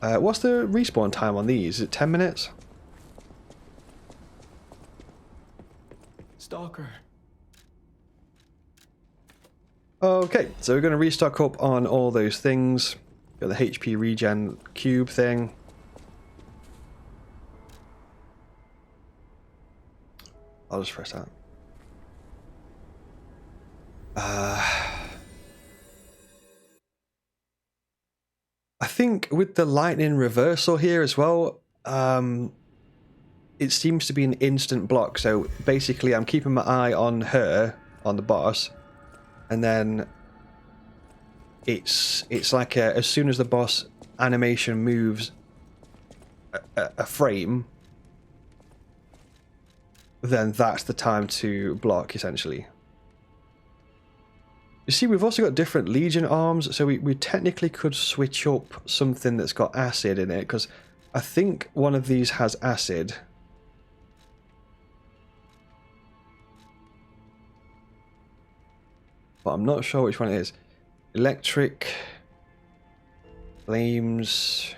What's the respawn time on these? Is it 10 minutes? Stalker. Okay, so we're going to restock up on all those things. Got the HP regen cube thing. I'll just press that. I think with the lightning reversal here as well, it seems to be an instant block. So basically I'm keeping my eye on her, on the boss, and then it's like as soon as the boss animation moves a frame, then that's the time to block, essentially. You see, we've also got different Legion arms, so we technically could switch up something that's got acid in it, because I think one of these has acid. But I'm not sure which one it is. Electric, flames,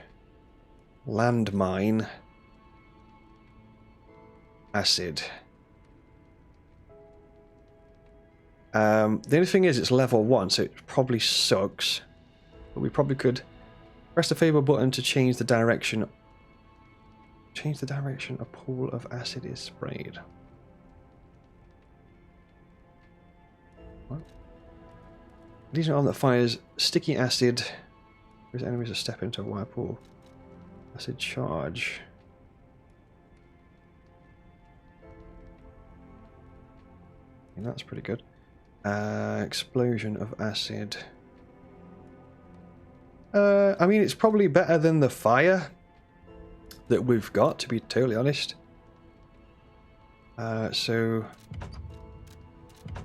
landmine, acid. The only thing is it's level 1, so it probably sucks. But we probably could press the favor button to change the direction. Change the direction a pool of acid is sprayed. What? Legion arm that fires sticky acid. Whose enemies are step into a whirlpool. Acid charge. And that's pretty good. Explosion of acid. I mean, it's probably better than the fire that we've got, to be totally honest. So I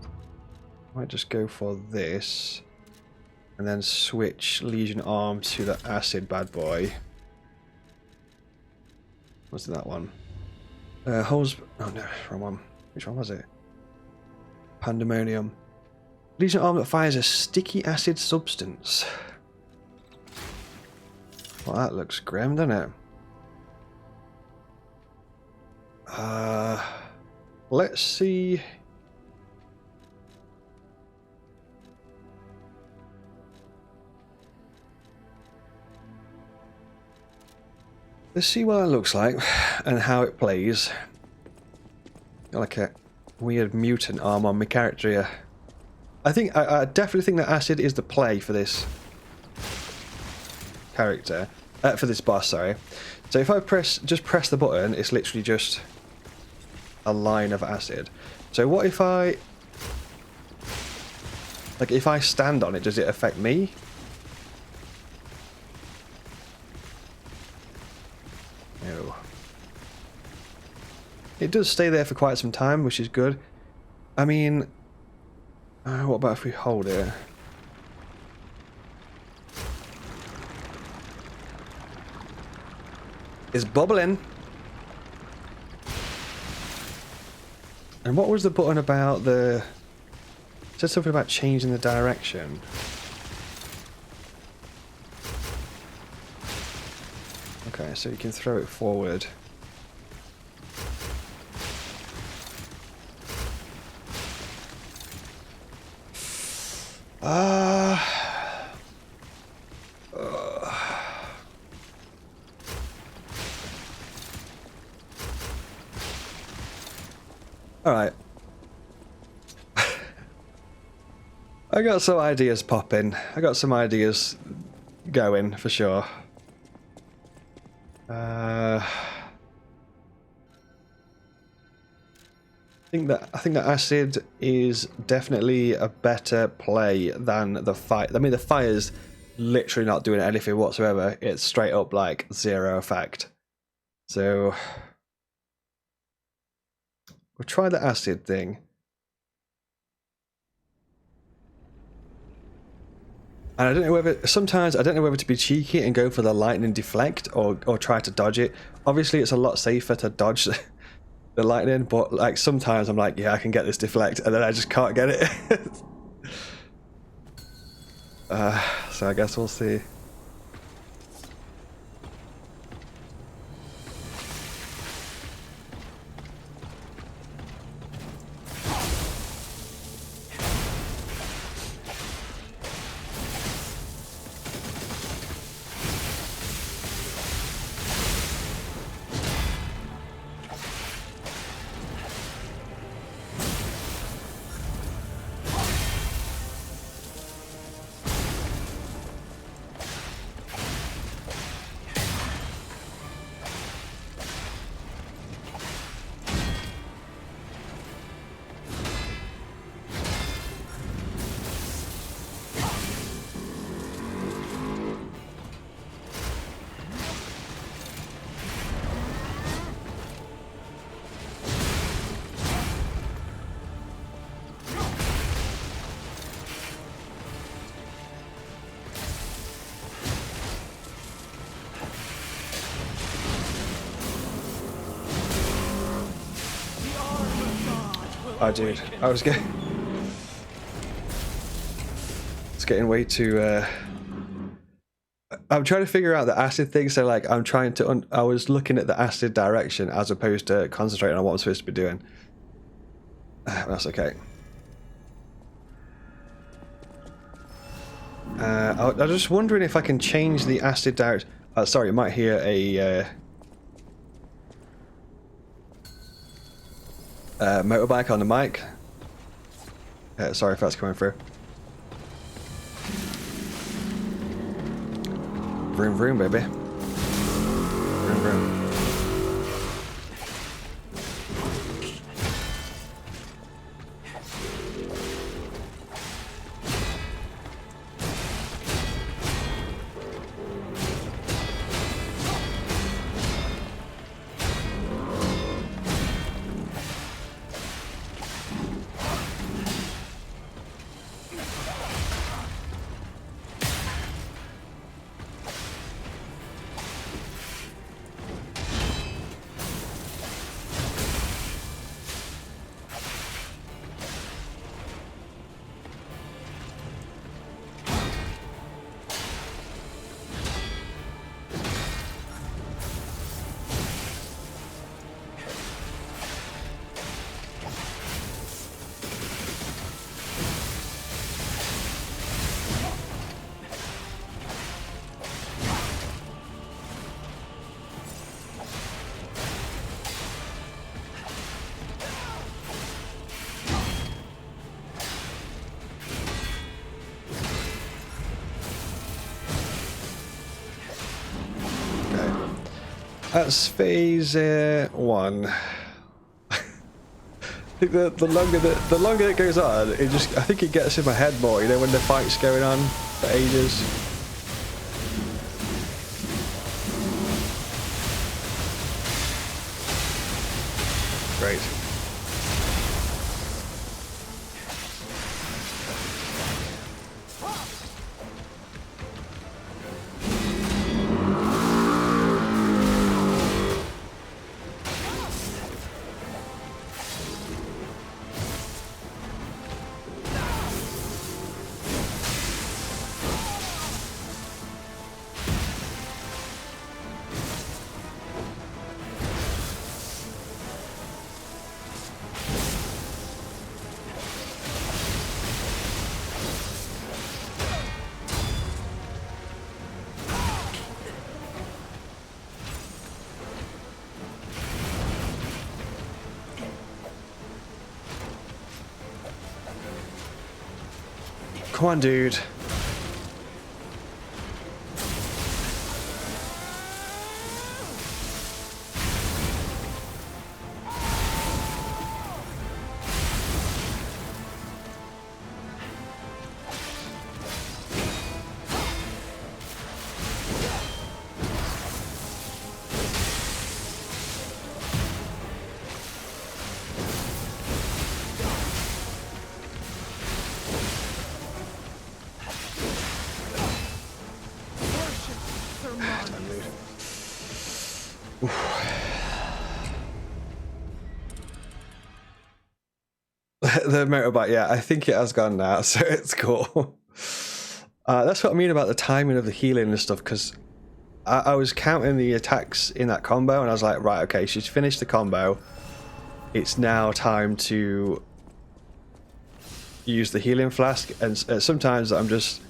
might just go for this and then switch Legion arm to the acid bad boy. What's that one? Holes. Oh no, wrong one. Which one was it? Pandemonium. Legion arm that fires a sticky acid substance. Well, that looks grim, doesn't it? Let's see. Let's see what that looks like and how it plays. Got like a weird mutant arm on my character here. I definitely think that acid is the play for this character, for this boss. Sorry. So if I just press the button, it's literally just a line of acid. So what if if I stand on it, does it affect me? No. It does stay there for quite some time, which is good. I mean, what about if we hold it? It's bubbling. And what was the button about the... It said something about changing the direction. Okay, so you can throw it forward. Alright. I got some ideas popping. I got some ideas going for sure. I think that acid is definitely a better play than the fire. I mean, the fire's literally not doing anything whatsoever. It's straight up like zero effect. So we'll try the acid thing. And I don't know whether, sometimes I don't know whether to be cheeky and go for the lightning deflect or try to dodge it. Obviously it's a lot safer to dodge the lightning, but like sometimes I'm like, yeah, I can get this deflect, and then I just can't get it. So I guess we'll see. Oh, dude, I was getting... It's getting way too... I'm trying to figure out the acid thing, so like I'm trying to... I was looking at the acid direction as opposed to concentrating on what I'm supposed to be doing. That's okay. I was just wondering if I can change the acid direction. Sorry, you might hear a motorbike on the mic. Sorry if that's coming through. Vroom vroom, baby. Vroom vroom. That's phase 1. I think the longer it goes on, it just I think it gets in my head more. You know, when the fight's going on for ages. Great. Come on, dude. The motorbike, yeah, I think it has gone now, so it's cool. That's what I mean about the timing of the healing and stuff, because I was counting the attacks in that combo, and I was like, right, okay, she's finished the combo. It's now time to use the healing flask, and sometimes I'm just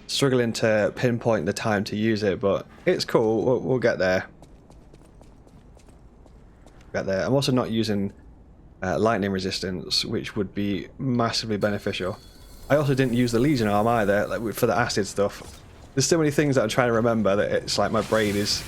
struggling to pinpoint the time to use it, but it's cool. We'll get there. I'm also not using lightning resistance, which would be massively beneficial. I also didn't use the Legion arm either, like for the acid stuff. There's so many things that I'm trying to remember that it's like my brain is...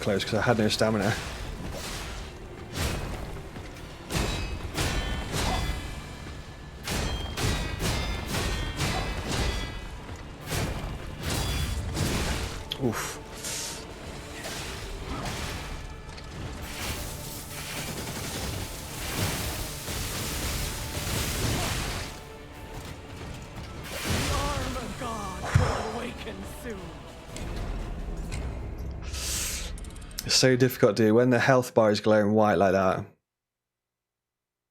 close because I had no stamina. Oof. It's so difficult to do when the health bar is glowing white like that.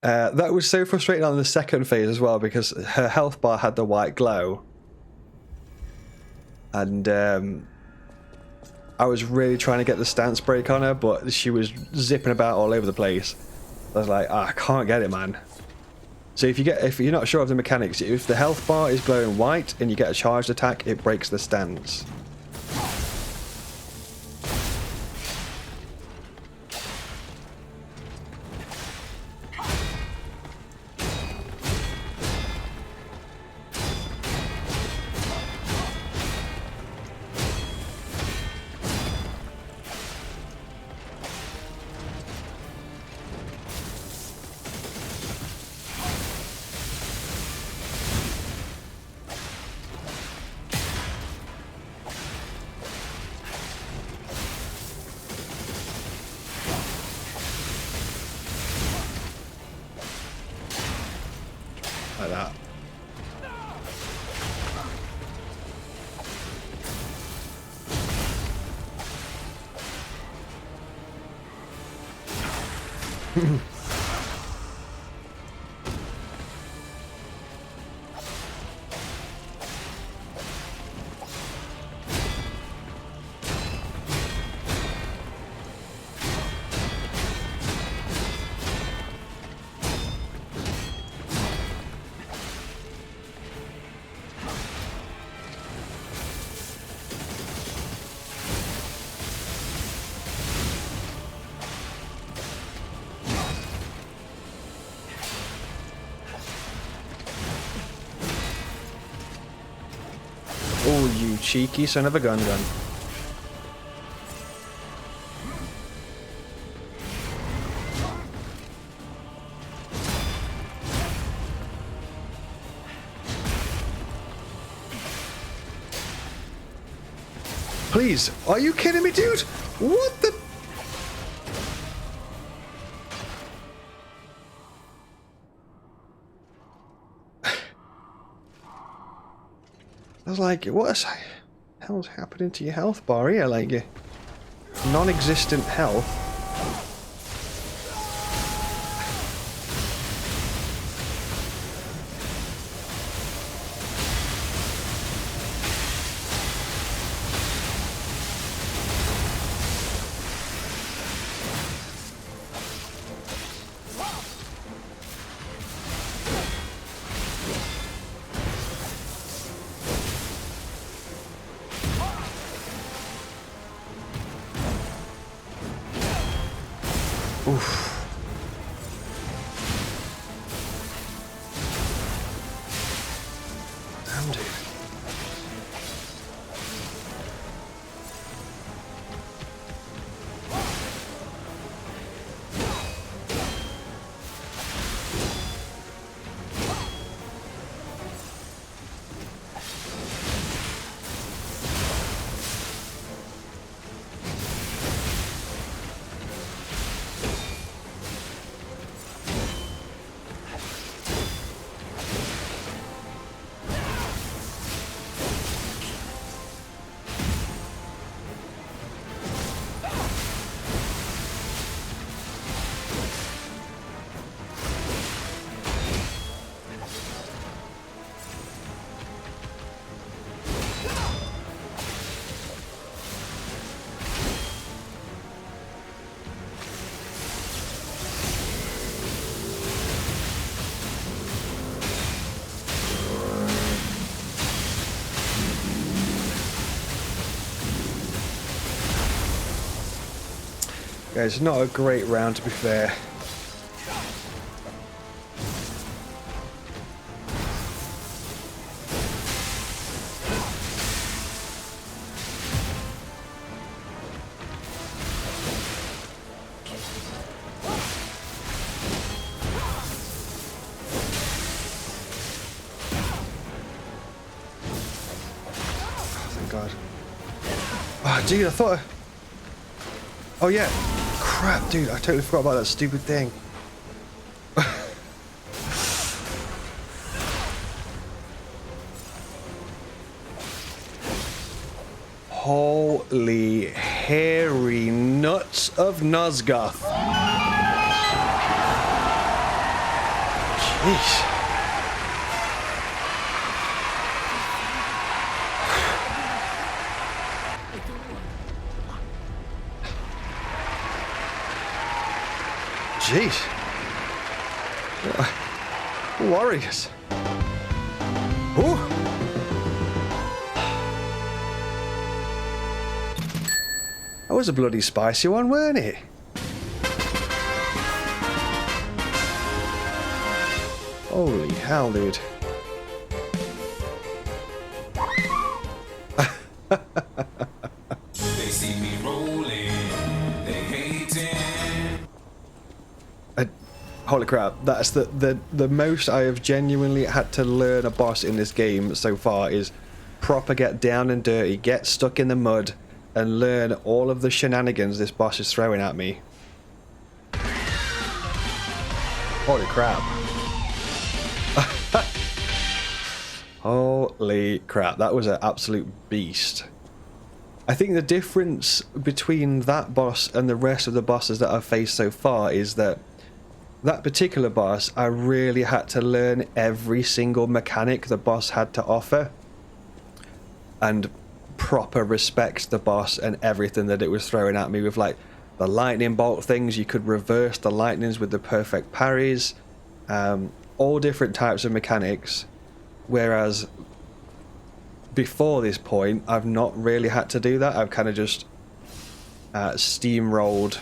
That was so frustrating on the second phase as well because her health bar had the white glow. And I was really trying to get the stance break on her, but she was zipping about all over the place. I was like, I can't get it, man. So if you're not sure of the mechanics, if the health bar is glowing white and you get a charged attack, it breaks the stance. Like that. Oh, you cheeky son of a gun. Please, are you kidding me, dude? What the? I was like, what the hell's happening to your health bar here? Like, your non-existent health. Oof. Damn, dude. Yeah, it's not a great round, to be fair. Oh, thank God. Oh, dude, I thought... Oh, yeah. Crap, dude, I totally forgot about that stupid thing. Holy hairy nuts of Nosgoth. Jeez. Jeez. Warriors. Ooh. That was a bloody spicy one, weren't it? Holy hell, dude. They see me rolling, they hating. Holy crap, that's the most I have genuinely had to learn a boss in this game so far is proper get down and dirty, get stuck in the mud, and learn all of the shenanigans this boss is throwing at me. Holy crap. Holy crap, that was an absolute beast. I think the difference between that boss and the rest of the bosses that I've faced so far is that particular boss, I really had to learn every single mechanic the boss had to offer and proper respect the boss and everything that it was throwing at me with, like the lightning bolt things. You could reverse the lightnings with the perfect parries, all different types of mechanics, whereas before this point I've not really had to do that. I've kind of just steamrolled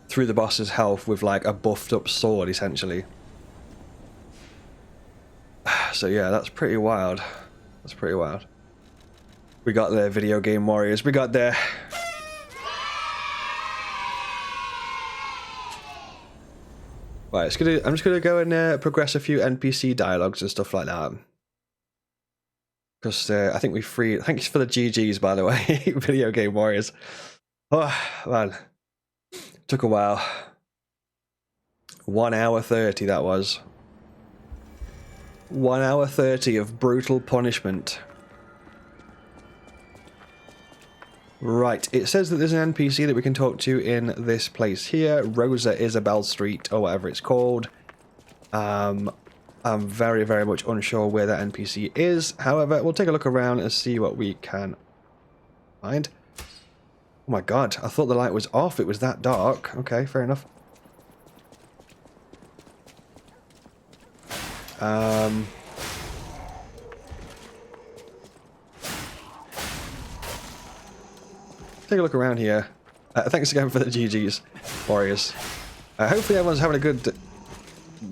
through the boss's health with like a buffed up sword essentially. So yeah, that's pretty wild. That's pretty wild. We got there, video game warriors. We got there. Right, I'm just gonna go and progress a few NPC dialogues and stuff like that. Because I think we freed. Thanks for the GGs, by the way, video game warriors. Oh man, took a while. 1 hour 30 that was. 1 hour 30 of brutal punishment. Right, it says that there's an NPC that we can talk to in this place here, Rosa Isabel Street, or whatever it's called. I'm very, very much unsure where that NPC is. However, we'll take a look around and see what we can find. Oh my god, I thought the light was off. It was that dark. Okay, fair enough. Take a look around here. Thanks again for the GGs, warriors. Hopefully everyone's having a good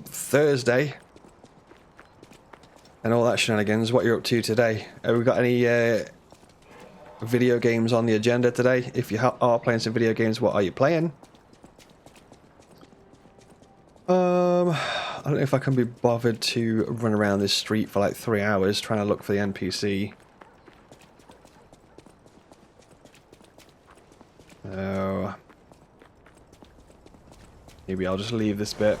Thursday. And all that shenanigans. What you're up to today. Have we got any video games on the agenda today? If you are playing some video games, what are you playing? I don't know if I can be bothered to run around this street for like 3 hours trying to look for the NPC. Oh. Maybe I'll just leave this bit.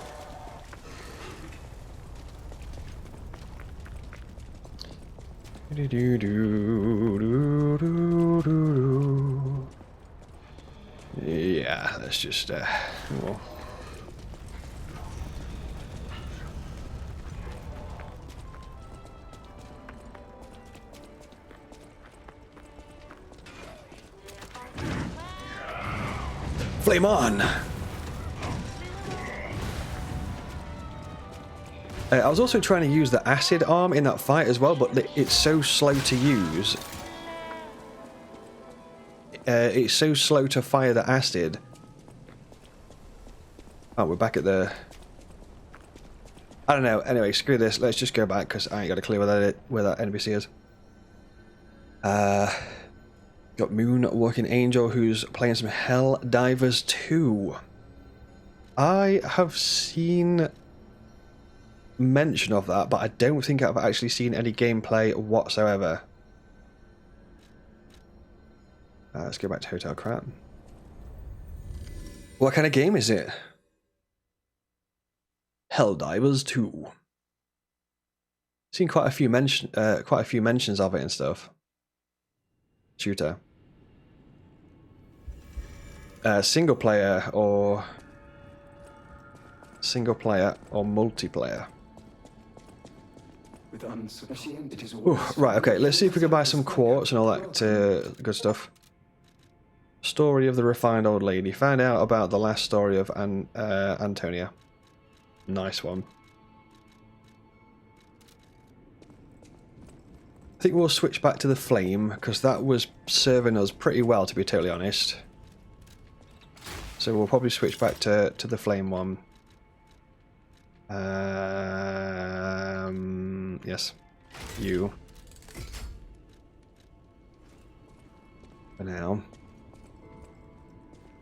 Yeah, let's just well. Flame on! I was also trying to use the acid arm in that fight as well, but it's so slow to use. It's so slow to fire the acid. Oh, we're back at the... I don't know. Anyway, screw this. Let's just go back, because I ain't got a clue where that NPC is. Got Moon Walking Angel, who's playing some Hell Divers 2. I have seen mention of that, but I don't think I've actually seen any gameplay whatsoever. Let's go back to Hotel Crap. What kind of game is it? Helldivers 2. Seen quite a few mentions of it and stuff. Shooter. Single player or multiplayer. Ooh, right, okay, let's see if we can buy some quartz and all that good stuff. Story of the refined old lady. Find out about the last story of Antonia. Nice one. I think we'll switch back to the flame because that was serving us pretty well, to be totally honest. So we'll probably switch back to the flame one. Yes, you. For now.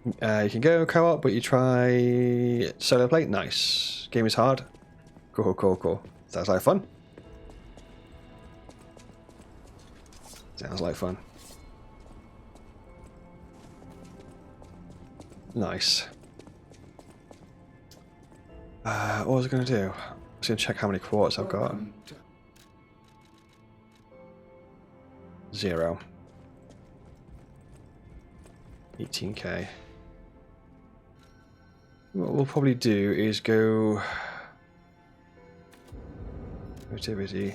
You can go co-op, but you try solo play. Nice. Game is hard. Cool, cool, cool. Sounds like fun. Sounds like fun. Nice. What was I going to do? I was going to check how many quartz I've got. 0. 18k. What we'll probably do is go... Activity.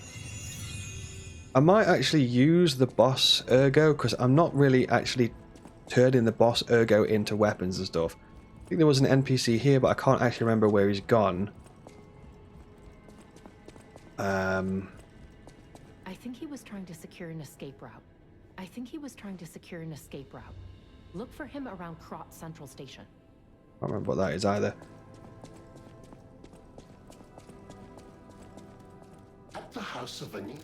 I might actually use the boss ergo because I'm not really actually turning the boss ergo into weapons and stuff. I think there was an NPC here, but I can't actually remember where he's gone. I think he was trying to secure an escape route. Look for him around Krot Central Station. I don't remember what that is either. At the house of Annie.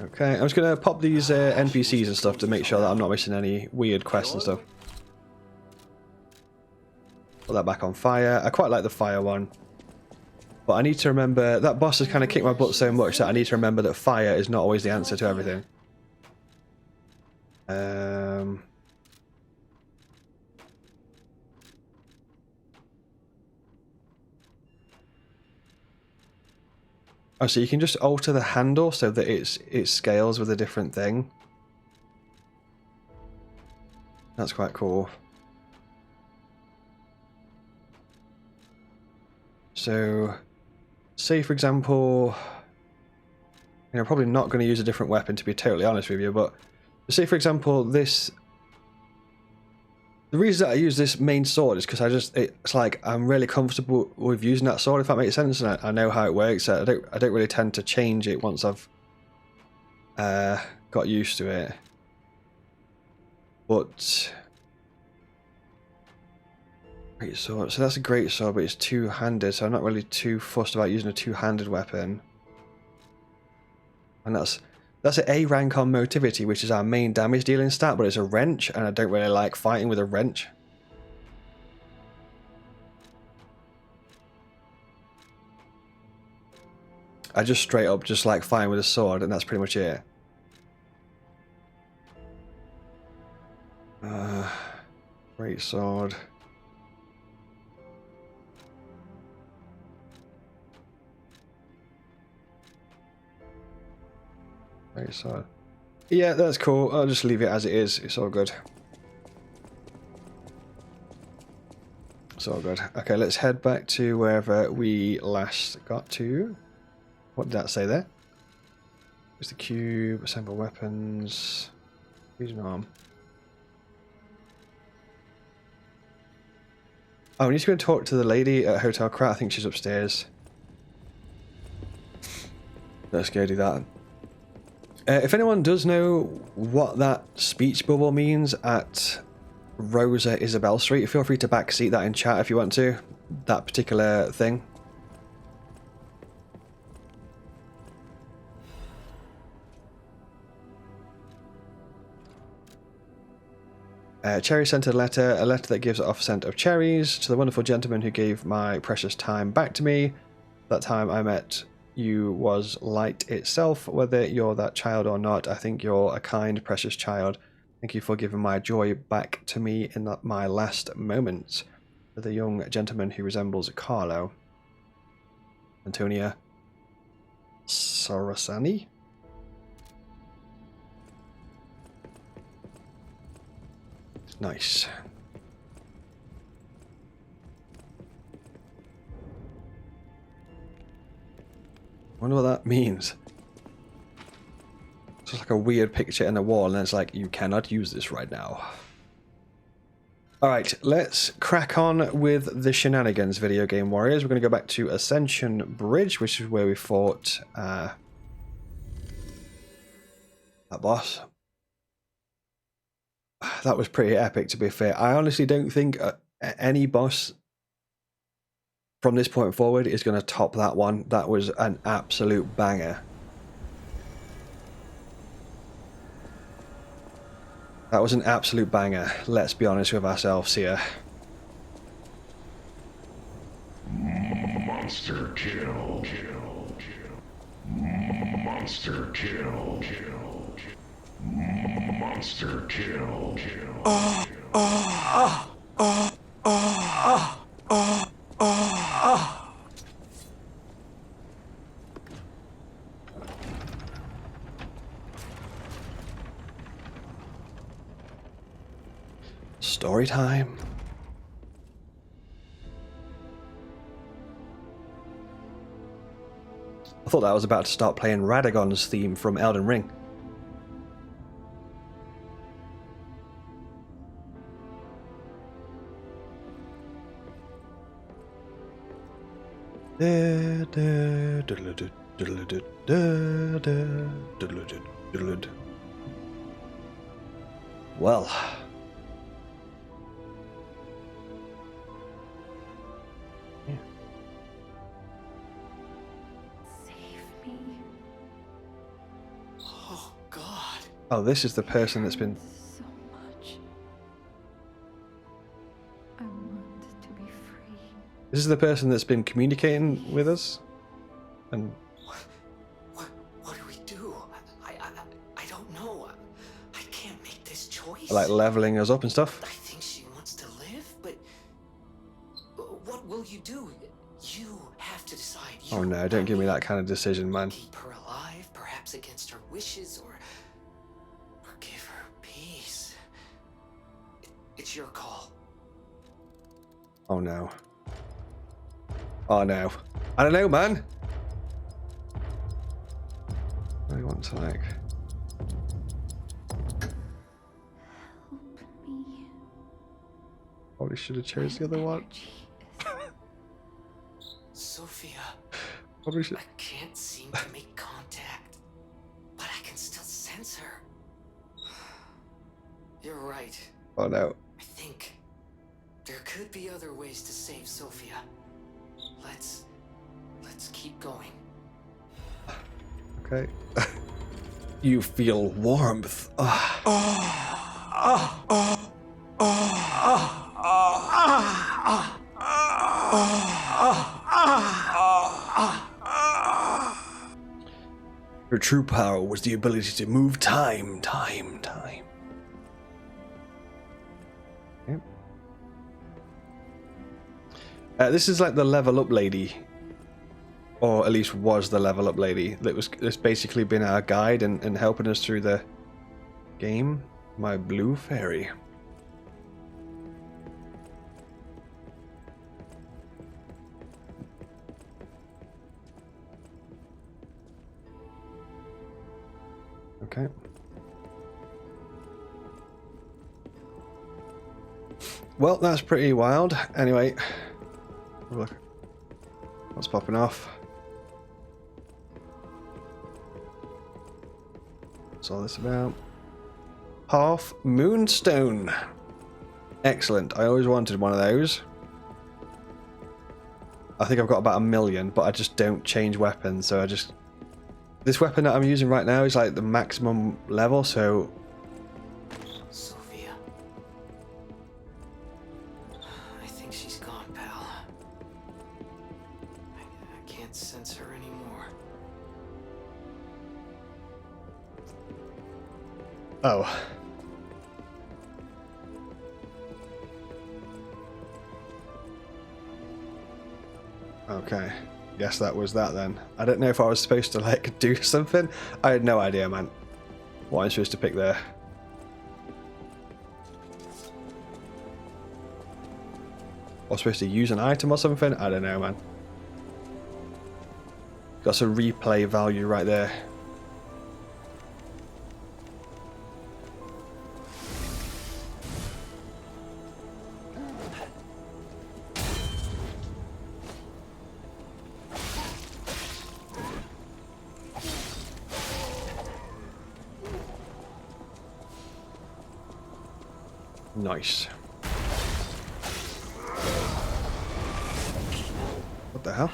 Okay, I'm just going to pop these NPCs and stuff to make sure that I'm not missing any weird quests and stuff. Put that back on fire. I quite like the fire one. But I need to remember, that boss has kind of kicked my butt so much that I need to remember that fire is not always the answer to everything. Oh, so you can just alter the handle so that it scales with a different thing. That's quite cool. So, say for example, I'm probably not going to use a different weapon to be totally honest with you, but say for example this. The reason that I use this main sword is because it's like I'm really comfortable with using that sword, if that makes sense, and I know how it works. I don't really tend to change it once I've got used to it. But great sword. So that's a great sword, but it's two-handed, so I'm not really too fussed about using a two-handed weapon. And that's an A rank on motivity, which is our main damage dealing stat, but it's a wrench, and I don't really like fighting with a wrench. I just straight up just like fighting with a sword, and that's pretty much it. Great sword. Great sword. Yeah, that's cool. I'll just leave it as it is. It's all good. It's all good. Okay, let's head back to wherever we last got to. What did that say there? Use the cube, assemble weapons, use an arm. Oh, we need to go and talk to the lady at Hotel Krat. I think she's upstairs. Let's go do that. If anyone does know what that speech bubble means at Rosa Isabel Street, feel free to backseat that in chat if you want to. That particular thing. Cherry sent a letter that gives off scent of cherries to the wonderful gentleman who gave my precious time back to me. That time I met you was light itself, whether you're that child or not. I think you're a kind, precious child. Thank you for giving my joy back to me in my last moments. The young gentleman who resembles Carlo. Antonia Sarasani? Nice. Wonder what that means. It's just like a weird picture in the wall, and it's like, you cannot use this right now. Alright, let's crack on with the shenanigans, video game warriors. We're going to go back to Ascension Bridge, which is where we fought that boss. That was pretty epic, to be fair. I honestly don't think any boss from this point forward is going to top that one. That was an absolute banger. That was an absolute banger. Let's be honest with ourselves here. Monster kill. Monster kill. Monster kill. Story time. I thought that was about to start playing Radagon's theme from Elden Ring. Well. Oh, this is the person that's been... So much. I want to be free. This is the person that's been communicating with us? And... What do we do? I don't know. I can't make this choice. like leveling us up and stuff? I think she wants to live, but what will you do? You have to decide. Oh no, don't give me that kind of decision, man. Keep her alive, perhaps against her wishes, or give her peace. It's your call. Oh no. Oh no. I don't know, man. I want to like... Help me. Probably should have chose the other one. Sophia, Probably should... I can't seem to make contact, but I can still sense her. You're right. Oh no. I think there could be other ways to save Sophia. Let's keep going. Okay. You feel warmth. Her true power was the ability to move time. Yep. This is like the level up lady. Or at least was the level up lady that's basically been our guide and helping us through the game. My blue fairy. Okay. Well, that's pretty wild. Anyway, look. What's popping off? What's all this about? Half Moonstone. Excellent. I always wanted one of those. I think I've got about 1 million, but I just don't change weapons, so I just... This weapon that I'm using right now is like the maximum level, so... Sophia. I think she's gone, pal. I can't sense her anymore. Oh. Okay. Guess that was that then. I don't know if I was supposed to like do something. I had no idea, man. What I'm supposed to pick there. Or supposed to use an item or something? I don't know, man. Got some replay value right there. Nice. What the hell?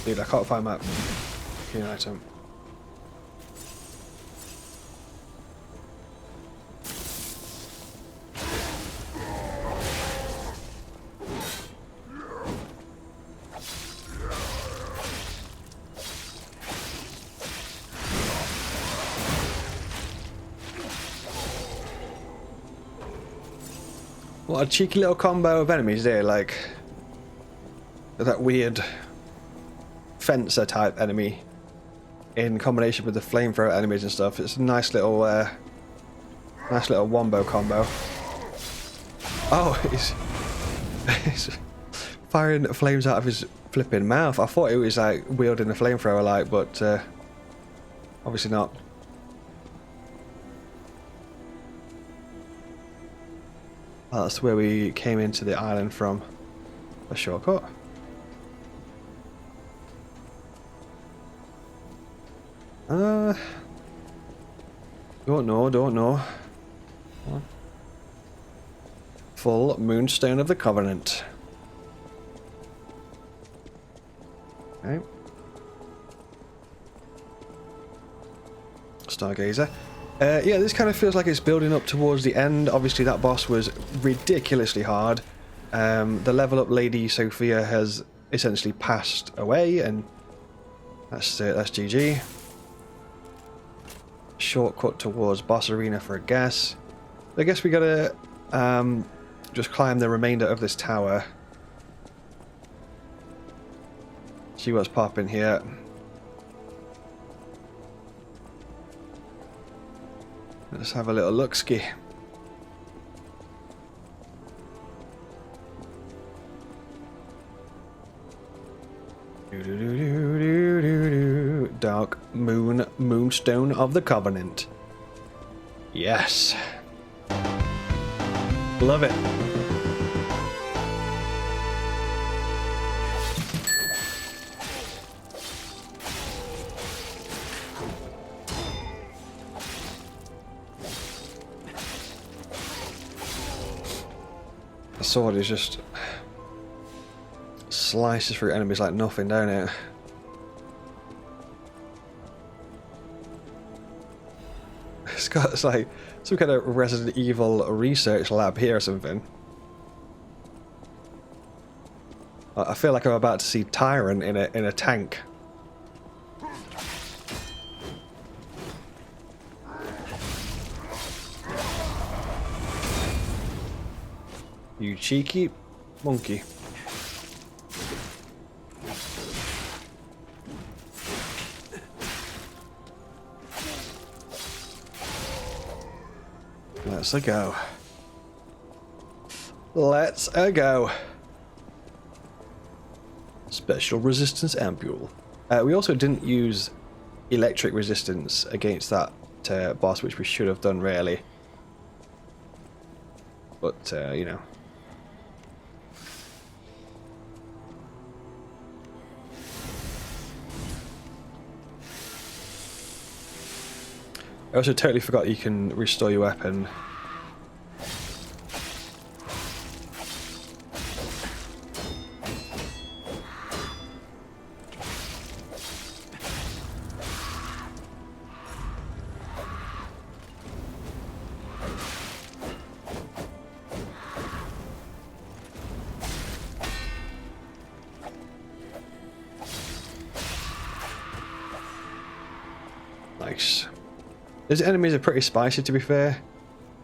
Dude, I can't find that key item. What a cheeky little combo of enemies there, like that weird fencer type enemy in combination with the flamethrower enemies and stuff. It's a nice little wombo combo. Oh, he's firing flames out of his flipping mouth. I thought it was like wielding a flamethrower, like, but obviously not. Well, that's where we came into the island from. A shortcut. Don't know. Full Moonstone of the Covenant. Okay. Stargazer. Yeah, this kind of feels like it's building up towards the end. Obviously, that boss was ridiculously hard. The level up lady Sophia has essentially passed away, and that's it. That's GG. Shortcut towards boss arena for a guess. I guess we gotta just climb the remainder of this tower. See what's popping here. Let's have a little look-ski. Dark Moonstone of the Covenant. Yes. Love it. The sword is just slices through enemies like nothing, don't it? It's like some kind of Resident Evil research lab here or something. I feel like I'm about to see Tyrant in a tank. You cheeky monkey. Let's go. Let's go. Special resistance ampule. We also didn't use electric resistance against that boss, which we should have done really. But you know. I also totally forgot you can restore your weapon. Nice. These enemies are pretty spicy, to be fair.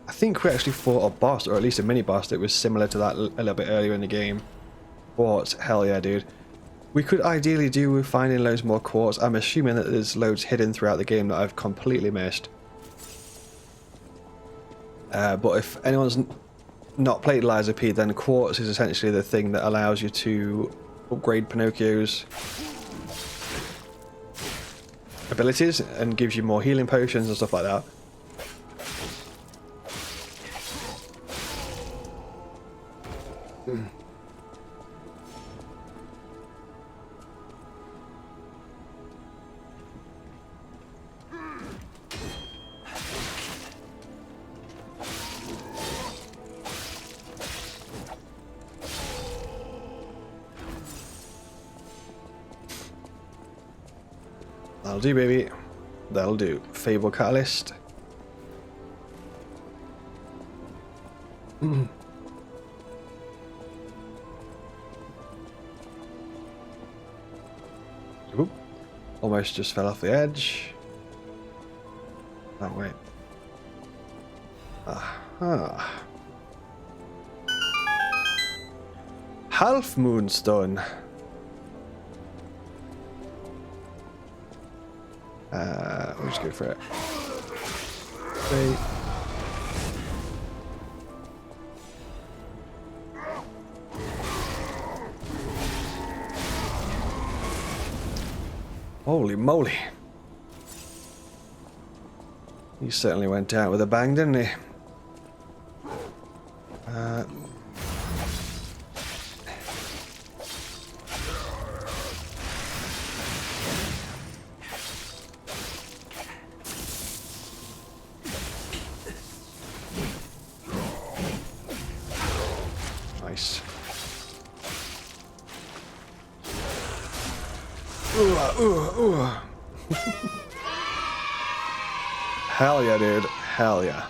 I think we actually fought a boss, or at least a mini boss, that was similar to that a little bit earlier in the game. Quartz, hell yeah, dude. We could ideally do with finding loads more quartz. I'm assuming that there's loads hidden throughout the game that I've completely missed. But if anyone's not played Lies of P, then quartz is essentially the thing that allows you to upgrade Pinocchio's abilities and gives you more healing potions and stuff like that. That'll do, baby. That'll do. Fable Catalyst. Oop. Almost just fell off the edge. Oh, wait. Aha. Half Moonstone. We'll just go for it. Wait. Holy moly. He certainly went out with a bang, didn't he? Nice. Hell yeah, dude. Hell yeah.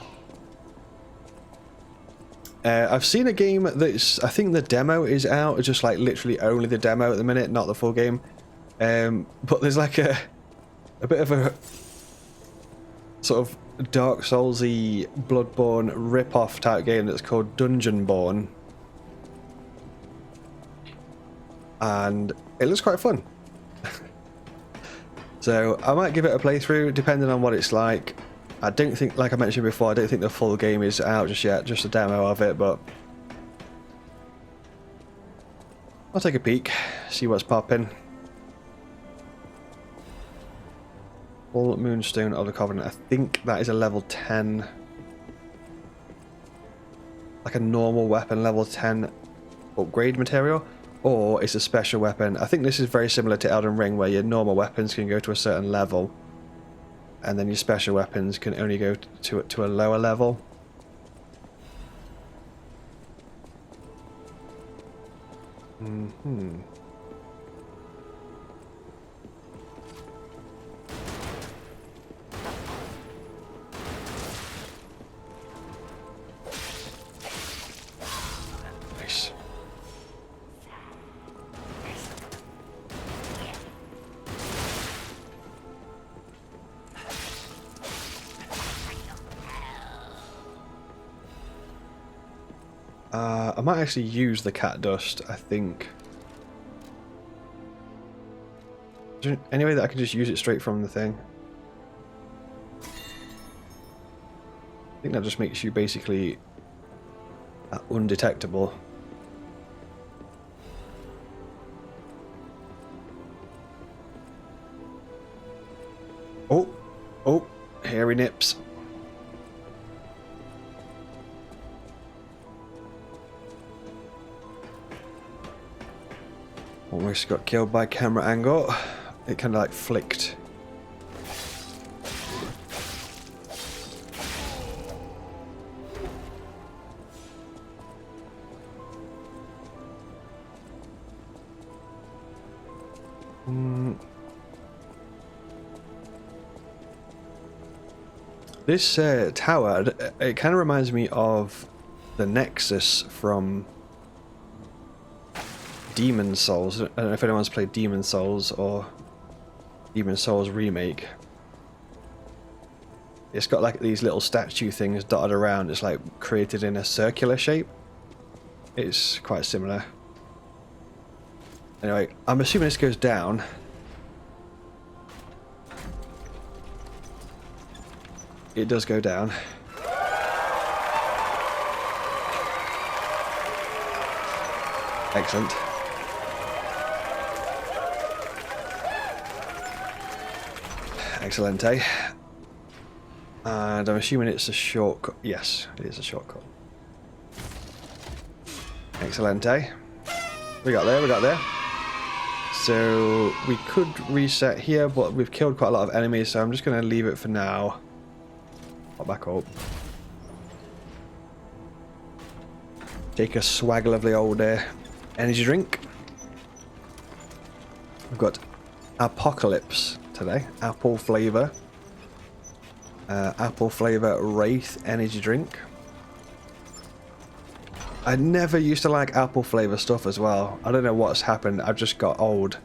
I've seen a game that's, I think the demo is out, just like literally only the demo at the minute, not the full game. But there's like a bit of a sort of Dark Souls-y Bloodborne rip-off type game that's called Dungeonborn. And it looks quite fun. So I might give it a playthrough depending on what it's like. I don't think, like I mentioned before, I don't think the full game is out just yet, just a demo of it, but I'll take a peek, see what's popping. Full Moonstone of the Covenant. I think that is a level 10, like a normal weapon level 10 upgrade material, or it's a special weapon. I think this is very similar to Elden Ring, where your normal weapons can go to a certain level, and then your special weapons can only go to a lower level. Nice. I might actually use the cat dust, I think. Is there any way that I can just use it straight from the thing? I think that just makes you basically undetectable. Oh, hairy nips. Almost got killed by camera angle. It kind of like flicked. This tower, it kind of reminds me of the Nexus from Demon Souls. I don't know if anyone's played Demon Souls or Demon Souls Remake. It's got like these little statue things dotted around. It's like created in a circular shape. It's quite similar. Anyway, I'm assuming this goes down. It does go down. Excellent. Excellent, eh? And I'm assuming it's a shortcut. Yes, it is a shortcut. Excellent, eh? We got there, we got there. So we could reset here, but we've killed quite a lot of enemies, so I'm just going to leave it for now. Pop back up. Take a swag lovely old energy drink. We've got Apocalypse today, apple flavor Wraith energy drink. I never used to like apple flavor stuff as well. I don't know what's happened. I've just got old.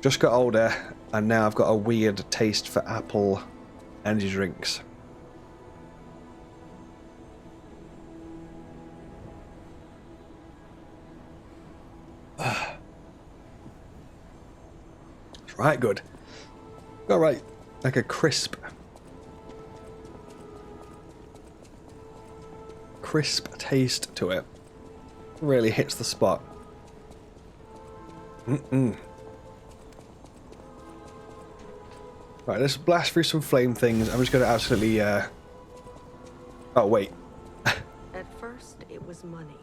Just got older, and now I've got a weird taste for apple energy drinks. It's right good. All right, like a crisp taste to it. Really hits the spot. Right, let's blast through some flame things. I'm just going to absolutely oh wait. At first it was money.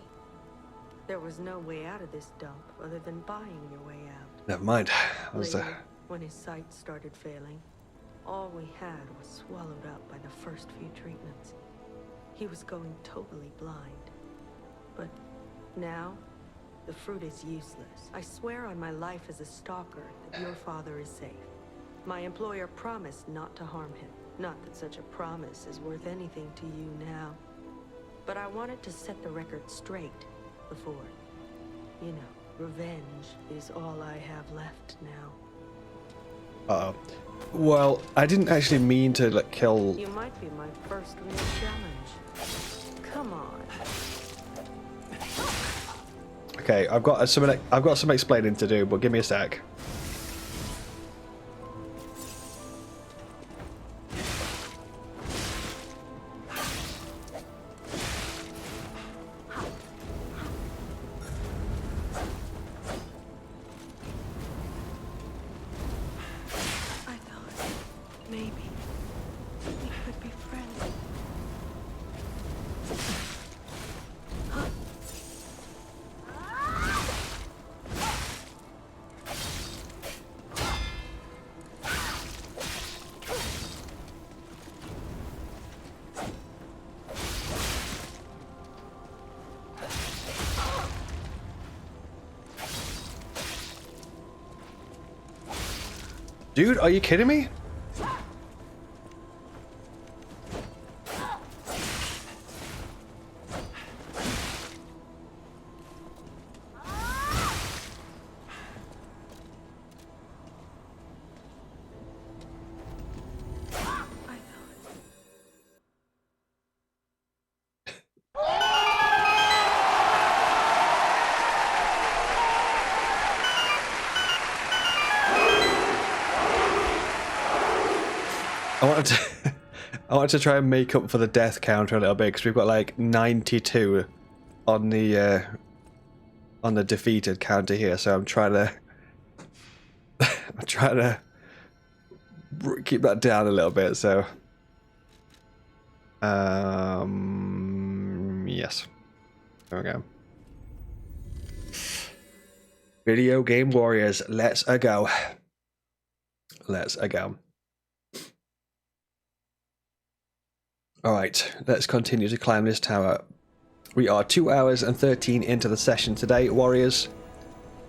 There was no way out of this dump other than buying your way out. Never mind. That was, Later, when his sight started failing, all we had was swallowed up by the first few treatments. He was going totally blind. But now, the fruit is useless. I swear on my life as a stalker that your father is safe. My employer promised not to harm him. Not that such a promise is worth anything to you now. But I wanted to set the record straight before. You know, revenge is all I have left now. uh-oh. Well, I didn't actually mean to like kill. You might be my first real challenge. Come on. Okay, I've got some explaining to do, but give me a sec. I thought maybe we could be friends. Dude, are you kidding me? I wanted to try and make up for the death counter a little bit because we've got like 92 on the defeated counter here, so I'm trying to keep that down a little bit. So yes, there we go. Video game warriors, let's a go. Let's a go. Alright, let's continue to climb this tower. We are 2 hours and 13 into the session today, warriors.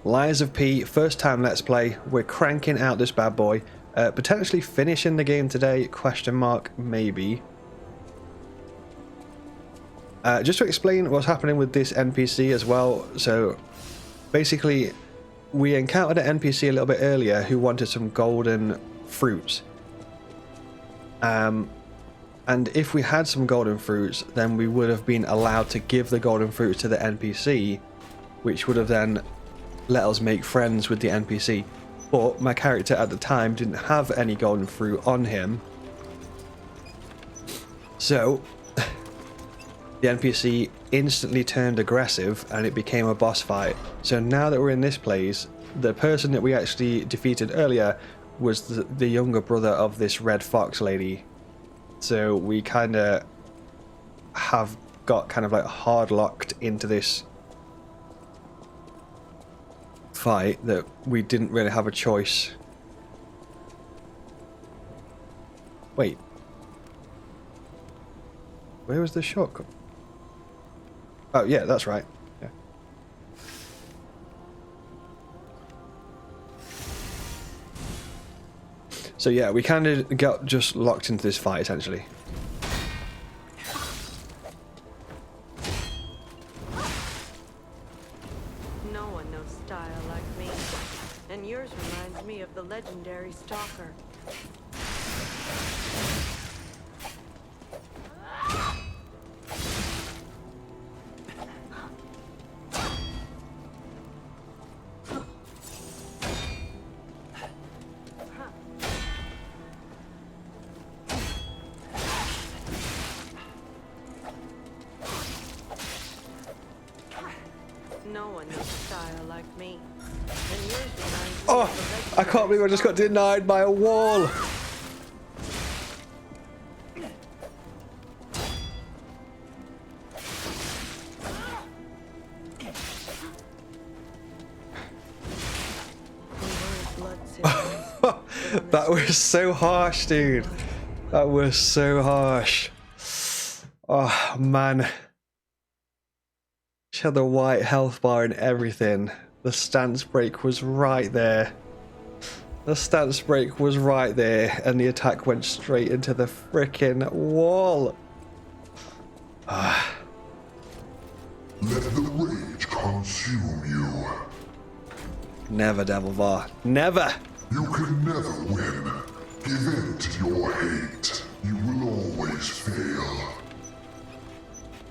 Lies of P, first time let's play. We're cranking out this bad boy. Potentially finishing the game today, question mark, maybe. Just to explain what's happening with this NPC as well. So, basically, we encountered an NPC a little bit earlier who wanted some golden fruits. And if we had some golden fruits, then we would have been allowed to give the golden fruits to the NPC, which would have then let us make friends with the NPC. But my character at the time didn't have any golden fruit on him. So the NPC instantly turned aggressive and it became a boss fight. So now that we're in this place, the person that we actually defeated earlier was the younger brother of this red fox lady. So we kind of have got kind of like hard locked into this fight that we didn't really have a choice. Wait. Where was the shortcut? Oh yeah, that's right. Yeah. So yeah, we kind of got just locked into this fight essentially. No one knows style like me. And yours reminds me of the legendary stalker. No one knows style like me. And yours reminds me Oh, of the I can't believe I just got denied by a wall. That was so harsh, dude. That was so harsh. Oh, man. She had the white health bar and everything. The stance break was right there. The stance break was right there, and the attack went straight into the frickin' wall. Let the rage consume you. Never, Azzavhar. Never! You can never win. Give in to your hate. You will always fail.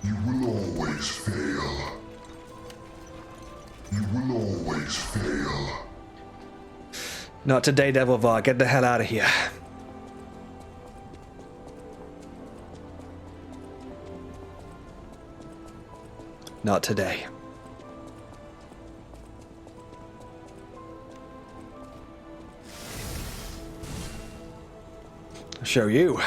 You will always fail. You will always fail. Not today, Azzavhar. Get the hell out of here. Not today. I'll show you.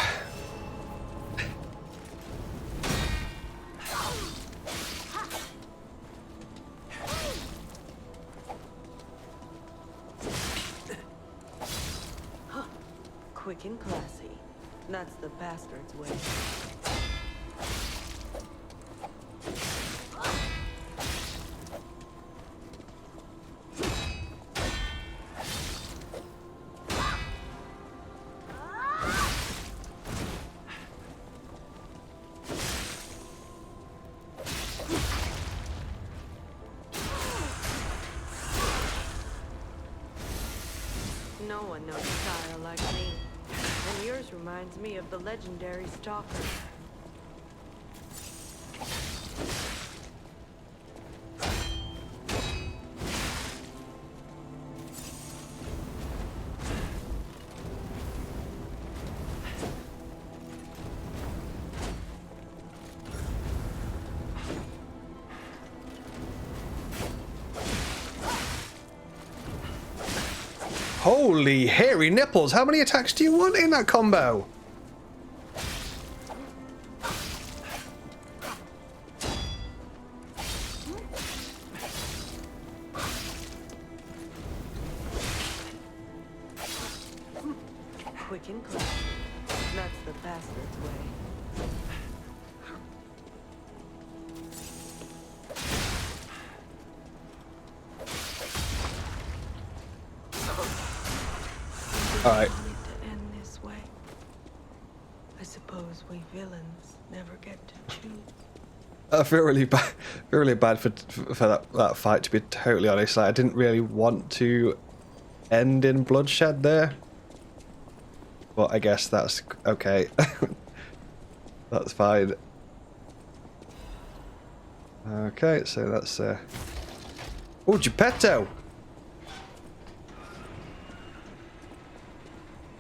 quick and classy. That's the bastard's way. No one knows style like me. And yours reminds me of the legendary stalker. Holy hairy nipples! How many attacks do you want in that combo? Quick and classy. That's the bastard's way. Alright. To end this way. I suppose we villains never get to choose. I feel really bad for that fight, to be totally honest. Like, I didn't really want to end in bloodshed there. But I guess that's okay. That's fine. Okay, so that's oh, Geppetto!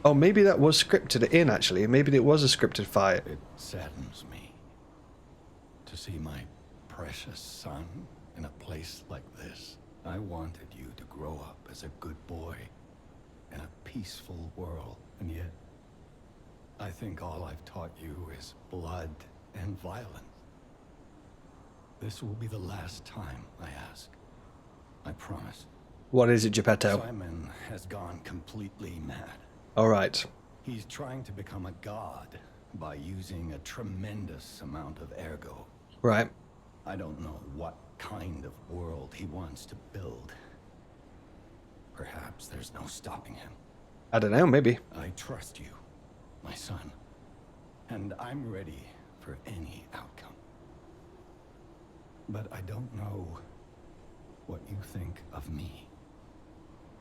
Oh, maybe that was scripted in, actually. Maybe it was a scripted fight. It saddens me to see my precious son in a place like this. I wanted you to grow up as a good boy in a peaceful world, and yet I think all I've taught you is blood and violence. This will be the last time I ask. I promise. What is it, Geppetto? Simon has gone completely mad. All right. He's trying to become a god by using a tremendous amount of ergo. Right. I don't know what kind of world he wants to build. Perhaps there's no stopping him. I don't know, maybe. I trust you, my son, and I'm ready for any outcome. But I don't know what you think of me.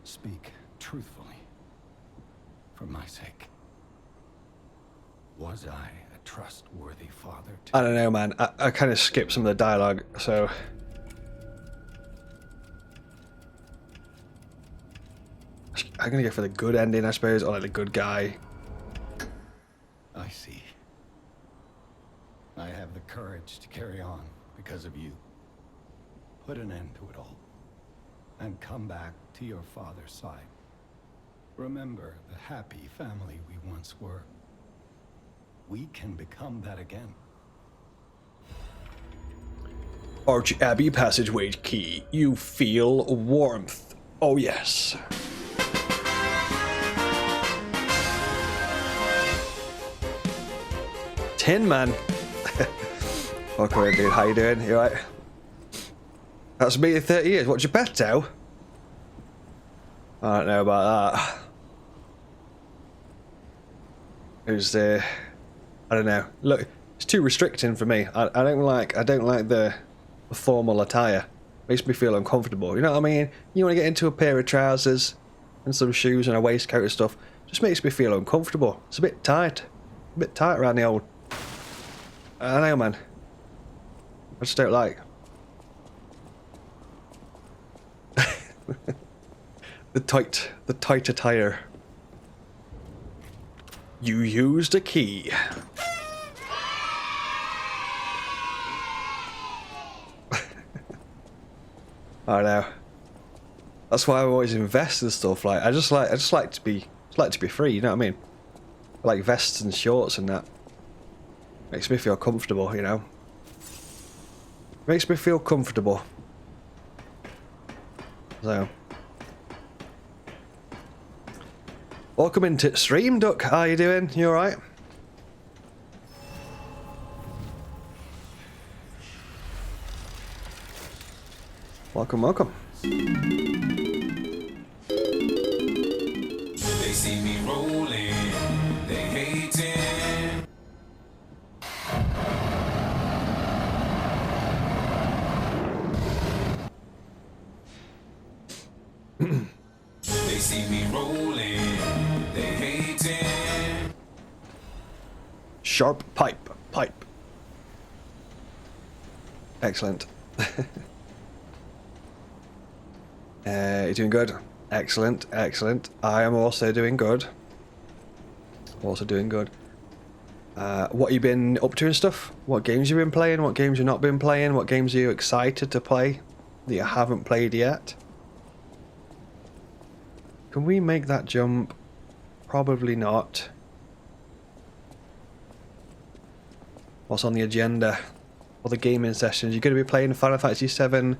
Speak truthfully, for my sake. Was I a trustworthy father to I don't know, man. I kind of skipped some of the dialogue, so... I'm gonna go for the good ending, I suppose, or like the good guy. I see. I have the courage to carry on because of you. Put an end to it all. And come back to your father's side. Remember the happy family we once were. We can become that again. Arch Abbey passageway key. You feel warmth. Oh yes. Tin Man. Okay, dude, how you doing? You alright? That's me in 30 years. What, Geppetto? I don't know about that. Who's I don't know. Look, it's too restricting for me. I don't like the formal attire. Makes me feel uncomfortable. You know what I mean? You want to get into a pair of trousers and some shoes and a waistcoat and stuff. Just makes me feel uncomfortable. It's a bit tight. A bit tight around the old. I know, man. I just don't like. the tight attire. You used a key. I know. That's why I always invest in stuff. Like I just like to be free. You know what I mean? I like vests and shorts and that. Makes me feel comfortable. You know. Makes me feel comfortable. So. Welcome into stream, Duck. How you doing? You alright? Welcome, welcome. They see me rolling, they hating. They see me rolling, they hating. Sharp pipe. Excellent. You're doing good. Excellent. I am also doing good. What you been up to and stuff? What games you been playing? What games you not been playing? What games are you excited to play that you haven't played yet? Can we make that jump? Probably not. What's on the agenda for the gaming sessions? You're going to be playing Final Fantasy VII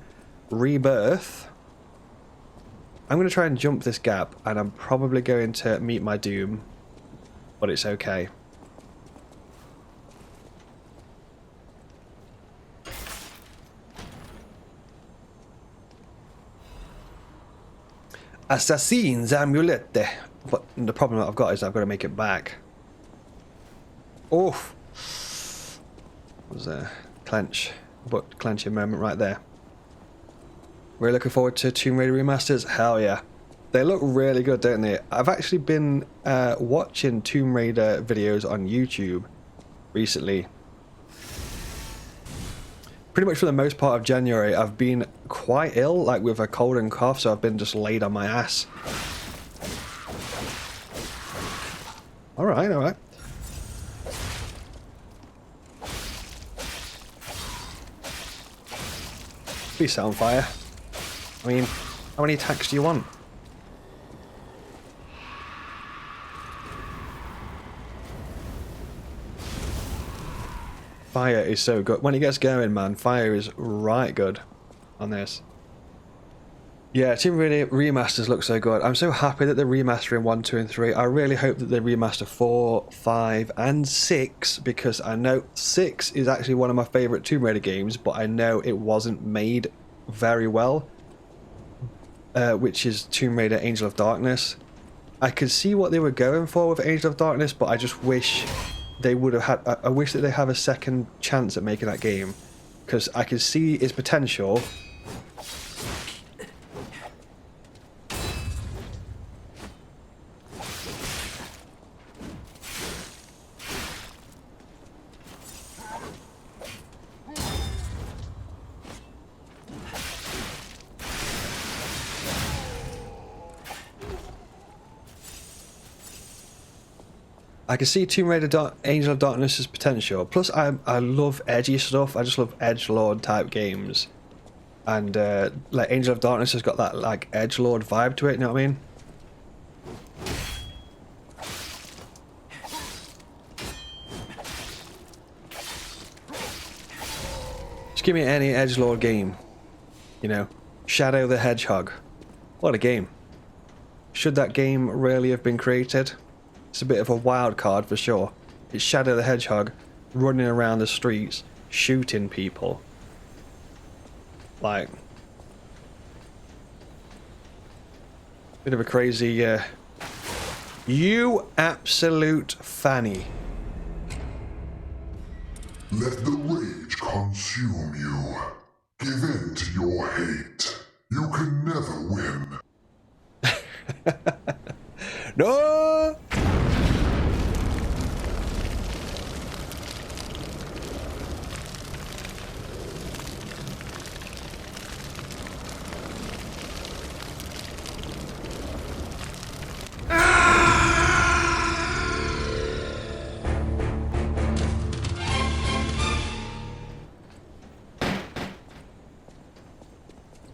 Rebirth. I'm going to try and jump this gap, and I'm probably going to meet my doom, but it's okay. Assassin's Amulet. But the problem that I've got is I've got to make it back. Oh, was a clenching moment right there. We're looking forward to Tomb Raider remasters. Hell yeah, They look really good, don't they? I've actually been watching Tomb Raider videos on YouTube recently. Pretty much for the most part of January, I've been quite ill, like with a cold and cough, so I've been just laid on my ass. Alright, alright. Please set on fire. I mean, how many attacks do you want? Fire is so good. When it gets going, man, fire is right good on this. Yeah, Tomb Raider remasters look so good. I'm so happy that they're remastering 1, 2, and 3. I really hope that they remaster 4, 5, and 6, because I know 6 is actually one of my favourite Tomb Raider games, but I know it wasn't made very well, which is Tomb Raider Angel of Darkness. I could see what they were going for with Angel of Darkness, but I just wish they would have had... I wish that they have a second chance at making that game, because I could see its potential. I can see Tomb Raider Angel of Darkness's potential. Plus, I love edgy stuff. I just love edgelord type games, and like Angel of Darkness has got that like edgelord vibe to it. You know what I mean? Just give me any edgelord game. You know, Shadow the Hedgehog. What a game! Should that game really have been created? It's a bit of a wild card for sure. It's Shadow the Hedgehog running around the streets shooting people. Like, bit of a crazy you absolute fanny. Let the rage consume you. Give in to your hate. You can never win. No!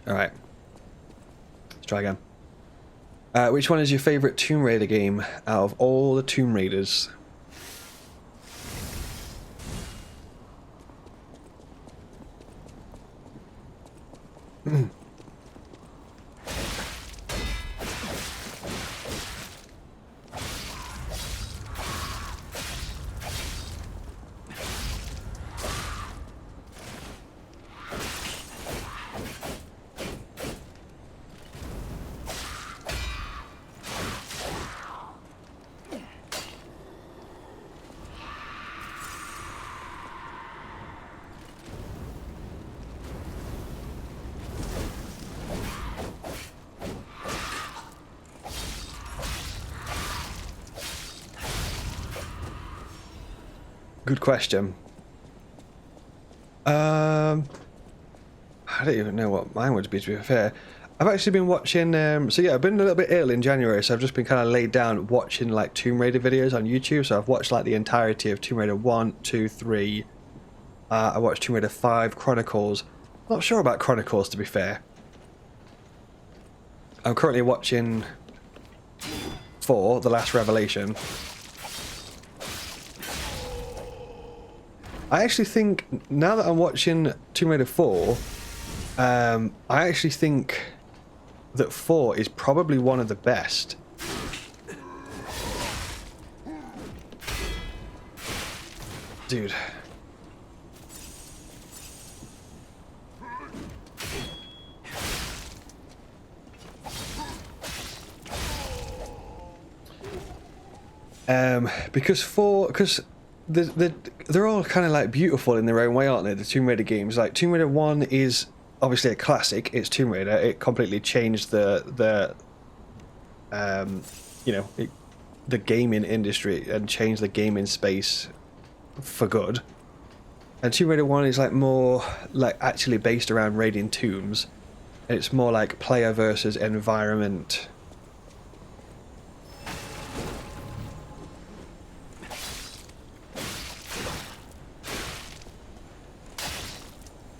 Alright. Let's try again. Which one is your favourite Tomb Raider game out of all the Tomb Raiders? Good question. I don't even know what mine would be, to be fair. I've actually been watching, so yeah, I've been a little bit ill in January, so I've just been kind of laid down watching like Tomb Raider videos on YouTube. So I've watched like the entirety of Tomb Raider 1, 2, 3. I watched Tomb Raider 5, Chronicles. Not sure about Chronicles, to be fair. I'm currently watching 4, The Last Revelation. I actually think, now that I'm watching Tomb Raider 4, I actually think that 4 is probably one of the best. Dude. Because they're all kind of like beautiful in their own way, aren't they? The Tomb Raider games, like Tomb Raider 1 is obviously a classic. It's Tomb Raider. It completely changed the you know, the gaming industry and change the gaming space for good. And Tomb Raider 1 is like more like actually based around raiding tombs. It's more like player versus environment.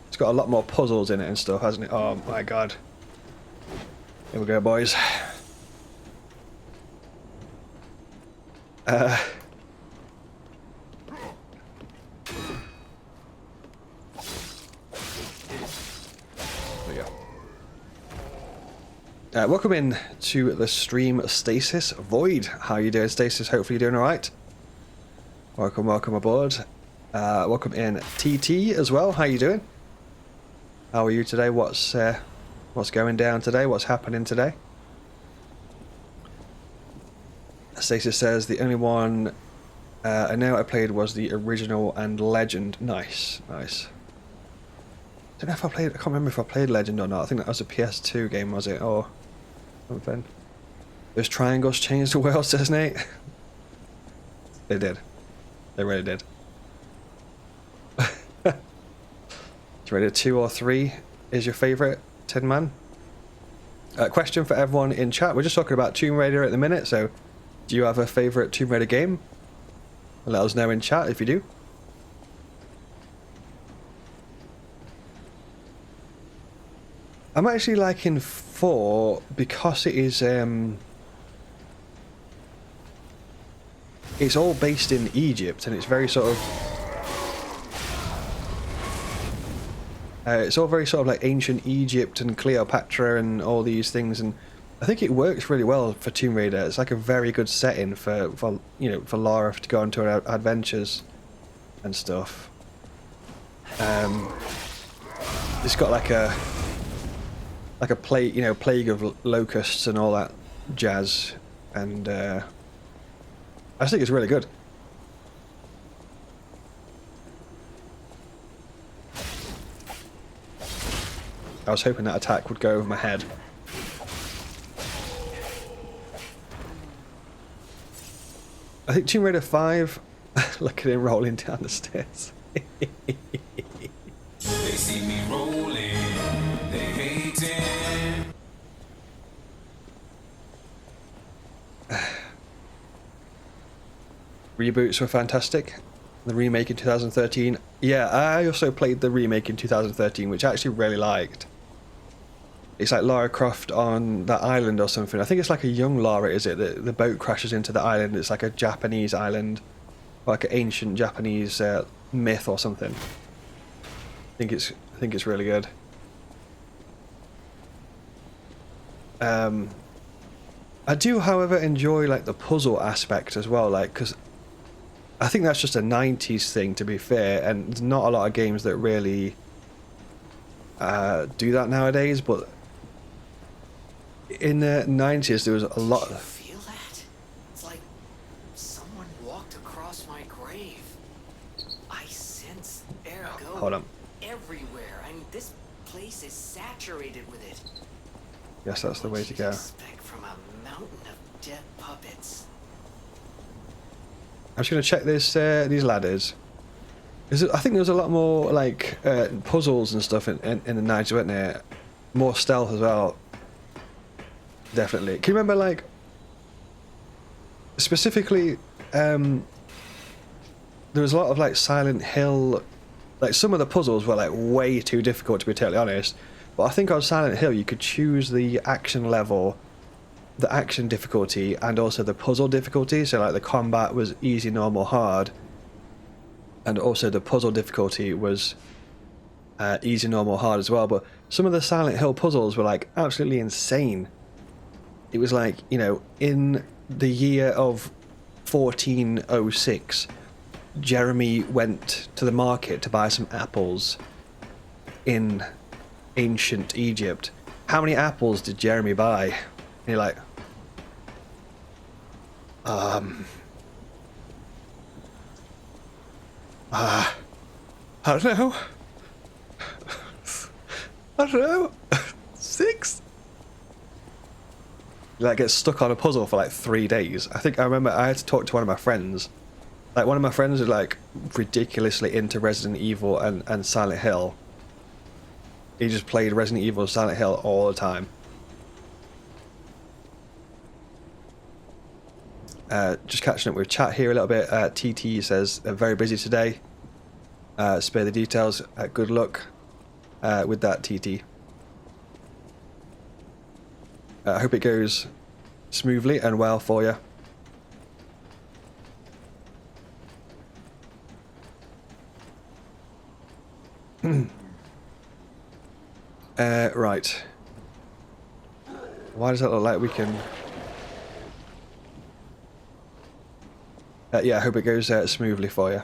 It's got a lot more puzzles in it and stuff, hasn't it? Oh my god. Here we go, boys. There we go. Welcome in to the stream, Stasis. Void, how you doing, Stasis? Hopefully you're doing alright. Welcome aboard. Welcome in, TT as well. How you doing? How are you today? What's going down today? What's happening today? Stasis says the only one I know I played was the original and Legend. Nice. Don't know if I can't remember if I played Legend or not. I think that was a PS2 game, was it? Or something. Those triangles changed the world, says Nate. They did. They really did. Raider 2 or 3 is your favourite Tin Man? Question for everyone in chat. We're just talking about Tomb Raider at the minute, so do you have a favourite Tomb Raider game? Let us know in chat if you do. I'm actually liking 4 because it is it's all based in Egypt and it's very sort of it's all very sort of like ancient Egypt and Cleopatra and all these things, and I think it works really well for Tomb Raider. It's like a very good setting for you know, for Lara to go on to her adventures and stuff. It's got like a plague, you know, plague of locusts and all that jazz, and I just think it's really good. I was hoping that attack would go over my head. I think Tomb Raider 5... Look at him rolling down the stairs. They see me rolling, they hating. Reboots were fantastic. The remake in 2013. Yeah, I also played the remake in 2013, which I actually really liked. It's like Lara Croft on that island or something. I think it's like a young Lara, is it? The boat crashes into the island. It's like a Japanese island, like an ancient Japanese myth or something. I think it's really good. I do, however, enjoy like the puzzle aspect as well, like, because I think that's just a 90s thing, to be fair, and there's not a lot of games that really do that nowadays, but in the 90s there was a lot Did you of... feel that? It's like someone walked across my grave. I sense ergo Hold on. everywhere. I mean, this place is saturated with it. Yes, that's the way to go. Expect from a mountain of dead puppets. I'm just going to check this these ladders. I think there was a lot more like puzzles and stuff in the 90s, weren't there? More stealth as well. Definitely. Can you remember, like, specifically, there was a lot of like Silent Hill, like some of the puzzles were like way too difficult, to be totally honest. But I think on Silent Hill you could choose the action level, the action difficulty, and also the puzzle difficulty. So like the combat was easy, normal, hard, and also the puzzle difficulty was easy, normal, hard as well. But some of the Silent Hill puzzles were like absolutely insane. It was like, you know, in the year of 1406, Jeremy went to the market to buy some apples in ancient Egypt. How many apples did Jeremy buy? And you're like, I don't know. I don't know. 6? like get stuck on a puzzle for like 3 days. I think I remember I had to talk to one of my friends. Like one of my friends was like ridiculously into Resident Evil and Silent Hill. He just played Resident Evil and Silent Hill all the time. Just catching up with chat here a little bit. TT says very busy today. Spare the details. Good luck with that, TT. I hope it goes smoothly and well for you. Right. Why does that look like we can... yeah, I hope it goes smoothly for you.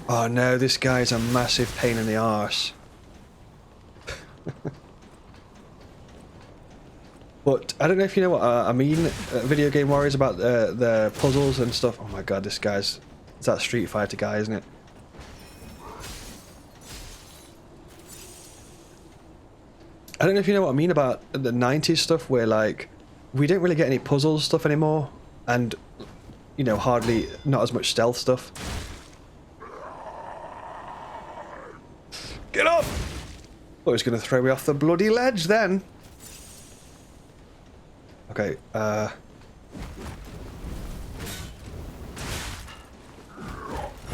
Oh no, this guy's a massive pain in the arse. But I don't know if you know what I mean, Video Game Warriors, about the puzzles and stuff. Oh my god, this guy's... It's that Street Fighter guy, isn't it? I don't know if you know what I mean about the 90s stuff, where like we don't really get any puzzles stuff anymore, and you know, hardly, not as much stealth stuff. Get up! Oh, he's gonna throw me off the bloody ledge then. Okay, oh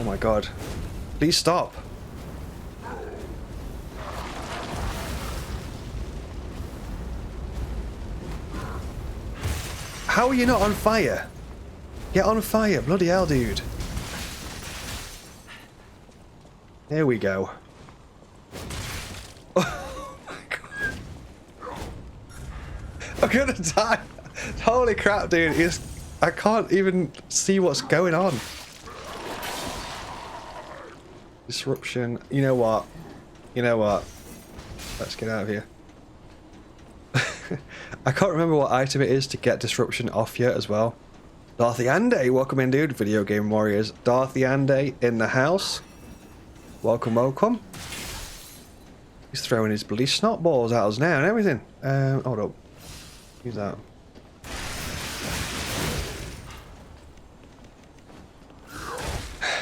my god. Please stop. How are you not on fire? Get on fire, bloody hell, dude. There we go. Oh my god. I'm gonna die. Holy crap, dude. I can't even see what's going on. Disruption. You know what? You know what? Let's get out of here. I can't remember what item it is to get disruption off yet as well. Darthy Ande, welcome in, dude. Video Game Warriors. Darthy Ande in the house. Welcome, welcome. He's throwing his bloody snot balls at us now and everything. Hold up. Use that.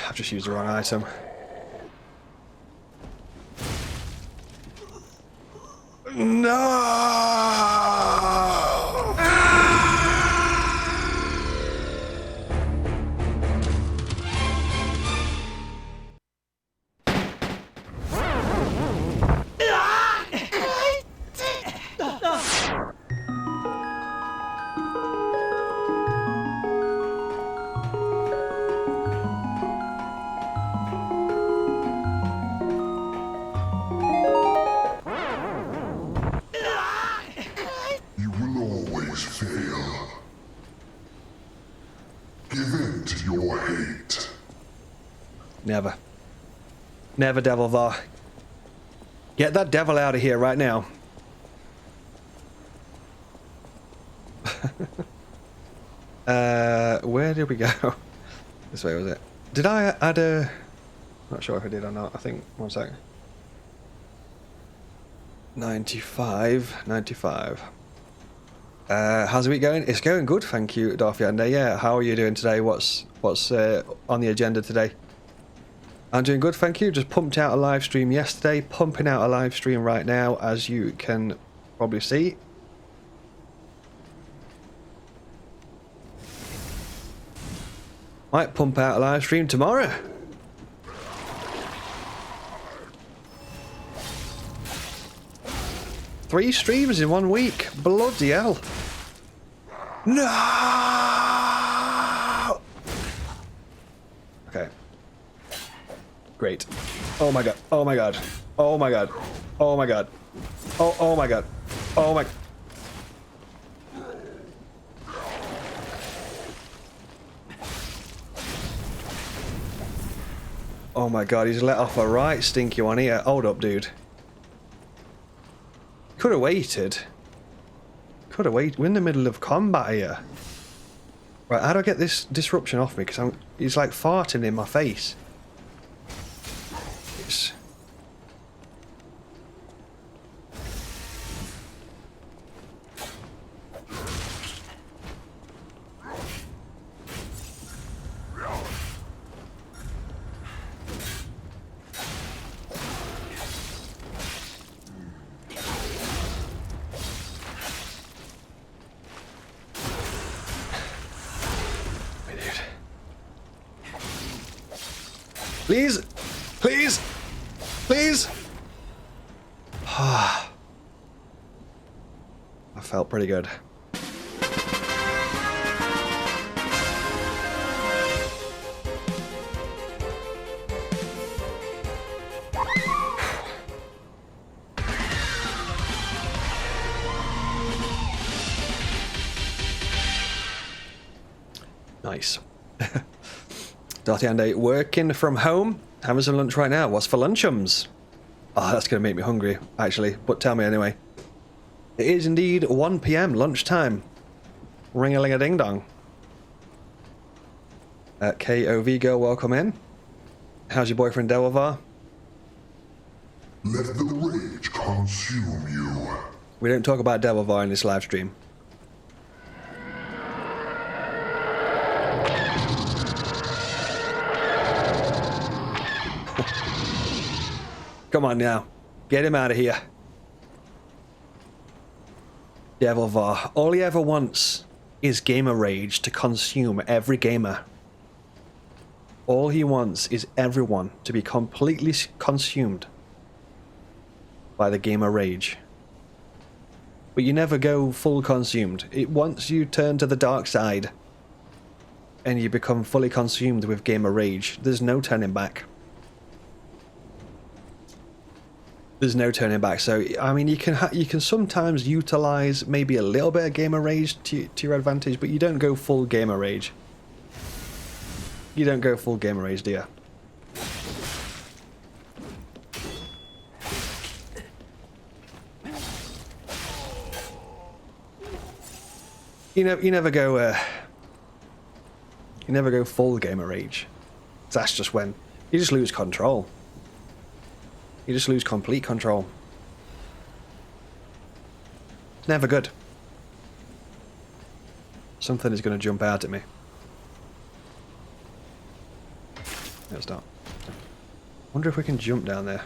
I've just used the wrong item. No! You will always fail. Give in to your hate. Never. Never, Azzavhar. Get that devil out of here right now. Where did we go? This way, was it? Did I add a... Not sure if I did or not. I think... One second. 95. 95. How's the week going? It's going good, thank you, Darthy Ande. Yeah, how are you doing today? What's on the agenda today? I'm doing good, thank you. Just pumped out a live stream yesterday, pumping out a live stream right now, as you can probably see. Might pump out a live stream tomorrow. Three streams in 1 week. Bloody hell. No! Okay. Great. Oh my god. Oh my god. Oh my god. Oh my god. Oh my god. Oh my... Oh my god, he's let off a right stinky one here. Hold up, dude. Could have waited. Could have waited. We're in the middle of combat here. Right, how do I get this disruption off me? Because he's like farting in my face. It's... Please! Please! Please! I felt pretty good. Nice. Darty Andy working from home, having some lunch right now. What's for lunchums? Oh, that's going to make me hungry, actually. But tell me anyway. It is indeed 1 PM lunchtime. Ring-a-ling-a-ding-dong. KOV girl, welcome in. How's your boyfriend Azzavhar? Let the rage consume you. We don't talk about Azzavhar in this live stream. Come on now. Get him out of here. Azzavhar. All he ever wants is gamer rage to consume every gamer. All he wants is everyone to be completely consumed by the gamer rage. But you never go full consumed. Once you turn to the dark side and you become fully consumed with gamer rage, there's no turning back. There's no turning back. So I mean, you can sometimes utilize maybe a little bit of gamer rage to your advantage, but you don't go full gamer rage. You don't go full gamer rage, do you? You never go full gamer rage. That's just when you just lose control. You just lose complete control. It's never good. Something is going to jump out at me. Let's start. Wonder if we can jump down there.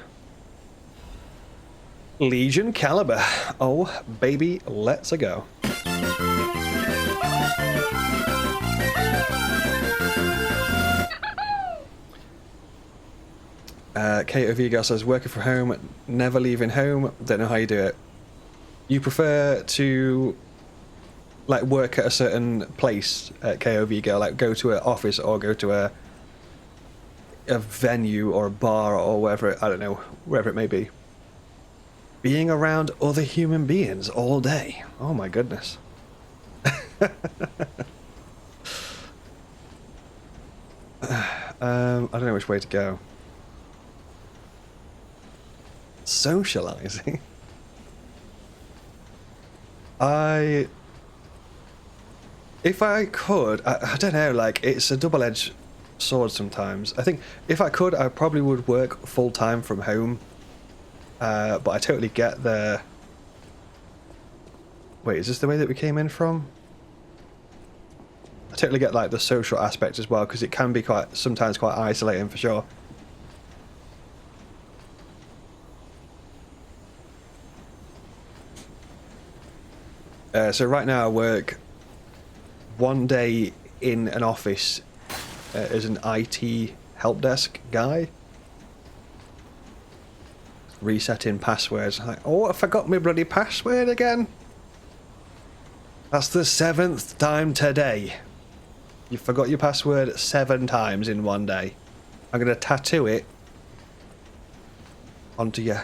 Legion Caliber. Oh, baby, let's go. KOV girl says, working from home, never leaving home. Don't know how you do it. You prefer to like work at a certain place at KOV girl, like go to an office or go to a venue or a bar or wherever, I don't know, wherever it may be. Being around other human beings all day. Oh my goodness. I don't know which way to go. Socializing. If I could, I don't know, like, it's a double-edged sword sometimes. I think if I could, I probably would work full-time from home. But I totally get the... Wait, is this the way that we came in from? I totally get, like, the social aspect as well, because it can be sometimes quite isolating for sure. So right now I work one day in an office as an IT help desk guy. Resetting passwords. Like, oh, I forgot my bloody password again. That's the 7th time today. You forgot your password 7 times in one day. I'm going to tattoo it onto you.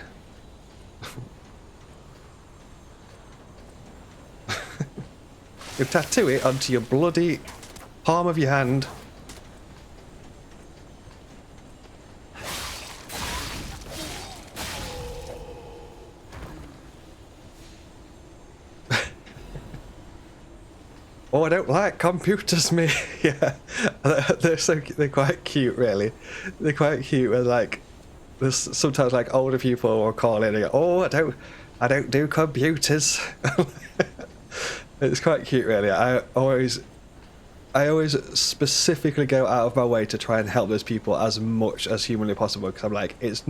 You tattoo it onto your bloody palm of your hand. Oh, I don't like computers, me. Yeah, they're quite cute, really. They're quite cute. And like, there's sometimes like older people will call in and go, "Oh, I don't do computers." It's quite cute, really. I always specifically go out of my way to try and help those people as much as humanly possible, because I'm like, it's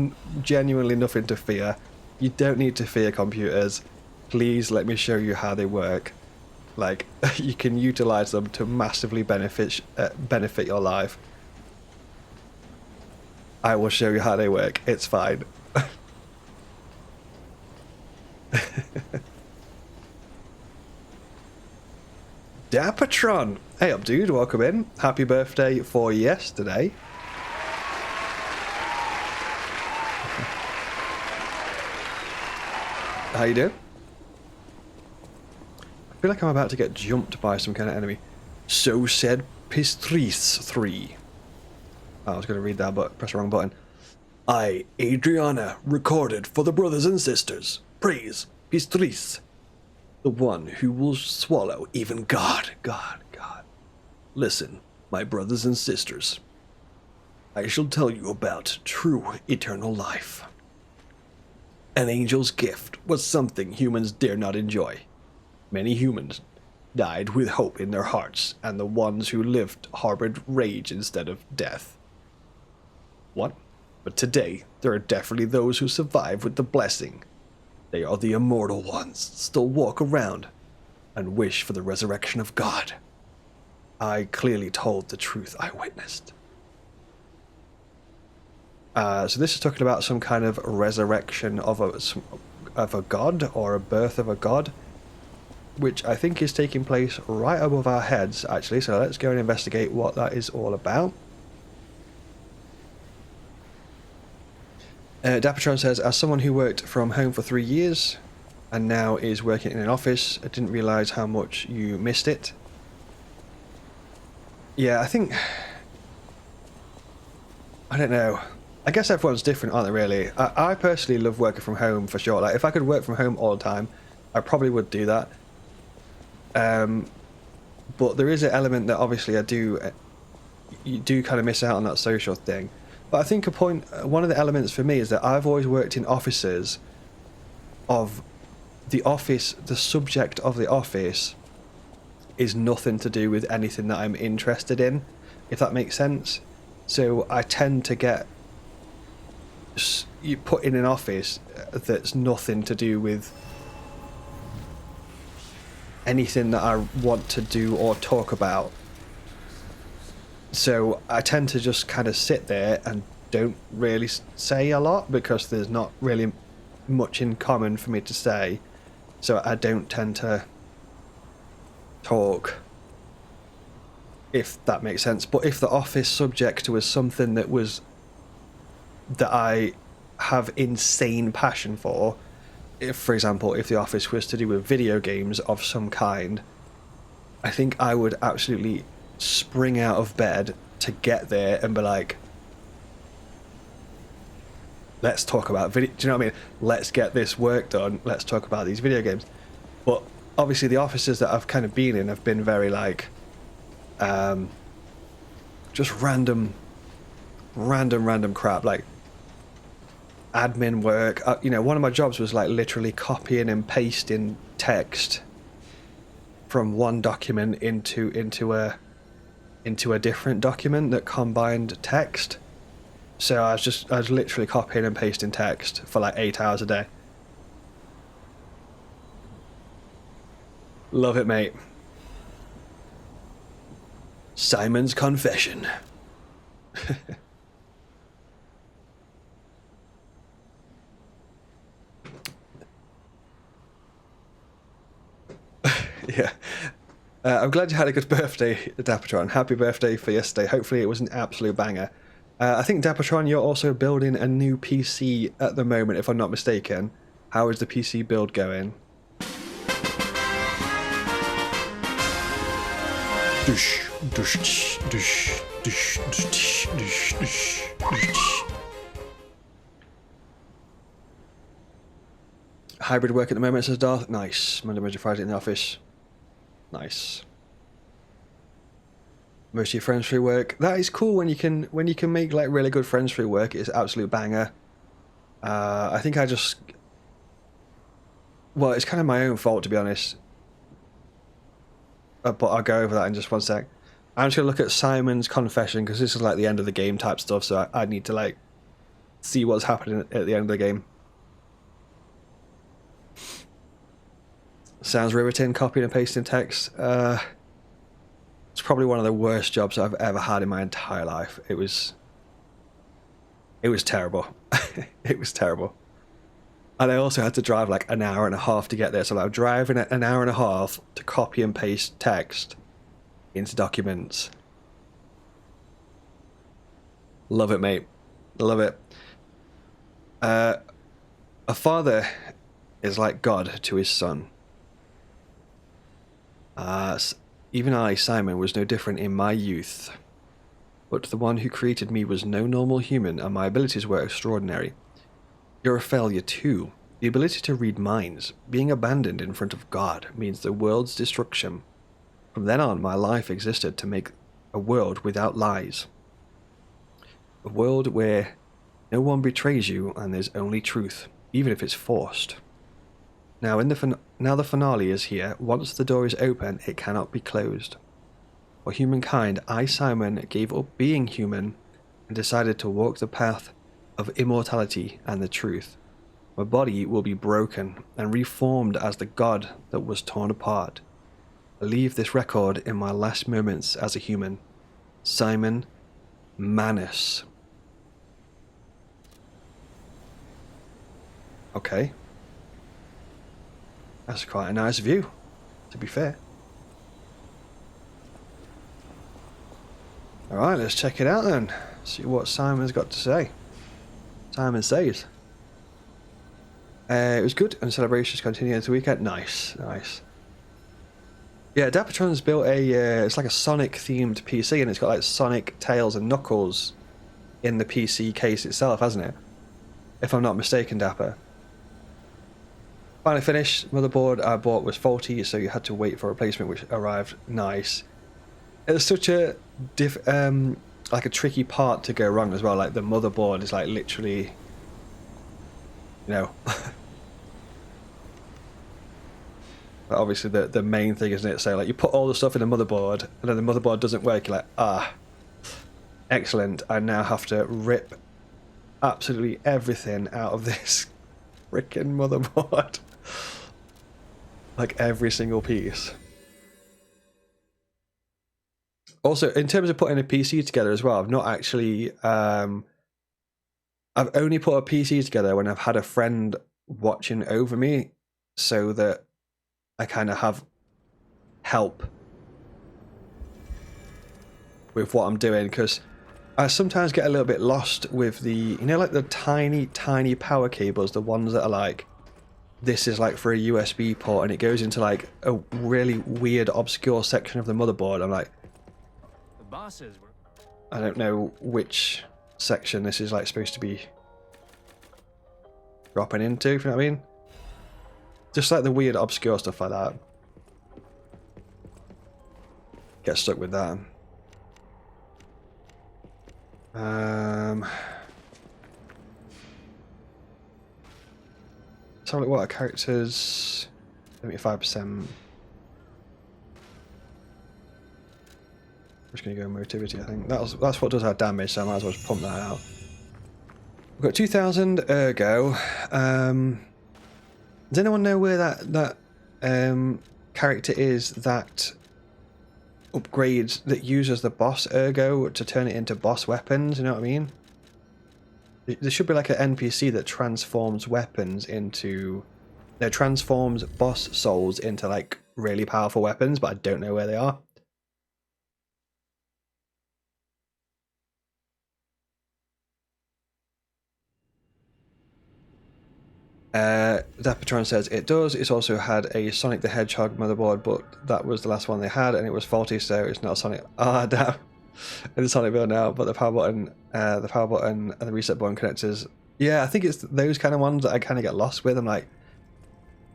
genuinely nothing to fear. You don't need to fear computers. Please let me show you how they work. Like, you can utilize them to massively benefit your life. I will show you how they work. It's fine. Dapatron! Hey up, dude. Welcome in. Happy birthday for yesterday. How you doing? I feel like I'm about to get jumped by some kind of enemy. So said Pistrice 3. Oh, I was going to read that, but press the wrong button. I, Adriana, recorded for the brothers and sisters. Praise Pistrice, the one who will swallow even God. God. Listen, my brothers and sisters. I shall tell you about true eternal life. An angel's gift was something humans dare not enjoy. Many humans died with hope in their hearts, and the ones who lived harbored rage instead of death. What? But today, there are definitely those who survive with the blessing. They are the immortal ones, still walk around and wish for the resurrection of God. I clearly told the truth I witnessed. So this is talking about some kind of resurrection of a god, or a birth of a god, which I think is taking place right above our heads, actually. So let's go and investigate what that is all about. Dapatron says, as someone who worked from home for 3 years and now is working in an office, I didn't realise how much you missed it. Yeah, I don't know. I guess everyone's different, aren't they, really? I personally love working from home, for sure. Like, if I could work from home all the time, I probably would do that. But there is an element that obviously you do kind of miss out on that social thing. But I think one of the elements for me is that I've always worked in offices of the office, the subject of the office is nothing to do with anything that I'm interested in, if that makes sense. So I tend to get you put in an office that's nothing to do with anything that I want to do or talk about. So I tend to just kind of sit there and don't really say a lot, because there's not really much in common for me to say. So I don't tend to talk, if that makes sense. But if the office subject was something that I have insane passion for, if, for example, if the office was to do with video games of some kind, I think I would absolutely spring out of bed to get there and be like, let's talk about video. Do you know what I mean? Let's get this work done. Let's talk about these video games. But obviously the offices that I've kind of been in have been very like, just random crap, like admin work. One of my jobs was like literally copying and pasting text from one document into a different document that combined text. So I was literally copying and pasting text for like 8 hours a day. Love it, mate. Simon's confession. Yeah. I'm glad you had a good birthday, Dapatron. Happy birthday for yesterday. Hopefully it was an absolute banger. I think, Dapatron, you're also building a new PC at the moment, if I'm not mistaken. How is the PC build going? Hybrid work at the moment, says Darth. Nice. Monday, Wednesday, Friday in the office. Nice. Most of your friends through work. That is cool when you can make like really good friends through work. It's an absolute banger. I think it's kind of my own fault, to be honest. But I'll go over that in just one sec. I'm just gonna look at Simon's confession, because this is like the end of the game type stuff, so I need to like see what's happening at the end of the game. Sounds riveting. Copying and pasting text. It's probably one of the worst jobs I've ever had in my entire life. It was It was terrible. It was terrible. And I also had to drive like an hour and a half to get there. So I was driving an hour and a half to copy and paste text into documents. Love it, mate. Love it. A father is like God to his son. Even I, Simon, was no different in my youth. But the one who created me was no normal human, and my abilities were extraordinary. You're a failure too. The ability to read minds, being abandoned in front of God, means the world's destruction. From then on, my life existed to make a world without lies. A world where no one betrays you and there's only truth, even if it's forced. Now the finale is here. Once the door is open, it cannot be closed. For humankind, I, Simon, gave up being human and decided to walk the path of immortality and the truth. My body will be broken and reformed as the God that was torn apart. I leave this record in my last moments as a human. Simon Manus. Okay. That's quite a nice view, to be fair. Alright, let's check it out then. See what Simon's got to say. Simon says. It was good, and celebrations continue into the weekend. Nice, nice. Yeah, Dappertron's built it's like a Sonic themed PC, and it's got like Sonic, Tails, and Knuckles in the PC case itself, hasn't it? If I'm not mistaken, Dapper. Finally finished. Motherboard I bought was faulty, so you had to wait for a replacement, which arrived. Nice. It's such a like a tricky part to go wrong as well. Like the motherboard is like literally, you know. But obviously the main thing, isn't it? So like you put all the stuff in the motherboard, and then the motherboard doesn't work. You're like, ah, excellent. I now have to rip absolutely everything out of this freaking motherboard. Like every single piece. Also, in terms of putting a PC together as well, I've not actually I've only put a PC together when I've had a friend watching over me, so that I kind of have help with what I'm doing, because I sometimes get a little bit lost with the, you know, like the tiny power cables, the ones that are like, this is like for a USB port, and it goes into like a really weird obscure section of the motherboard. I'm like, The bosses were... I don't know which section this is like supposed to be dropping into, if you know what I mean? Just like the weird obscure stuff like that. Get stuck with that. So like what are characters? 75%. I'm just gonna go motivity, I think. That's what does our damage, so I might as well just pump that out. We've got 2000 ergo. Does anyone know where that character is that upgrades, that uses the boss ergo to turn it into boss weapons? You know what I mean? There should be like an NPC that transforms weapons into, transforms boss souls into like really powerful weapons, but I don't know where they are. Dappertron says it does. It's also had a Sonic the Hedgehog motherboard, but that was the last one they had, and it was faulty, so it's not a Sonic. Ah, damn! It's a Sonic build now, but the power button, and the reset button connectors. Yeah, I think it's those kind of ones that I kind of get lost with. I'm like,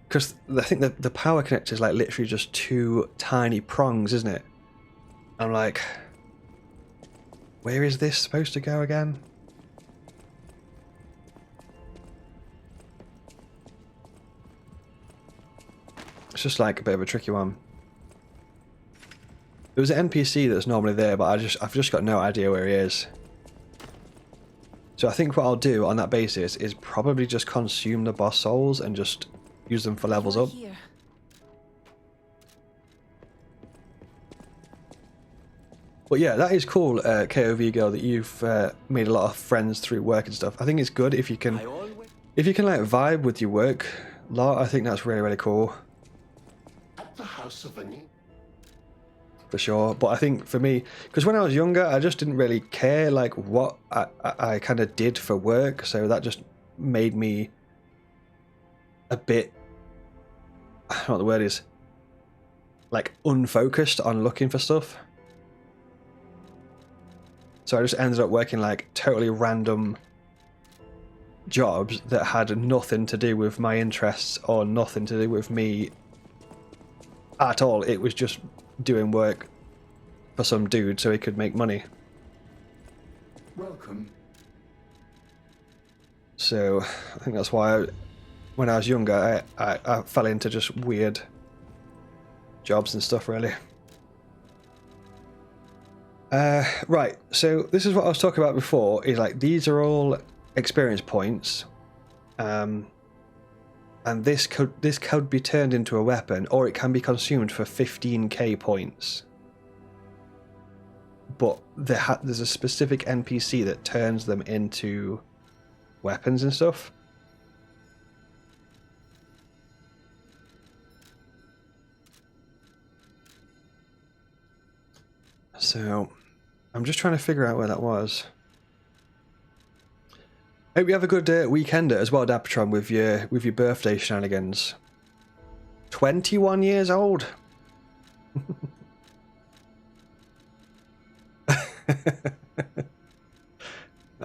because I think the power connector is like literally just two tiny prongs, isn't it? I'm like, where is this supposed to go again? It's just like a bit of a tricky one. There was an NPC that's normally there, but I've just got no idea where he is. So I think what I'll do on that basis is probably just consume the boss souls and just use them for levels up. But But yeah, that is cool, KOV girl, that you've made a lot of friends through work and stuff. I think it's good if you can like vibe with your work lot. I think that's really, really cool. At the house of For sure. But I think for me, because when I was younger, I just didn't really care like what I kind of did for work. So that just made me a bit, I don't know what the word is, like unfocused on looking for stuff. So I just ended up working like totally random jobs that had nothing to do with my interests or nothing to do with me at all. It was just doing work for some dude so he could make money. Welcome. So I think that's why when I was younger I fell into just weird jobs and stuff, really. Right, so this is what I was talking about before, is like these are all experience points, and this could be turned into a weapon, or it can be consumed for 15k points. But there's a specific NPC that turns them into weapons and stuff. So I'm just trying to figure out where that was. Hope you have a good weekend as well, Dapatron, with your birthday shenanigans. 21 years old.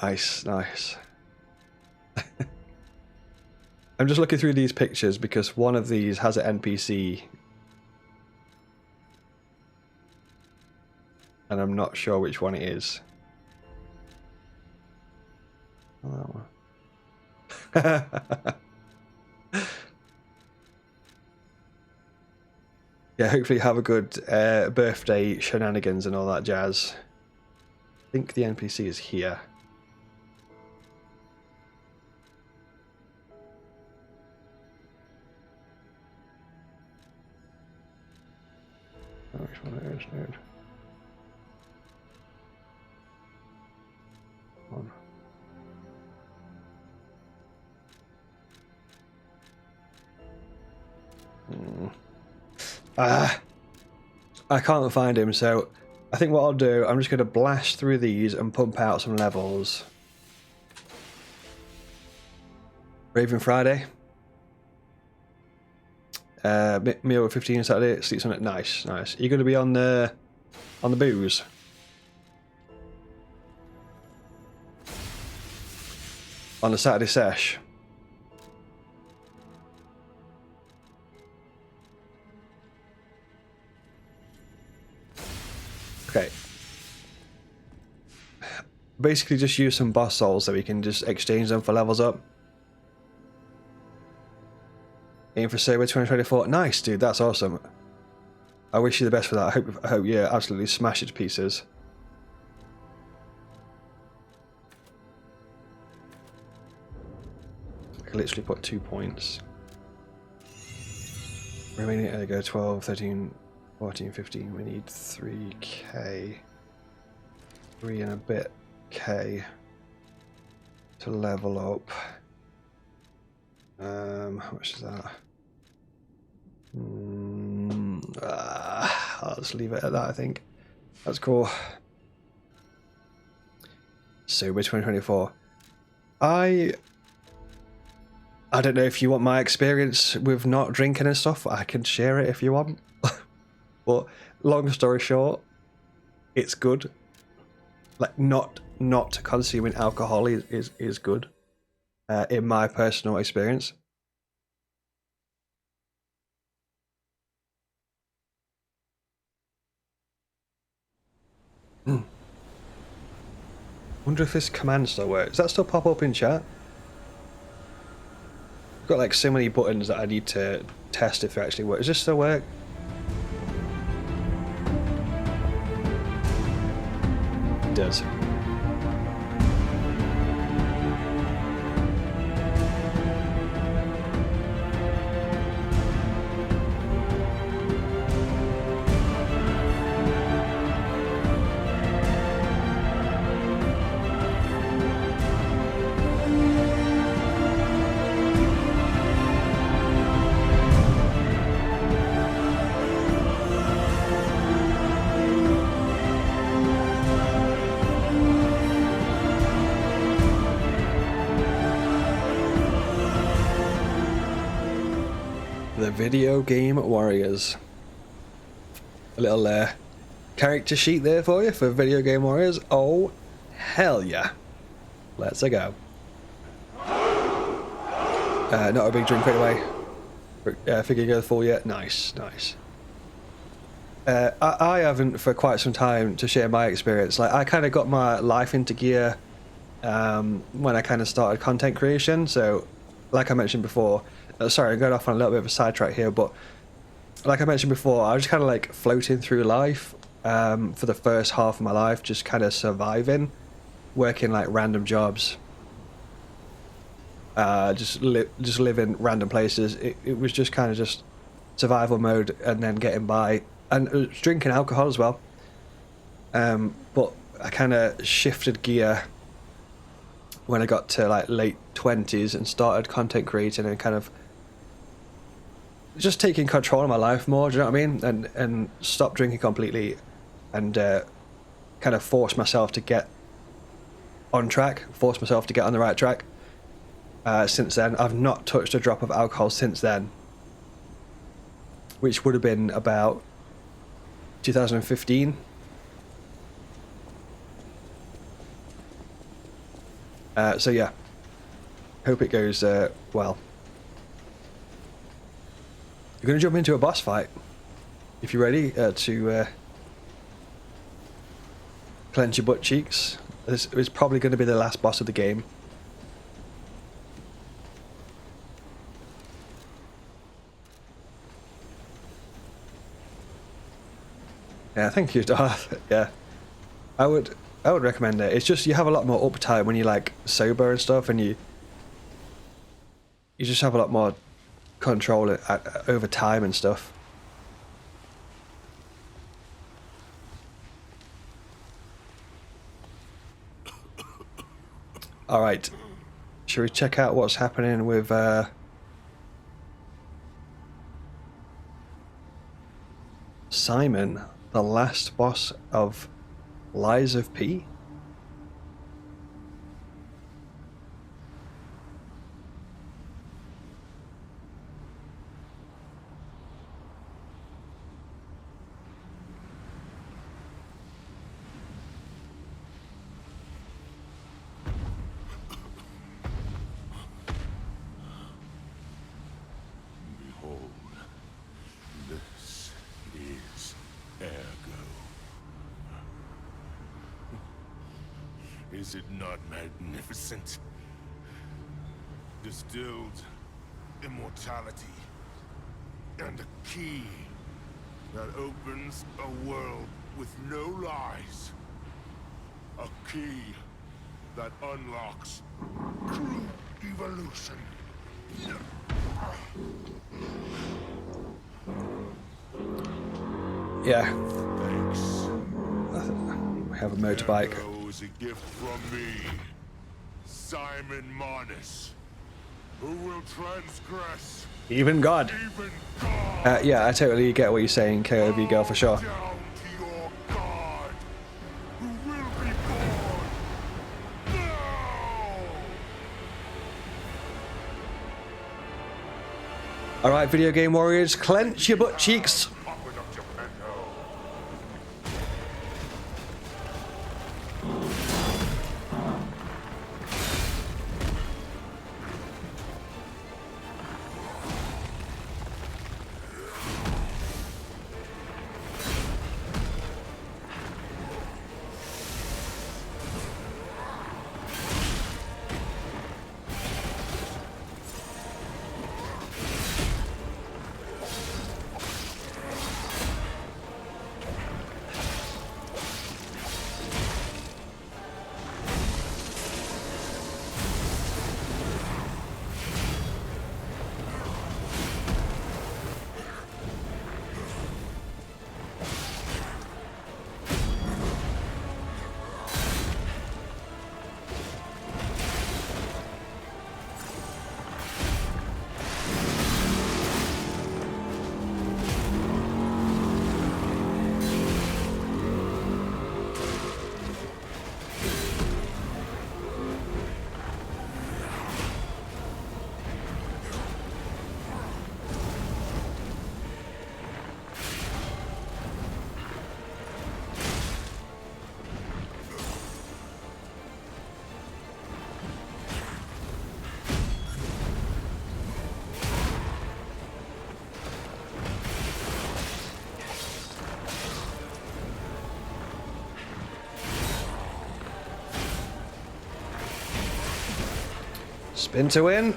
Nice, nice. I'm just looking through these pictures because one of these has an NPC. And I'm not sure which one it is. Oh, that one. Yeah, hopefully have a good birthday shenanigans and all that jazz. I think the NPC is here. Oh, which one it is, dude? One. I can't find him, so I think what I'll do, I'm just going to blast through these and pump out some levels. Raven Friday. Meal with 15 Saturday, sleeps on it. Nice, nice. You're going to be on the booze. On the Saturday sesh. Okay. Basically just use some boss souls so we can just exchange them for levels up. Aim for Saber 2024. Nice, dude, that's awesome. I wish you the best for that. I hope you absolutely smash it to pieces. I can literally put 2 points. Remaining, there we go, 12, 13, 14, 15. We need 3k. 3 and a bit k to level up. How much is that? I'll just leave it at that, I think. That's cool. Sober 2024. I don't know if you want my experience with not drinking and stuff. I can share it if you want. But long story short, it's good. Like not consuming alcohol is good. In my personal experience. Wonder if this command still works. Does that still pop up in chat? I've got like so many buttons that I need to test if it actually works. Does this still work? It does. The Video Game Warriors. A little character sheet there for you for Video Game Warriors. Oh, hell yeah. Let's go. Not a big drink right away. Figure go full yet. Nice, nice. I haven't for quite some time to share my experience. Like, I kind of got my life into gear when I kind of started content creation. So, like I mentioned before, sorry, I'm going off on a little bit of a sidetrack here, but like I mentioned before, I was just kind of like floating through life for the first half of my life, just kind of surviving, working like random jobs, just living random places. It was just kind of just survival mode, and then getting by, and drinking alcohol as well. But I kind of shifted gear when I got to like late 20s and started content creating and kind of just taking control of my life more, do you know what I mean? And stop drinking completely, and kind of force myself to get on track, force myself to get on the right track. Since then, I've not touched a drop of alcohol since then, which would have been about 2015. So yeah, hope it goes well. You're going to jump into a boss fight. If you're ready to clench your butt cheeks. This is probably going to be the last boss of the game. Yeah, thank you, Darth. Yeah, I would recommend it. It's just you have a lot more uptime when you're like sober and stuff, and you just have a lot more control over time and stuff. All right, shall we check out what's happening with Simon, the last boss of Lies of P? Is it not magnificent? Distilled immortality and a key that opens a world with no lies. A key that unlocks true evolution. Yeah. Thanks. We have a motorbike. Is a gift from me, Simon Marnis, who will transgress Even God. even God. Yeah, I totally get what you're saying, KOV girl, for sure. Down to your God, who will be born now. All right, Video Game Warriors, clench your butt cheeks. Open up your window. Spin to win.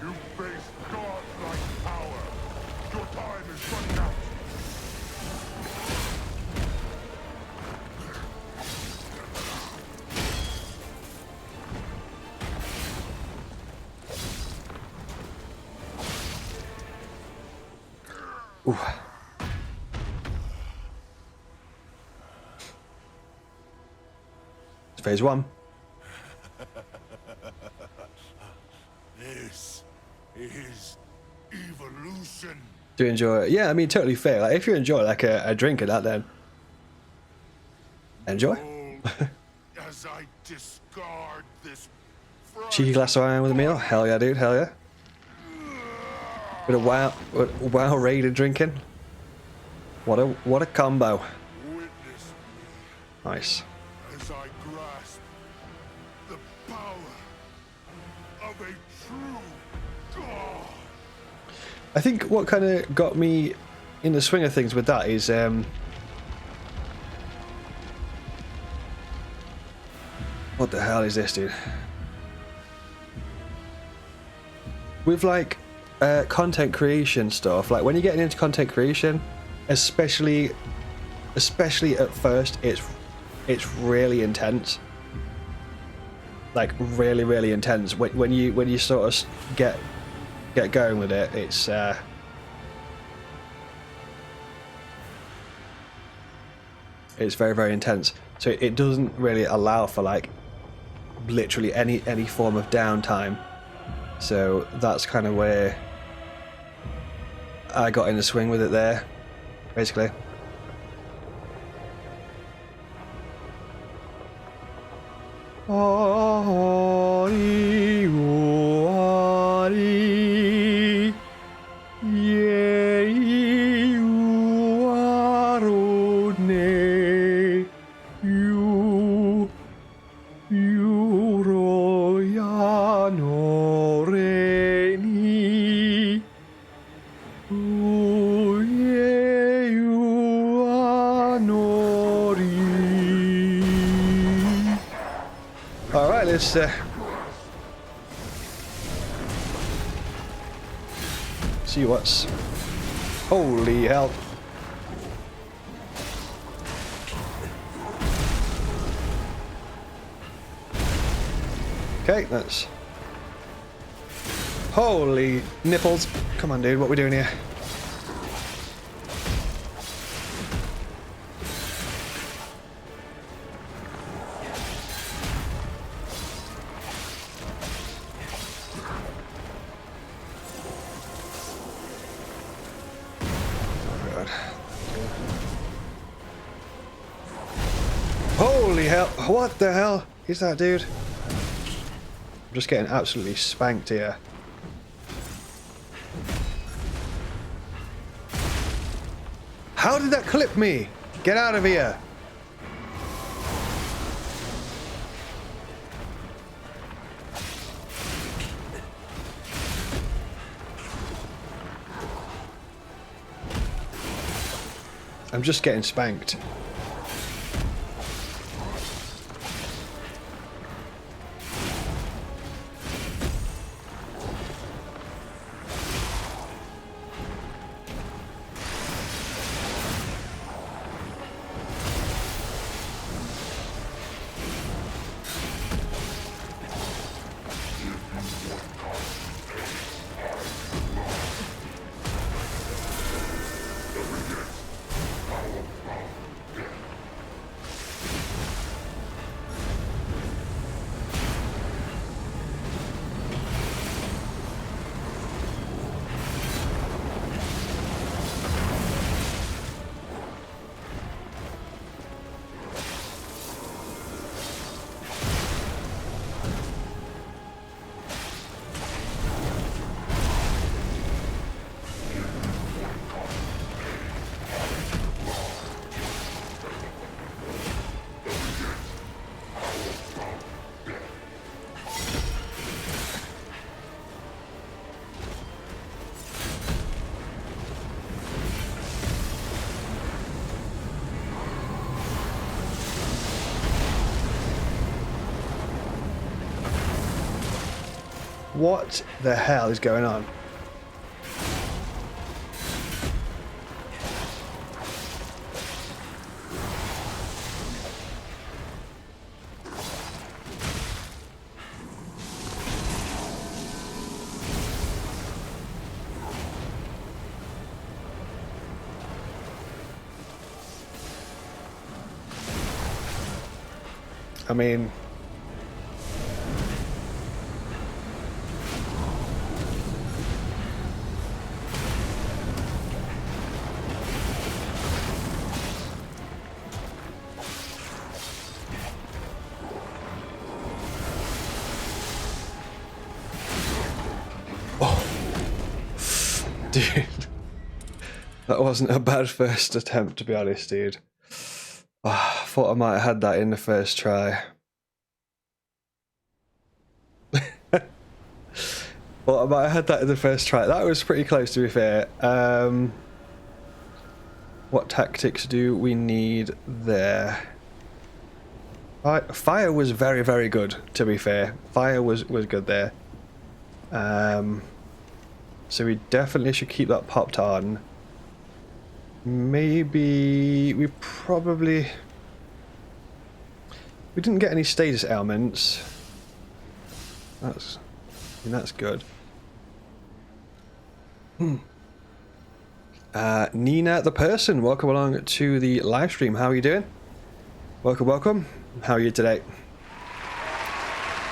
You face godlike power. Your time is running out. Ooh. It's phase 1. This is evolution. Do you enjoy it? Yeah, I mean, totally fair. Like, if you enjoy like a drink of that, then enjoy. As I discard this Cheeky glass of wine with a meal. Hell yeah, dude. Hell yeah. Bit of wow raided drinking. What a combo. witness Nice. as I grasp the power of a true god. I think what kind of got me in the swing of things with that is what the hell is this, dude? With like content creation stuff, like when you're getting into content creation, especially at first, it's really intense. Like really intense. When you sort of get going with it, it's very intense. So it doesn't really allow for like literally any form of downtime. So that's kind of where I got in the swing with it there, basically. Alright, let's see what's... Holy hell. Okay, that's... Holy nipples. Come on, dude, what are we doing here? Holy hell, what the hell is that, dude? I'm just getting absolutely spanked here. How did that clip me? Get out of here. I'm just getting spanked. What the hell is going on? I mean, oh, dude, that wasn't a bad first attempt, to be honest, dude. Oh, I thought I might have had that in the first try. Well, I might have had that in the first try. That was pretty close, to be fair. What tactics do we need there? Fire was very, very good, to be fair. Fire was good there. So we definitely should keep that popped on. Maybe we probably... We didn't get any status ailments. That's good. Nina the person, welcome along to the live stream. How are you doing? Welcome, welcome. How are you today?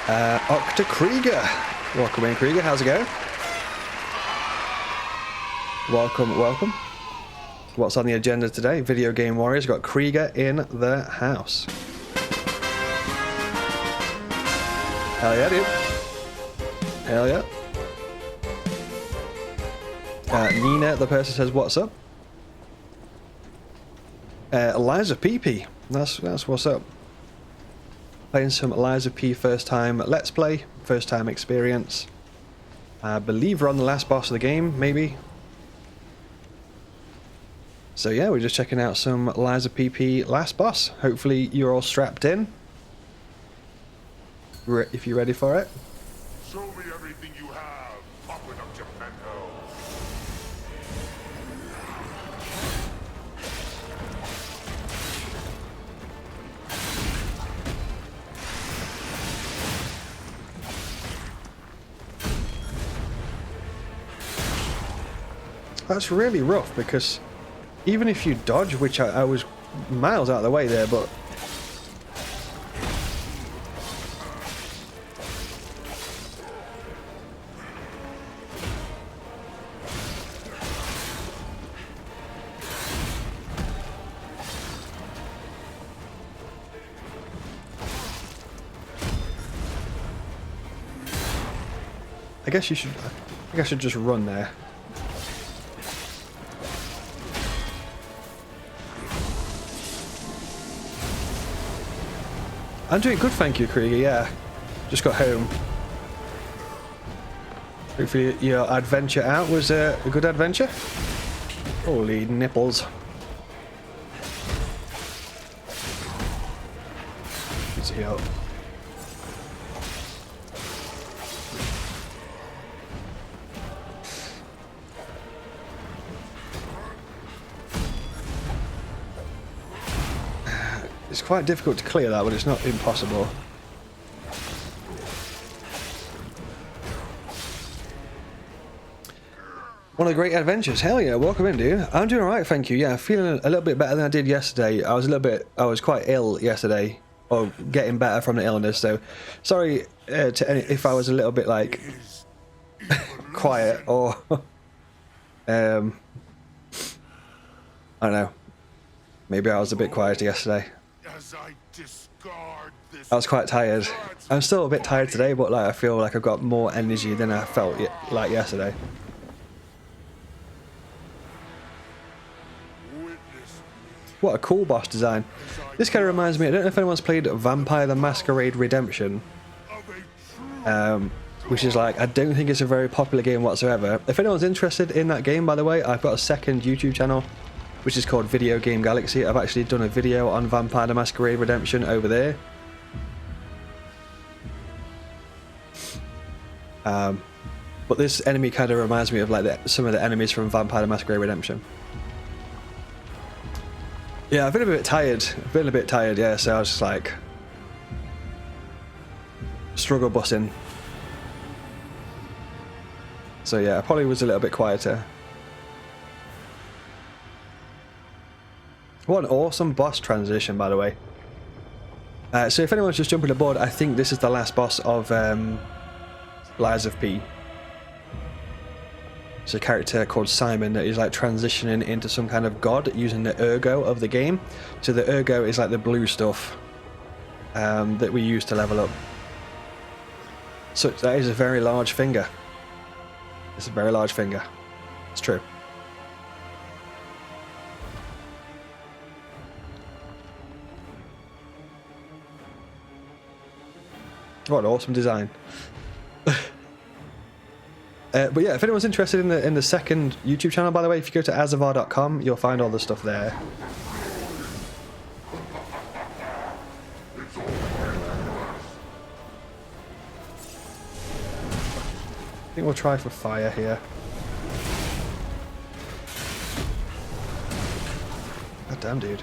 Octa Krieger, welcome in, Krieger. How's it going? Welcome, welcome. What's on the agenda today? Video Game Warriors. Got Krieger in the house. Hell yeah, dude. Hell yeah. Nina the person says, what's up? Eliza PP. That's what's up. Playing some Eliza P first time let's play, first time experience. I believe we're on the last boss of the game, maybe. So yeah, we're just checking out some Eliza PP last boss. Hopefully you're all strapped in. If you're ready for it. Show me everything you have. Open up Geppetto. That's really rough because even if you dodge, which I was miles out of the way there, but I guess I should just run there. I'm doing good, thank you, Krieger, yeah. Just got home. Hopefully your adventure out was a good adventure. Holy nipples. Let's heal. It's quite difficult to clear that, but it's not impossible. One of the great adventures. Hell yeah, welcome in, dude. I'm doing alright, thank you. Yeah, feeling a little bit better than I did yesterday. I was quite ill yesterday, or getting better from the illness, so sorry if I was a little bit like quiet or I don't know. Maybe I was a bit quieter yesterday. I was quite tired. I'm still a bit tired today, but like I feel like I've got more energy than I felt like yesterday. What a cool boss design. This kind of reminds me, I don't know if anyone's played Vampire the Masquerade Redemption. Which is like, I don't think it's a very popular game whatsoever. If anyone's interested in that game, by the way, I've got a second YouTube channel, which is called Video Game Galaxy. I've actually done a video on Vampire the Masquerade Redemption over there. But this enemy kind of reminds me of like some of the enemies from Vampire the Masquerade Redemption. Yeah, I've been a bit tired. Yeah, so I was just like struggle busting. So yeah, I probably was a little bit quieter. What an awesome boss transition, by the way. So if anyone's just jumping aboard, I think this is the last boss of Lies of P. It's a character called Simon that is like transitioning into some kind of god using the ergo of the game. So the ergo is like the blue stuff that we use to level up. So that is a very large finger. It's a very large finger. It's true. What an awesome design. But yeah, if anyone's interested in the second YouTube channel, by the way, if you go to Azzavhar.com, you'll find all the stuff there. I think we'll try for fire here. God damn, dude.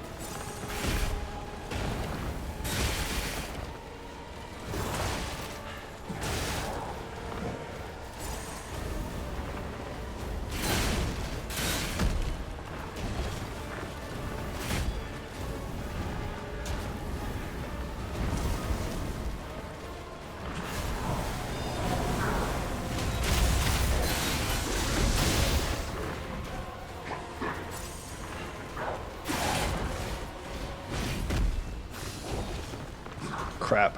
Crap.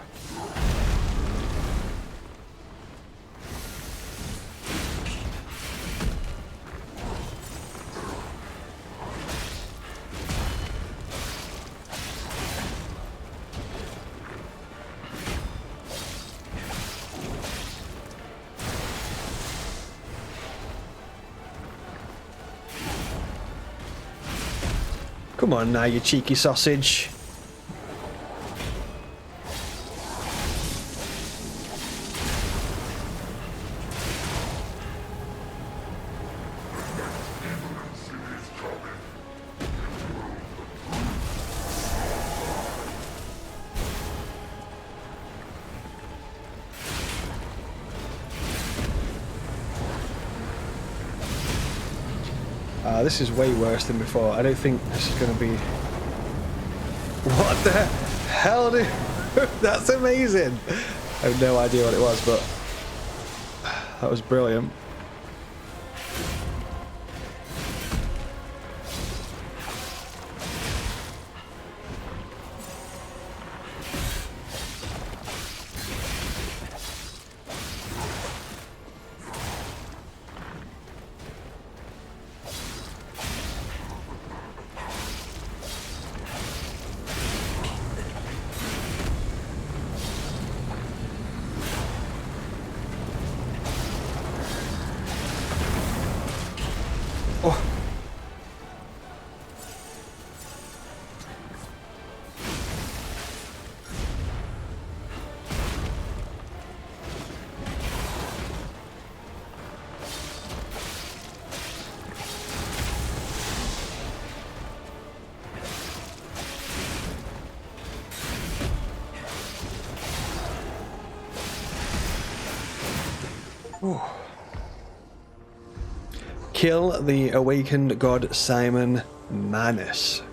Come on now, you cheeky sausage. This is way worse than before. I don't think this is going to be... What the hell, dude? That's amazing! I have no idea what it was, but... That was brilliant. Ooh. Kill the awakened god Simon Manus.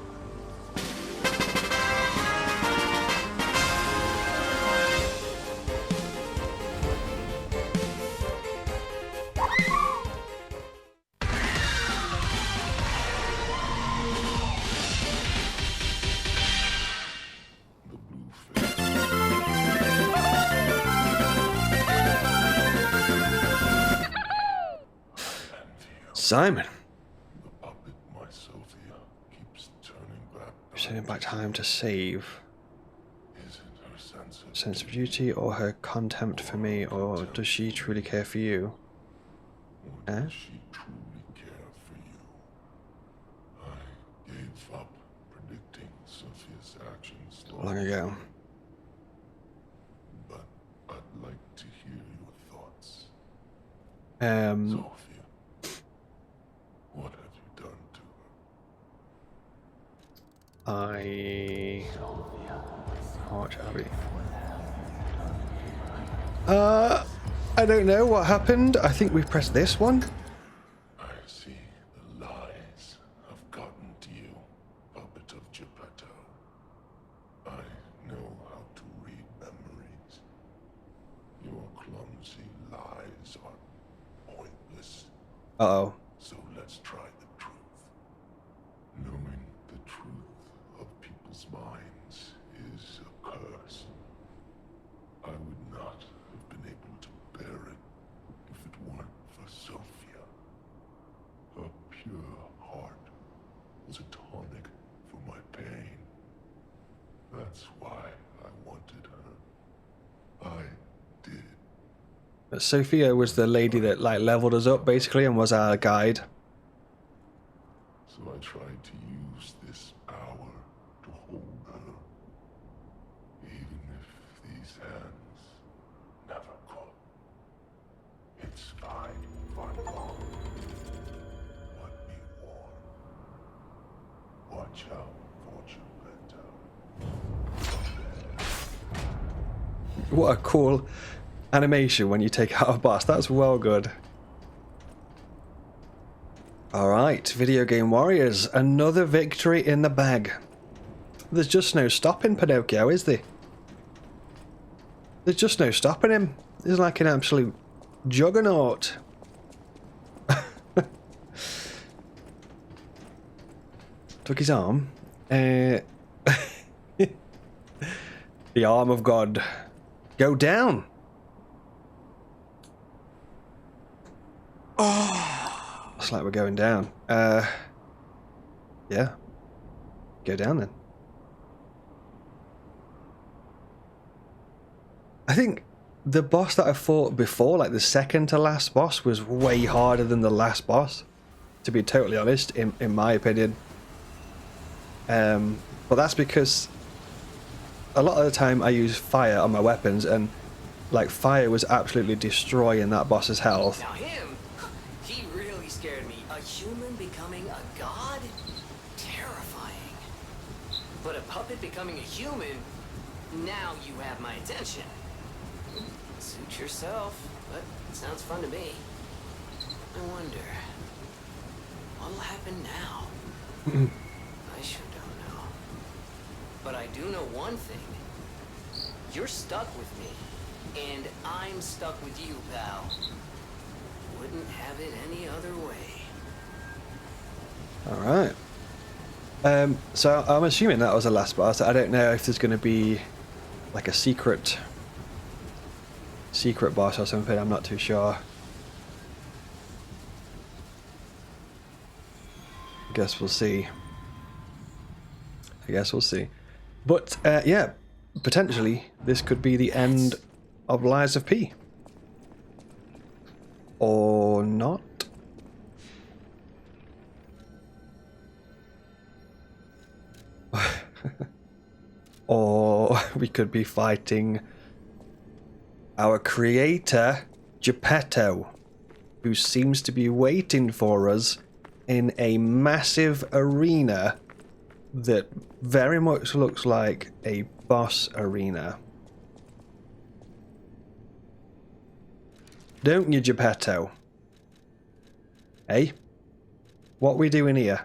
Simon. The puppet, my Sophia, keeps turning back. You're sending back time to save. Is it her Sense of duty or her contempt for me, or does she truly care for you? Or does she truly care for you? I gave up predicting Sophia's actions Long ago. But I'd like to hear your thoughts. Sophia, what have you done to her? Arch Abbey. I don't know what happened. I think we pressed this one. I see the lies have gotten to you, puppet of Geppetto. I know how to read memories. Your clumsy lies are pointless. Uh-oh. So let's try the truth. Knowing the truth of people's minds is a curse. I would not have been able to bear it if it weren't for Sophia. Her pure heart was a tonic for my pain. That's why I wanted her. I did. But Sophia was the lady that like leveled us up basically and was our guide. So I tried to use this power to hold her. Even if these hands never could. It's fine if I'm wrong. But be warned. Watch out for Geppetto. What a cool animation when you take out a boss. That's well good. Alright, Video Game Warriors. Another victory in the bag. There's just no stopping Pinocchio, is there? There's just no stopping him. He's like an absolute juggernaut. Took his arm. The arm of God. Go down. Oh, looks like we're going down. Yeah. Go down then. I think the boss that I fought before, like the second to last boss, was way harder than the last boss. To be totally honest, in my opinion. But that's because a lot of the time I use fire on my weapons, and like fire was absolutely destroying that boss's health. Now him, he really scared me. A human becoming a god? Terrifying. But a puppet becoming a human? Now you have my attention. Suit yourself, but it sounds fun to me. I wonder, what'll happen now? I sure don't know. But I do know one thing. You're stuck with me, and I'm stuck with you, pal. Wouldn't have it any other way. Alright. So I'm assuming that was the last boss. I don't know if there's going to be like a secret boss or something. I'm not too sure. I guess we'll see. But yeah, potentially this could be the end of Lies of P. Or not. Or we could be fighting our creator, Geppetto, who seems to be waiting for us in a massive arena that very much looks like a boss arena. Don't you, Geppetto? Hey? What we doing here?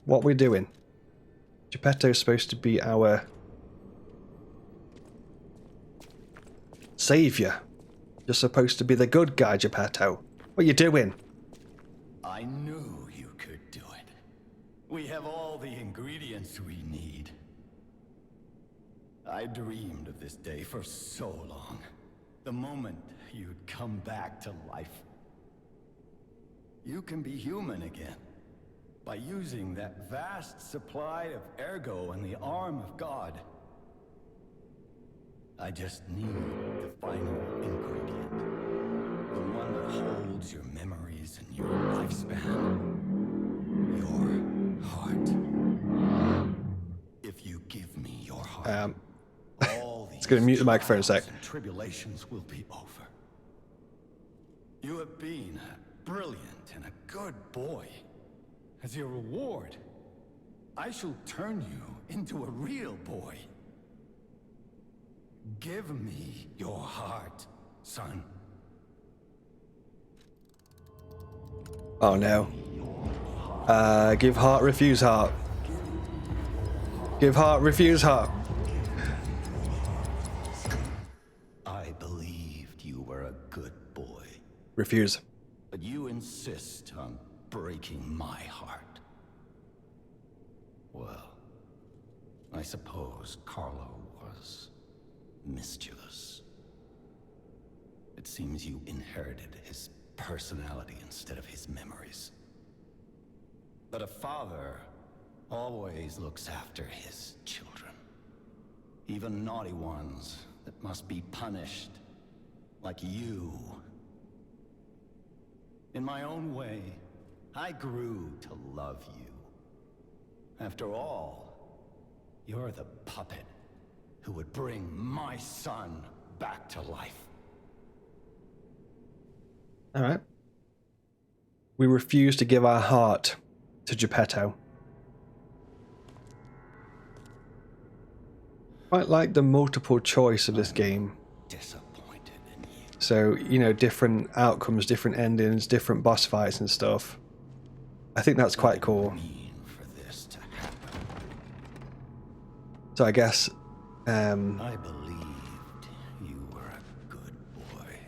What we doing? Geppetto's supposed to be our savior. You're supposed to be the good guy, Geppetto. What you doing? I knew you could do it. We have all the ingredients we need. I dreamed of this day for so long. The moment you'd come back to life. You can be human again. By using that vast supply of ergo in the arm of God. I just need the final ingredient. The one that holds your memories and your lifespan. Your heart. If you give me your heart, all it's gonna mute the microphone a sec. trials and tribulations will be over. You have been a brilliant and a good boy. As your reward, I shall turn you into a real boy. Give me your heart, son. Oh no. Give heart, refuse heart. Give heart, refuse heart. I believed you were a good boy. Refuse. But you insist on breaking my heart. Well, I suppose Carlo was mischievous. It seems you inherited his personality instead of his memories. But a father always looks after his children. Even naughty ones that must be punished, like you. In my own way, I grew to love you. After all, you're the puppet who would bring my son back to life. All right. We refuse to give our heart to Geppetto. Quite like the multiple choice of this game. Disappointed in you. So, you know, different outcomes, different endings, different boss fights and stuff. I think that's quite cool. For this to happen. So I guess I believed you were a good boy.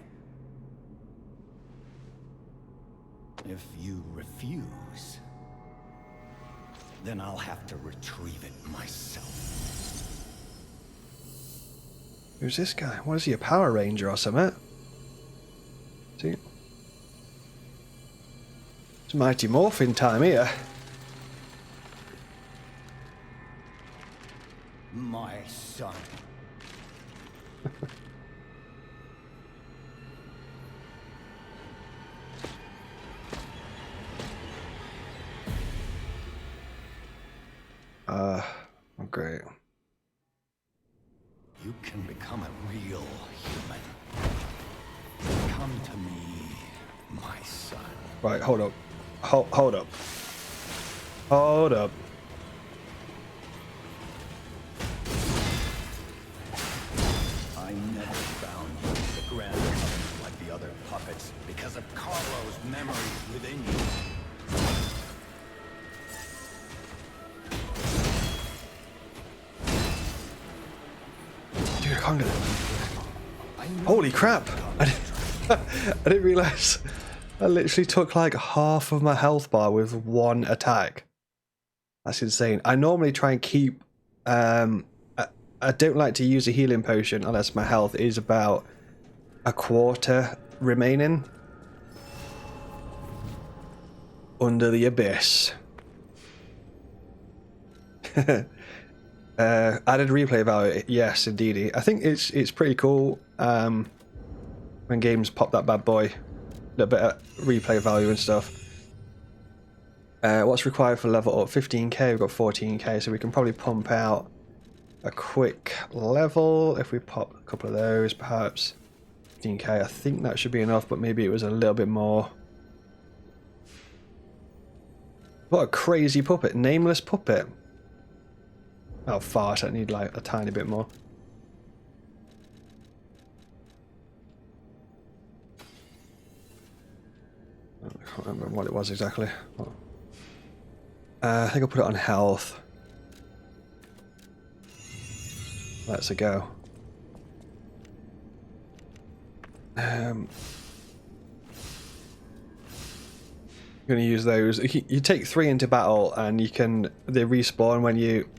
If you refuse, then I'll have to retrieve it myself. who's this guy? What is he, a Power Ranger or something? See? It's Mighty Morphin time here. My son. Oh, great. You can become a real human. Come to me, my son. Right, hold up. Hold up. Hold up. I never found you the grand puppet like the other puppets because of Carlo's memories within you. Dude, I can't get it. Holy crap! I didn't realize I literally took like half of my health bar with one attack. That's insane. I normally try and keep... I don't like to use a healing potion unless my health is about a quarter remaining. Under the abyss. Added replay value, yes, indeedy. I think it's pretty cool when games pop that bad boy. A little bit of replay value and stuff. What's required for level up? 15k, we've got 14k, so we can probably pump out a quick level if we pop a couple of those, perhaps. 15k, I think that should be enough, but maybe it was a little bit more. What a crazy puppet, nameless puppet. Oh, fart, I need like a tiny bit more. I can't remember what it was exactly. I think I'll put it on health. Let's go. I'm gonna use those. You take 3 into battle, and they respawn when you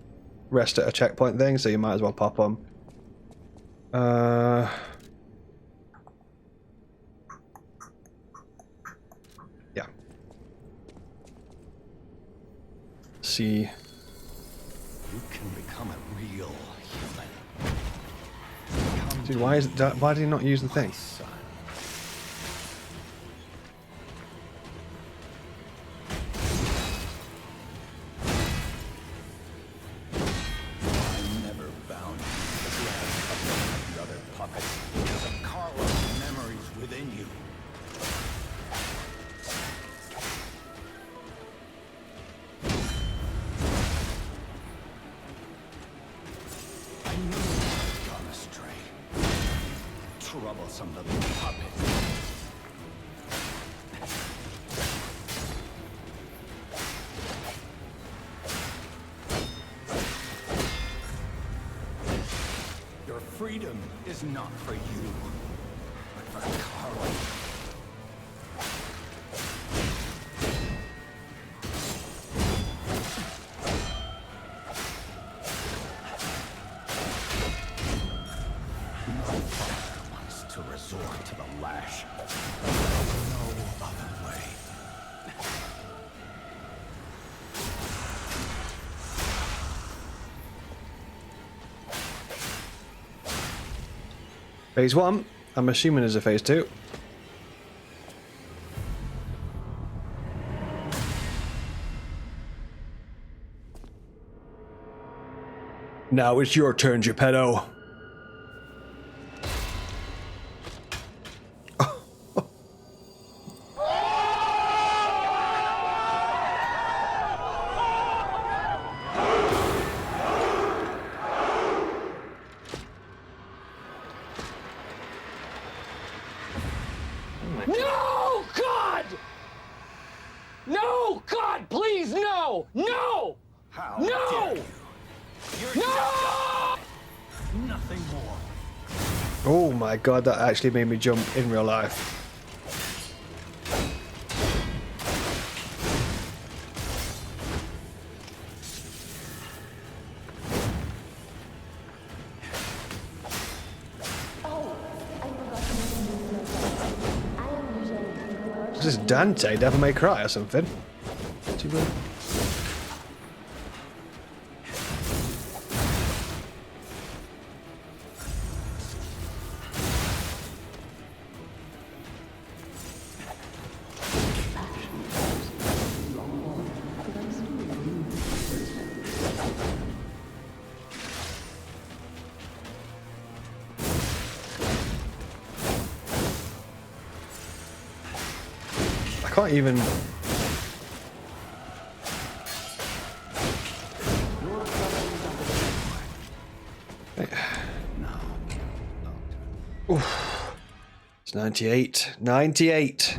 rest at a checkpoint thing, so you might as well pop them. Yeah. See. You can become a real human. Dude, why did he not use the thing? Son. I never found you the grand puppet like the other puppets because of Carlo's memories within you. troublesome little puppet. Your freedom is not for you, but for Carl. To resort to the lash. No other way. Phase 1. I'm assuming there's a phase 2. Now it's your turn, Geppetto. No, God! No, God, please, no! No! How No! dare you? You're No! nothing more. Oh my god, that actually made me jump in real life. Is this Dante, Devil May Cry or something? Too weird. I can't even... Oof. It's 98. 98.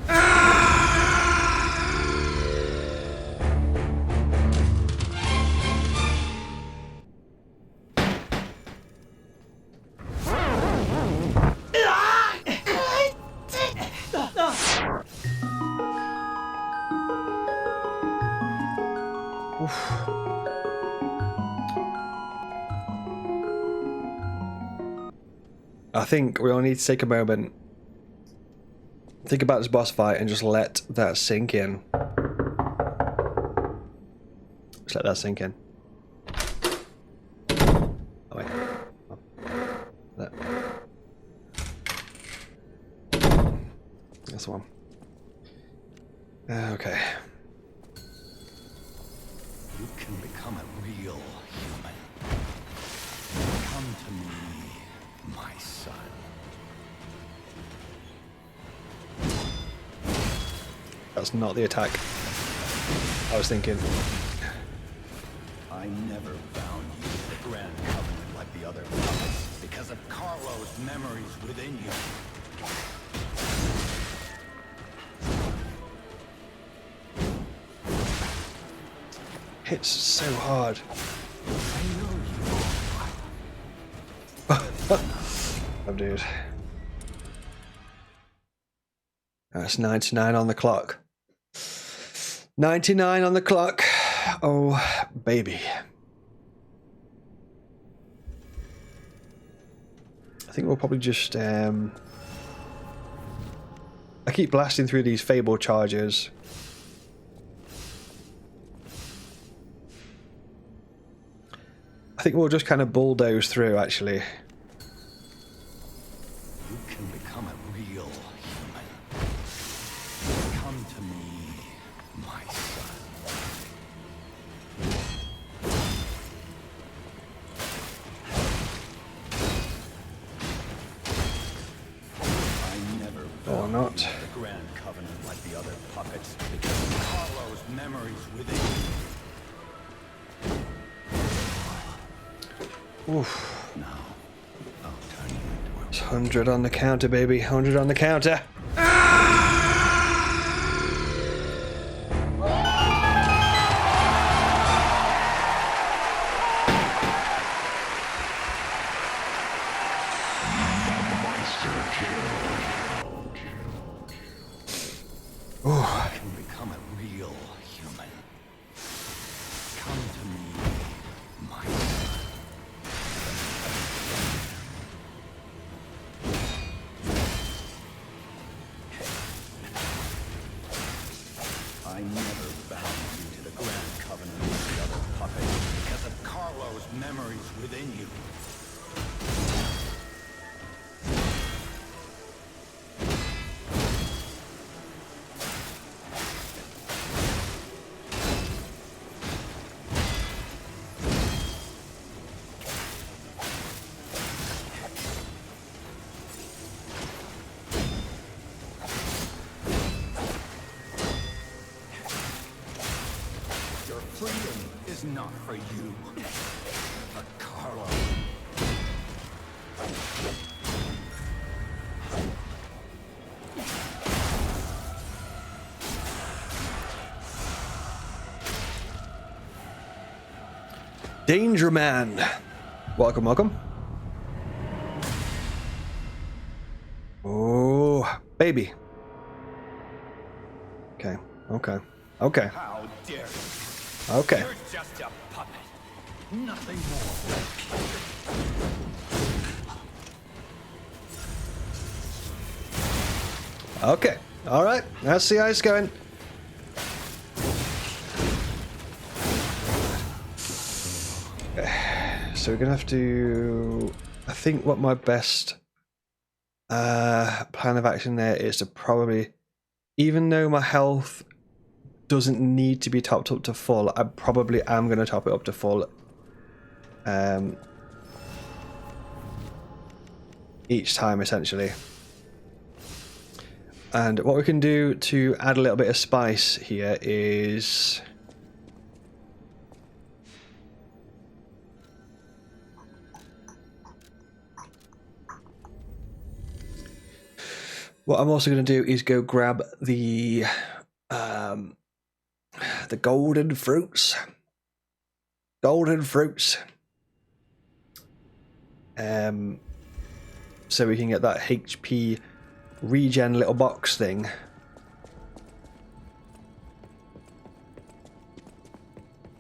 I think we all need to take a moment, think about this boss fight, and just let that sink in. Just let that sink in. Oh, wait. Oh. That. That's the one. Okay. You can become a real human. Come to me, my son. That's not the attack I was thinking. I never bound you to the Grand Covenant like the other puppets because of Carlo's memories within you. Hits so hard. Oh, dude. That's 99 on the clock. 99 on the clock. Oh, baby. I think we'll probably just... I keep blasting through these Fable charges. I think we'll just kind of bulldoze through, actually. You can become a real human. Come to me, my son. I never Or not. the Grand Covenant like the other puppets because of Carlo's memories within you. Oof. Now, I'll turn you into a 100 on the counter, baby. 100 on the counter. I can become a real human. Come to me, my son. I never bound you to the Grand Covenant with the other puppets because of Carlo's memories within you. Freedom is not for you, but Carlo. Danger Man. Welcome, welcome. Oh, baby. Okay, okay, okay. How dare you? Okay. You're just a puppet. Nothing more. Okay. All right. Let's see how it's going. So we're gonna have to. I think what my best plan of action there is to probably, even though my health doesn't need to be topped up to full, I probably am going to top it up to full each time, essentially. And what we can do to add a little bit of spice here is what I'm also going to do is go grab the golden fruits. Golden fruits. So we can get that HP regen little box thing.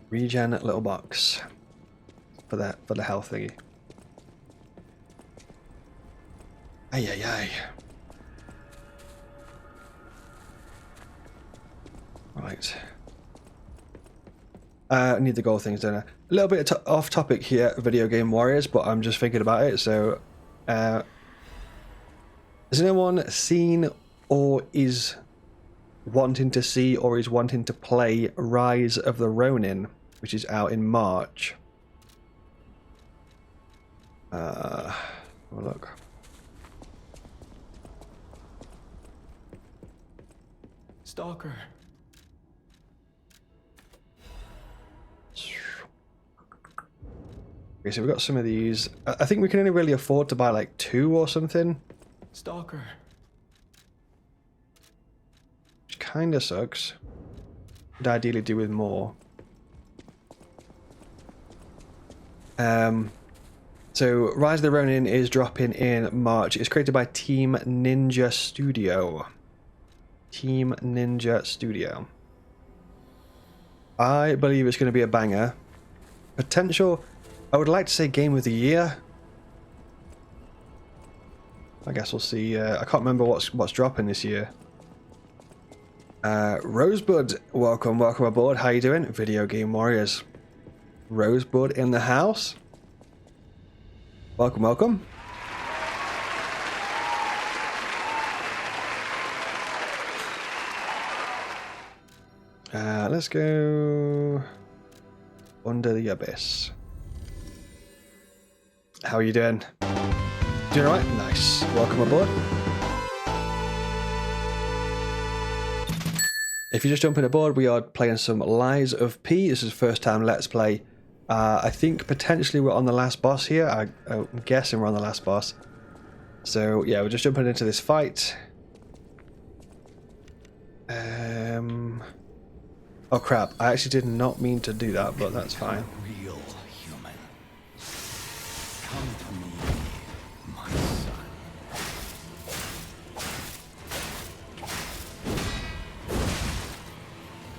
Regen little box for the health thingy. Ay ay ay. Right. I need the gold things, don't I? A little bit off topic here, Video Game Warriors, but I'm just thinking about it. So, has anyone seen or is wanting to see or is wanting to play Rise of the Ronin, which is out in March? Have a look. Stalker. Okay, so we've got some of these. I think we can only really afford to buy like 2 or something. Stalker. Which kind of sucks. Could ideally do with more. So Rise of the Ronin is dropping in March. It's created by Team Ninja Studio. Team Ninja Studio. I believe it's going to be a banger. Potential. I would like to say Game of the Year. I guess we'll see. I can't remember what's dropping this year. Rosebud, welcome aboard. How you doing? Video Game Warriors. Rosebud in the house. Welcome. Let's go under the abyss. How are you doing? Doing alright? Nice. Welcome aboard. If you're just jumping aboard, we are playing some Lies of P. This is first time Let's Play. I think potentially we're on the last boss here. I'm guessing we're on the last boss. So yeah, we're just jumping into this fight. Oh crap, I actually did not mean to do that, but that's fine. Real human. Come to me, my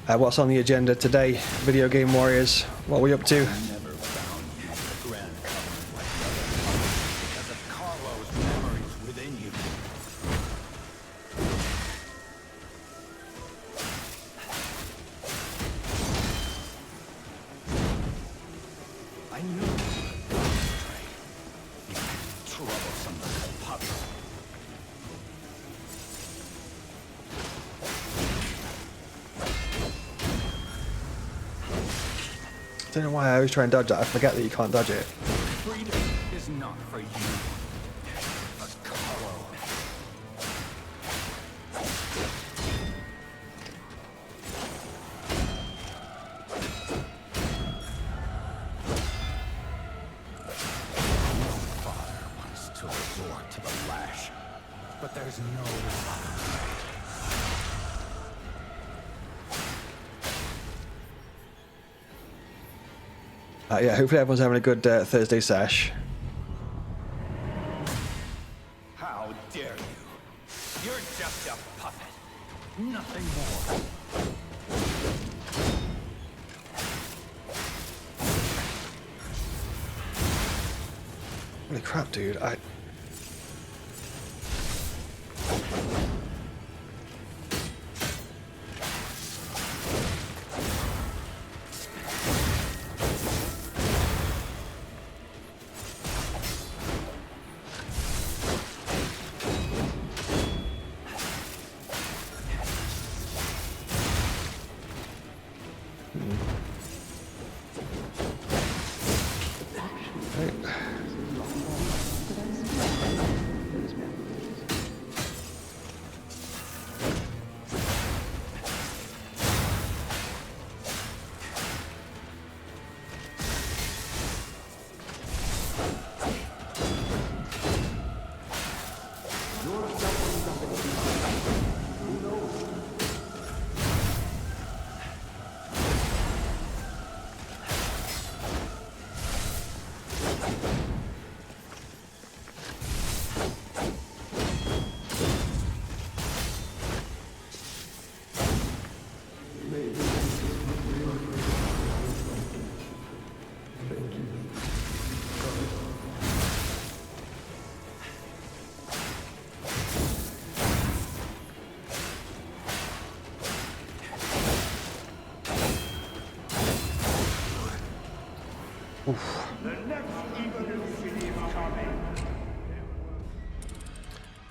son. What's on the agenda today, Video Game Warriors? What are we up to? Never found you the grand covenant like the other because of Carlo's memories within you. I knew you would go astray. You troublesome little puppy. I don't know why I always try and dodge that. I forget that you can't dodge it. Freedom is not for you, but Carlo. No father wants to resort to the lash, but there's no other way. Yeah, hopefully everyone's having a good Thursday sesh. How dare you? You're just a puppet. Nothing more. Holy crap, dude.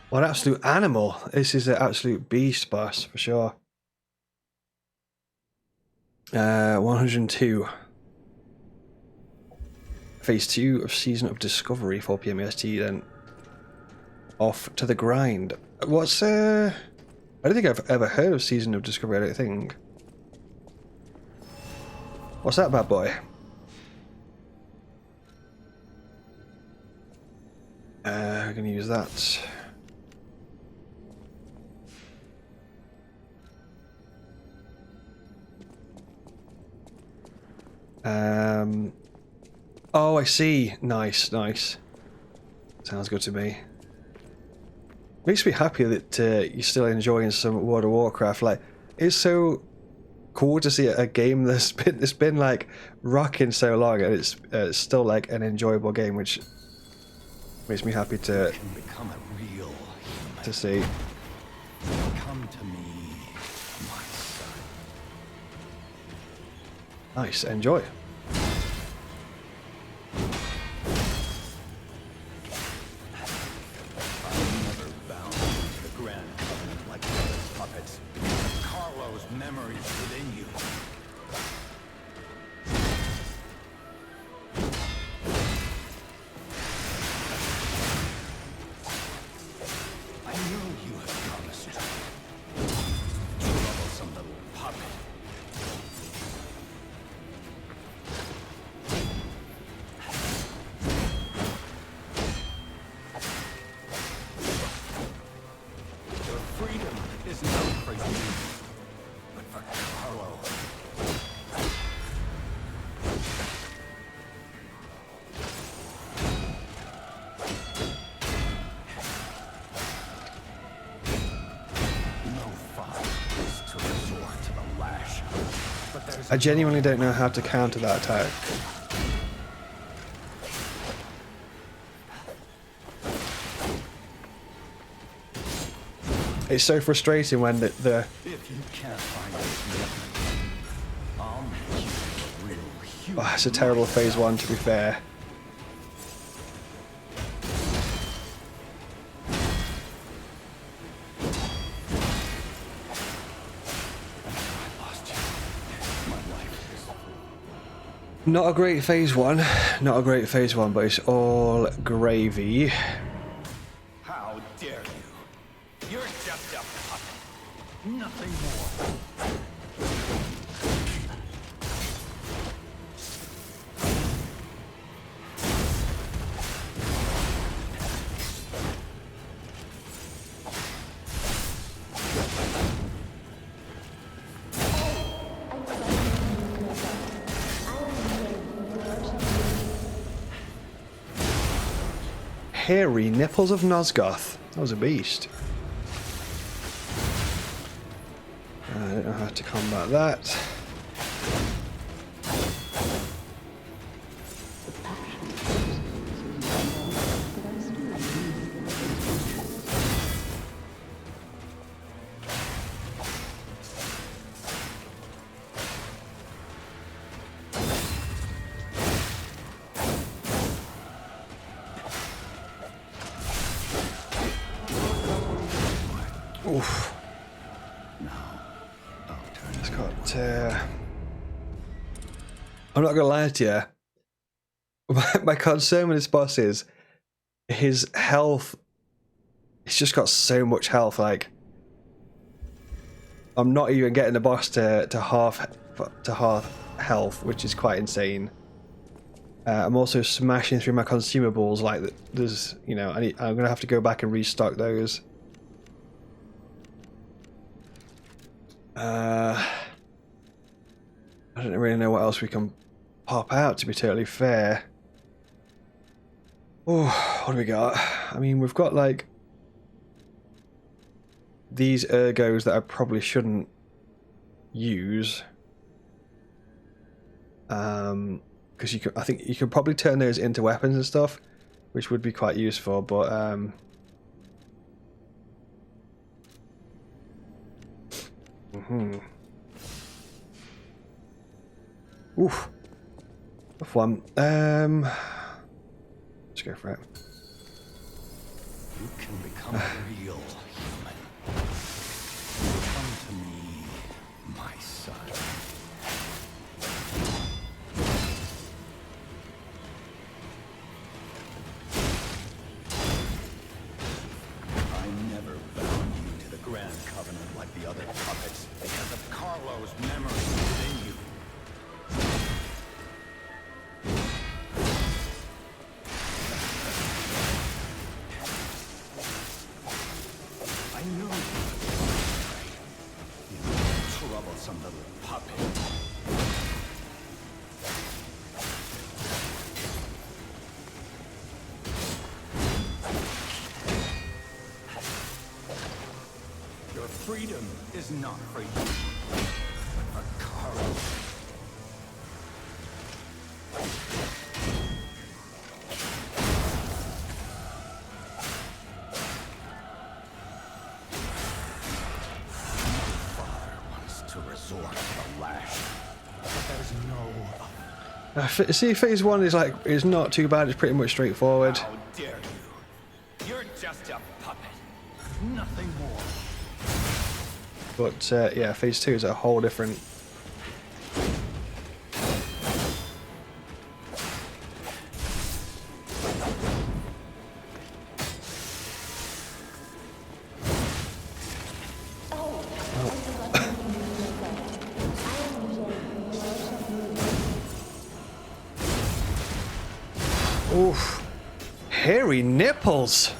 What an absolute animal. This is an absolute beast boss for sure. 102. Phase 2 of Season of Discovery, 4 PM EST, then off to the grind. What's I don't think I've ever heard of Season of Discovery, I don't think. What's that bad boy? I'm gonna use that. Oh, I see. Nice, nice. Sounds good to me. Makes me happy that you're still enjoying some World of Warcraft. Like, it's so cool to see a game that's been like rocking so long, and it's still like an enjoyable game, which makes me happy to Become a real human. to see. Come to me, my son. Nice, enjoy. I'm never bound to the grand covenant like the other puppets because of Carlo's memories within you. I know you have gone astray. Troublesome little puppet. I genuinely don't know how to counter that attack. It's so frustrating when the If you can't find this weapon, I'll make you a real human. oh, it's a terrible phase 1 to be fair. I lost you. My life is Not a great phase 1, not a great phase 1, but it's all gravy. How dare you? You're just a puppet. Nothing more. Hairy nipples of Nosgoth. That was a beast. I don't know how to combat that. Oof. It's got. I'm not gonna lie to you. My concern with this boss is his health. He's just got so much health. Like, I'm not even getting the boss to half health, which is quite insane. I'm also smashing through my consumables. Like, there's, you know, I'm gonna have to go back and restock those. I don't really know what else we can pop out, to be totally fair. Oh, what do we got? I mean, we've got like these ergos that I probably shouldn't use. Because I think you could probably turn those into weapons and stuff, which would be quite useful, but oof. Tough one. Let's go for it. You can become a real human. Come to me, my son. I never bound you to the Grand Covenant like the other puppets because of Carlo's memory within you. I knew you troublesome little puppet. Your freedom is not for you, but for Carlo. See, phase 1 is not too bad. It's pretty much straightforward. How dare you? You're just a puppet. Nothing more. But yeah, phase 2 is a whole different. Oof. Hairy nipples!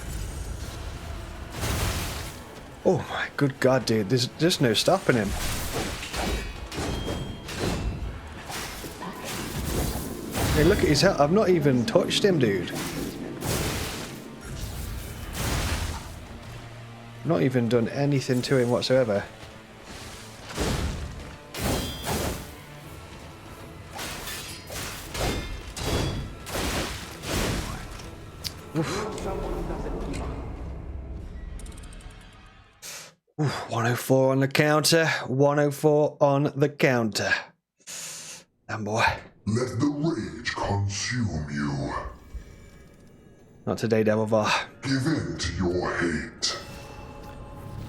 Oh my good god, dude. There's just no stopping him. Hey, look at his health. I've not even touched him, dude. Not even done anything to him whatsoever. Oof, 104 on the counter. 104 on the counter. Damn boy. Let the rage consume you. Not today, Azzavhar. Give in to your hate.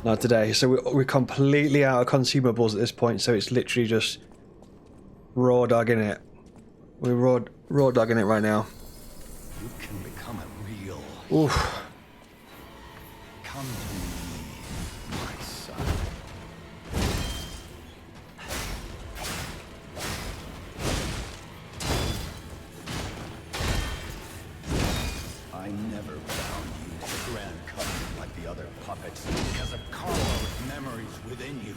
Not today. So we're completely out of consumables at this point. So it's literally just raw dogging it. We're raw dogging it right now. You can become a real. Oof. Come to me, my son. I never bound you to the Grand Covenant like the other puppets because of Carlo's memories within you.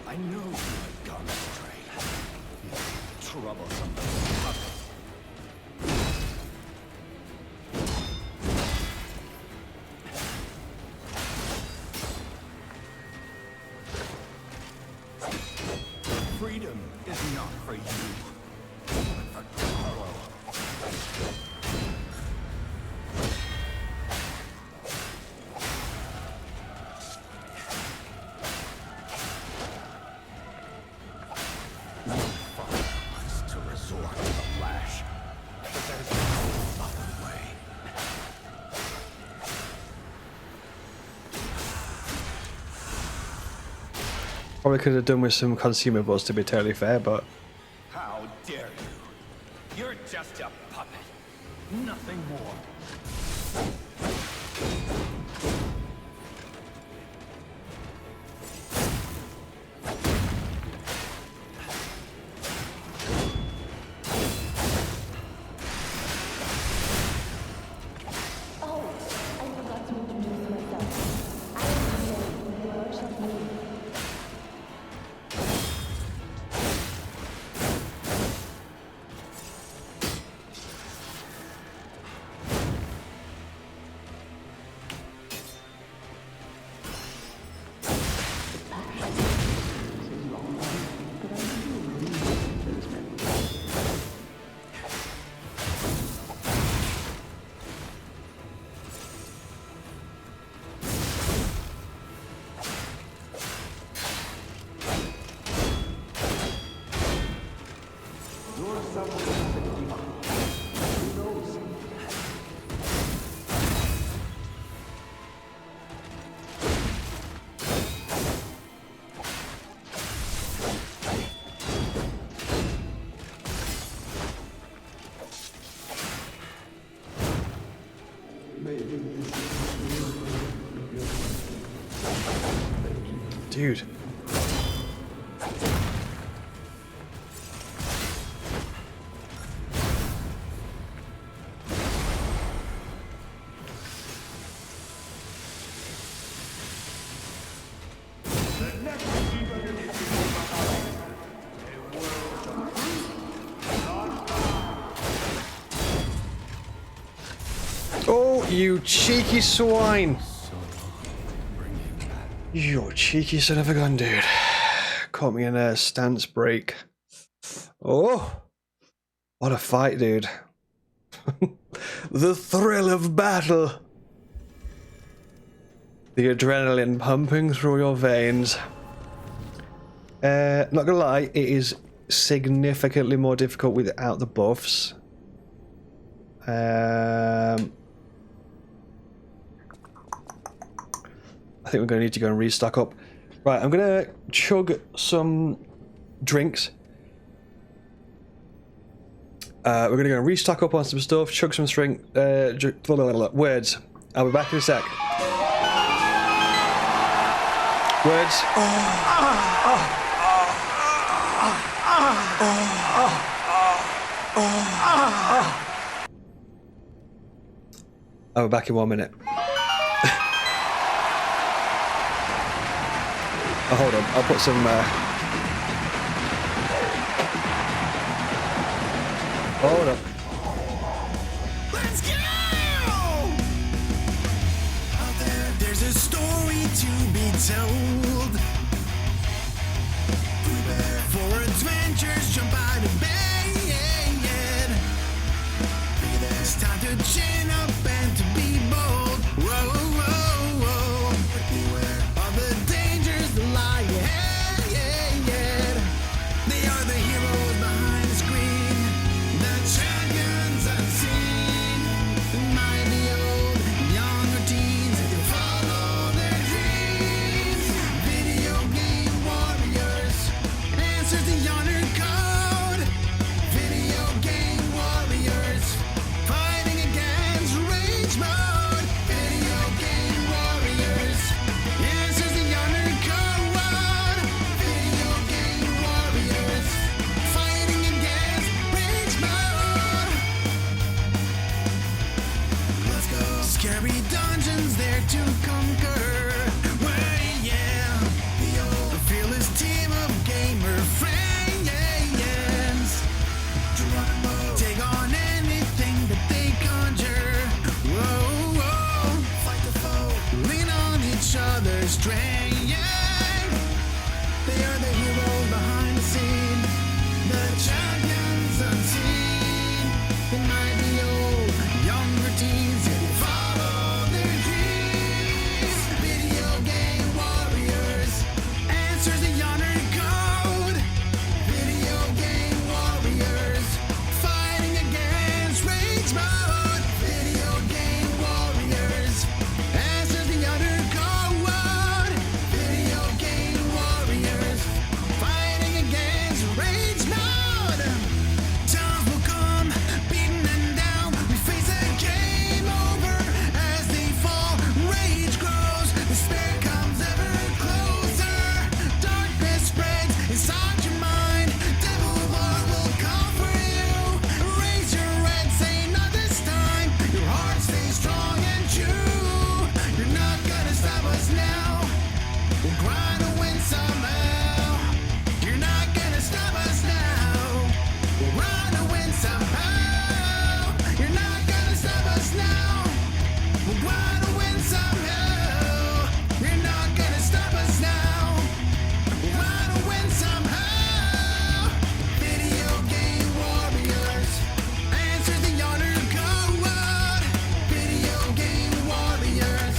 I know you had gone astray. You troublesome puppet. Freedom is not for you, but for Carlo. No father wants to resort to the lash, but there's no other way. Probably could have done with some consumables, to be totally fair, but How dare you? You're just a puppet. Nothing more. dude. Oh, you cheeky swine! You cheeky son of a gun, dude. Caught me in a stance break. Oh! What a fight, dude. The thrill of battle! The adrenaline pumping through your veins. Not gonna lie, it is significantly more difficult without the buffs. I think we're going to need to go and restock up. Right, I'm going to chug some drinks. We're going to go and restock up on some stuff, chug some words. I'll be back in a sec. Words. I'll be back in 1 minute. Oh, hold on, I'll put some hold up. Let's go! Out there's a story to be told. For adventures, jump out of bed. It's time to chin up and to be bold. Whoa, whoa, whoa. All the dangers that lie ahead. They are the heroes behind the screen, the champions unseen. They might be old, young, or teens. They follow their dreams. Video game warriors answers the honor code. Video game warriors fighting against rage mode. Video game warriors answers the honor code. Video game warriors fighting against rage mode. Let's go. Scary dungeons there to conquer. Well, yeah. A fearless team of gamer friends. Take on anything that they conjure. Whoa, whoa. Fight the foe. Lean on each other's strength. They are the heroes behind the scene, the champions unseen. They might be old, younger teens, yet they follow their dreams. Video game warriors answers the honor code. Video game warriors fighting against rage mode. Video game warriors answers the honor code. Video game warriors fighting against rage mode. Times will come, beaten and down. We face a game over as they fall. Rage grows, despair comes ever closer. Darkness spreads inside your mind. Devil bar will call for you. Raise your head, say not this time. Your heart stays strong and true. You're not gonna stop us now. We'll grind to win somehow. You're not gonna stop us now. We'll run to win somehow. You're not gonna stop us now. We'll run to win somehow. You're not gonna stop us now. We'll run to win somehow. Video game warriors answer the honor code. Video game warriors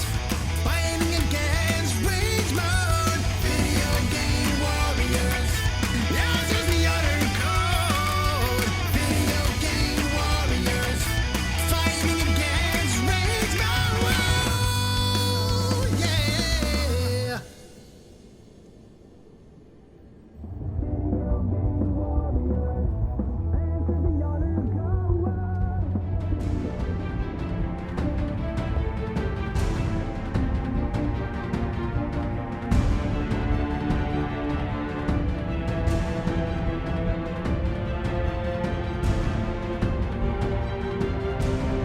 fighting against rage mode. Video game warriors answer the honor code. Video game warriors fighting against rage mode. Yeah.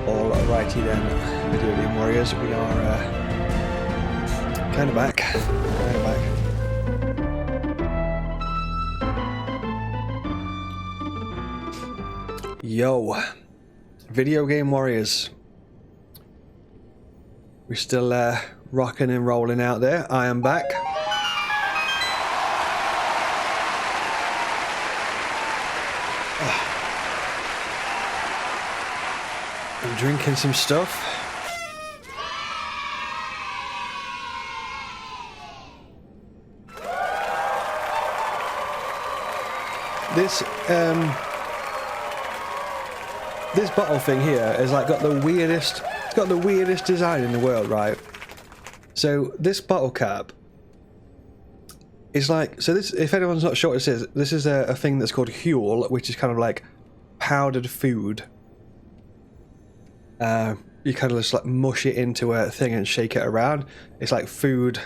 Alrighty then, Video Game Warriors, we are kind of back. Yo, Video Game Warriors. We're still rocking and rolling out there. I am back. I'm drinking some stuff. This bottle thing here is like got the weirdest. It's got the weirdest design in the world, right? So this bottle cap is like, so this, if anyone's not sure what this is a thing that's called Huel, which is kind of like powdered food. You kind of just like mush it into a thing and shake it around. It's like food,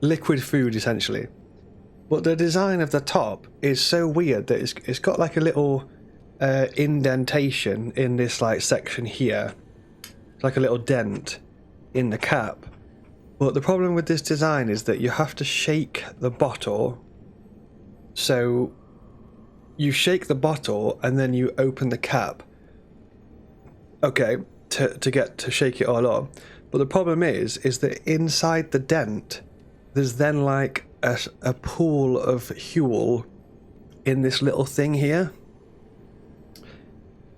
liquid food essentially. But the design of the top is so weird that it's got like a little indentation in this like section here. It's like a little dent in the cap. But the problem with this design is that you have to shake the bottle. So you shake the bottle and then you open the cap. Okay, to shake it all up. But the problem is that inside the dent, there's then like a pool of Huel in this little thing here.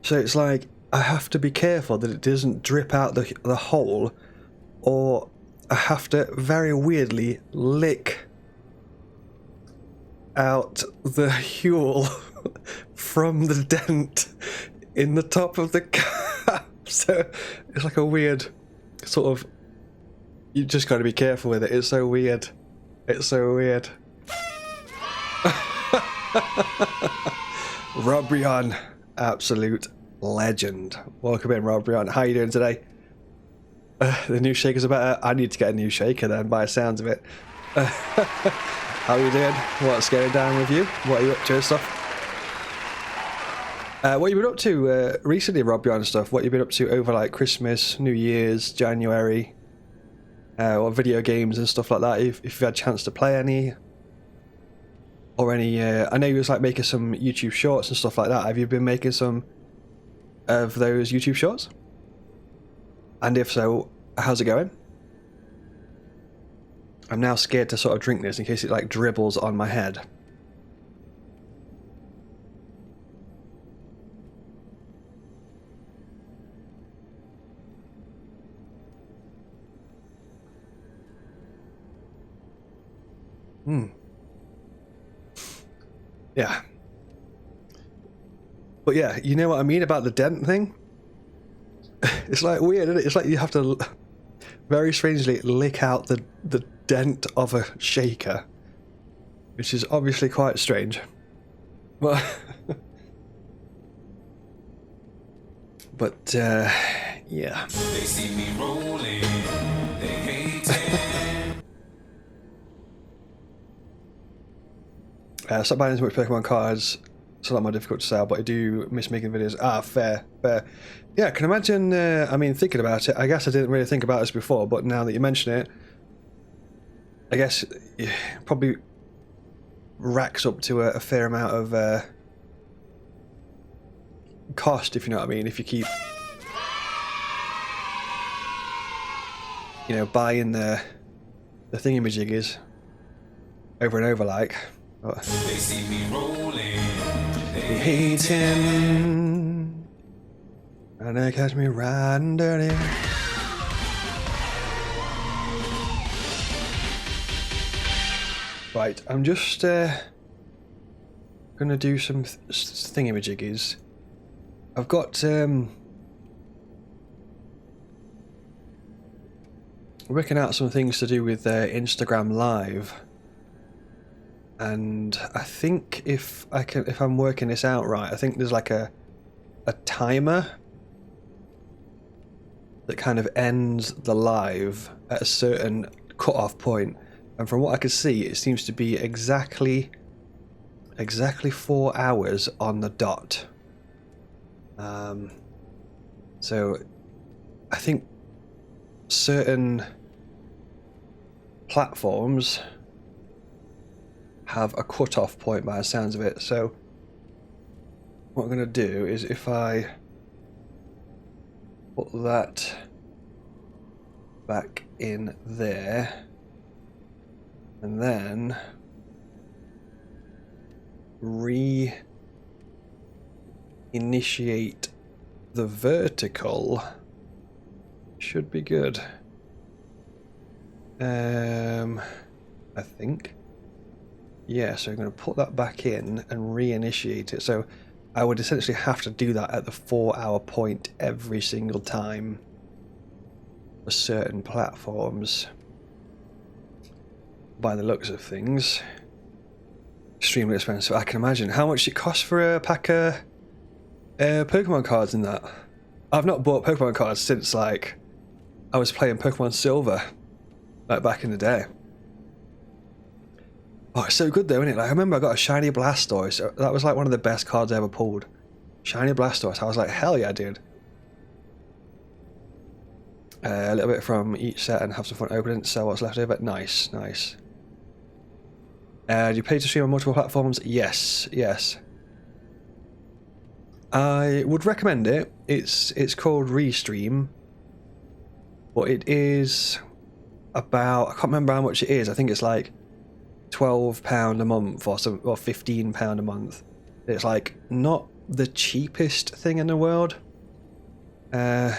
So it's like I have to be careful that it doesn't drip out the hole, or I have to very weirdly lick out the Huel from the dent in the top of the cap. So it's like a weird sort of, you just got to be careful with it. It's so weird. It's so weird. Robrion, absolute legend. Welcome in, Robrion. How are you doing today? The new shaker's better. I need to get a new shaker then, by the sounds of it. How are you doing? What's going down with you? What are you up to and stuff? What have you been up to recently, Robrion and stuff? What have you been up to over like Christmas, New Year's, January? Or video games and stuff like that, if you've had a chance to play any, or any, I know you was like making some YouTube shorts and stuff like that. Have you been making some of those YouTube shorts? And if so, how's it going? I'm now scared to sort of drink this in case it like dribbles on my head. Yeah. But yeah, you know what I mean about the dent thing? It's like weird, isn't it? It's like you have to very strangely lick out the dent of a shaker, which is obviously quite strange. But yeah. They see me rolling, they hate it. Stop buying as much Pokemon cards. It's a lot more difficult to sell, but I do miss making videos. Fair. Yeah, I can imagine, I mean, thinking about it, I guess I didn't really think about this before, but now that you mention it, I guess it probably racks up to a fair amount of cost, if you know what I mean, if you keep, you know, buying the thingamajiggies over and over, like. They see me rolling, they hating, and they catch me riding dirty. Right, I'm just gonna do some thingamajiggies. I've got working out some things to do with Instagram Live. And I think if I'm working this out right, I think there's like a timer that kind of ends the live at a certain cut-off point. And from what I can see, it seems to be exactly 4 hours on the dot. So I think certain platforms have a cut-off point by the sounds of it. So what I'm going to do is if I put that back in there and then re-initiate the vertical, should be good. I think. Yeah, so I'm going to put that back in and reinitiate it. So I would essentially have to do that at the 4 hour point every single time for certain platforms. By the looks of things. Extremely expensive, I can imagine. How much it costs for a pack of Pokemon cards in that? I've not bought Pokemon cards since like I was playing Pokemon Silver, like back in the day. Oh, it's so good though, isn't it? Like, I remember I got a shiny Blastoise. That was like one of the best cards I ever pulled. Shiny Blastoise. I was like, hell yeah, dude. A little bit from each set and have some fun opening. Sell what's left over. Nice. Do you pay to stream on multiple platforms? Yes. I would recommend it. It's called Restream, but it is about, I can't remember how much it is. I think it's like £12 a month or £15 a month. It's like not the cheapest thing in the world. But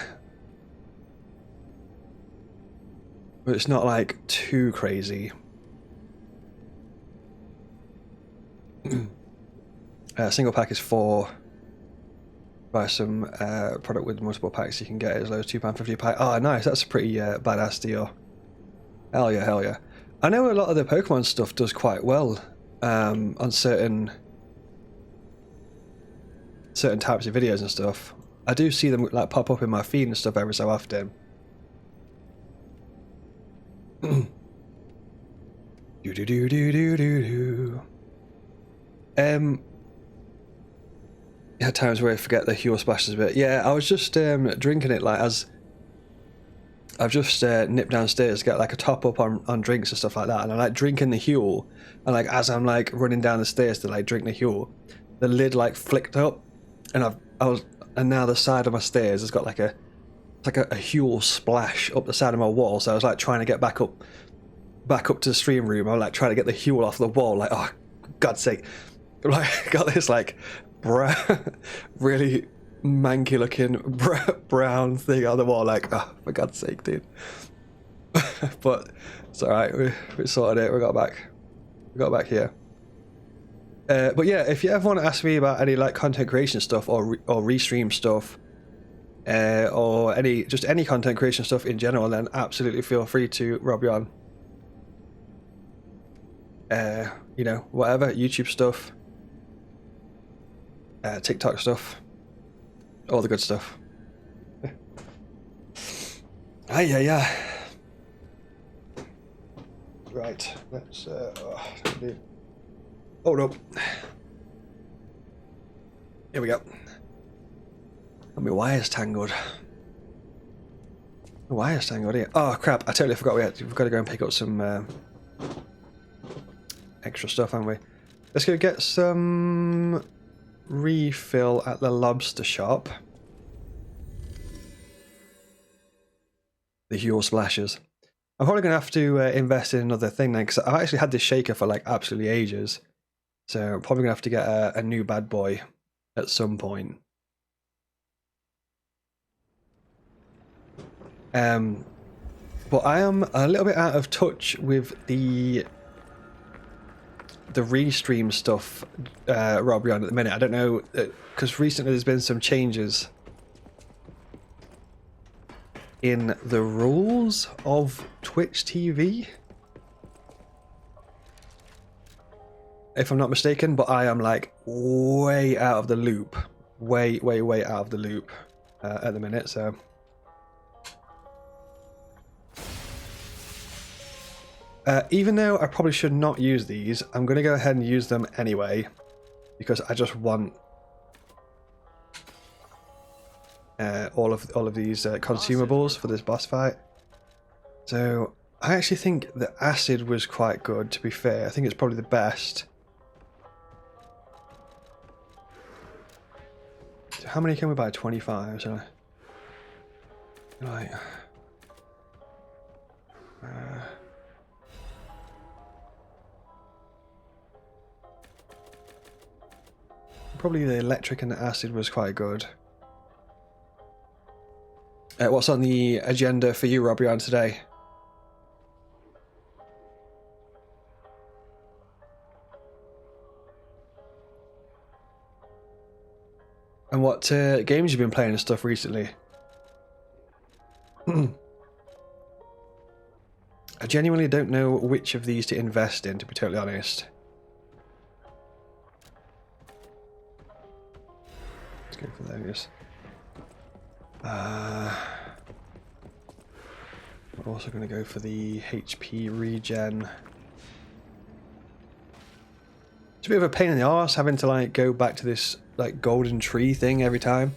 it's not like too crazy. Single pack is £4. Buy some product with multiple packs, you can get it as low as £2.50 a pack. Oh, nice! That's a pretty badass deal. Hell yeah, hell yeah! I know a lot of the Pokemon stuff does quite well on certain types of videos and stuff. I do see them like pop up in my feed and stuff every so often. Do do do do do do do. Had times where I forget the Huel splashes a bit. Yeah, I was just drinking it like as I've just nipped downstairs to get like a top up on drinks and stuff like that, and I like drinking the Huel, and like as I'm like running down the stairs to like drink the Huel, the lid like flicked up, and and now the side of my stairs has got like a Huel splash up the side of my wall. So I was like trying to get back up to the stream room. I was like trying to get the Huel off the wall. Like, oh, God's sake! Like got this like really manky looking brown thing on the wall. Like, oh, for God's sake, dude! But it's all right. We sorted it. We got back here. But yeah, if you ever want to ask me about any like content creation stuff or restream stuff, or any content creation stuff in general, then absolutely feel free to rob you on. You know, whatever, YouTube stuff, TikTok stuff, all the good stuff. Yeah. Right, let's hold up. Here we go. Got my wires tangled. The wires tangled here. Oh crap! I totally forgot we've got to go and pick up some extra stuff, haven't we? Let's go get some refill at the lobster shop. The Huel splashes. I'm probably going to have to invest in another thing then, because I've actually had this shaker for like absolutely ages. So I'm probably going to have to get a new bad boy at some point. But I am a little bit out of touch with the restream stuff, Robbie, on at the minute. I don't know, because recently there's been some changes in the rules of Twitch TV, if I'm not mistaken, but I am like way out of the loop, way out of the loop at the minute. So even though I probably should not use these, I'm going to go ahead and use them anyway, because I just want all of these consumables for this boss fight. So I actually think the acid was quite good, to be fair. I think it's probably the best. So how many can we buy? 25. So right. Probably the electric and the acid was quite good. What's on the agenda for you, Robbie, on today? And what games you've been playing and stuff recently? I genuinely don't know which of these to invest in, to be totally honest. Let's go for those. We're also going to go for the HP regen. It's a bit of a pain in the arse having to like go back to this like golden tree thing every time.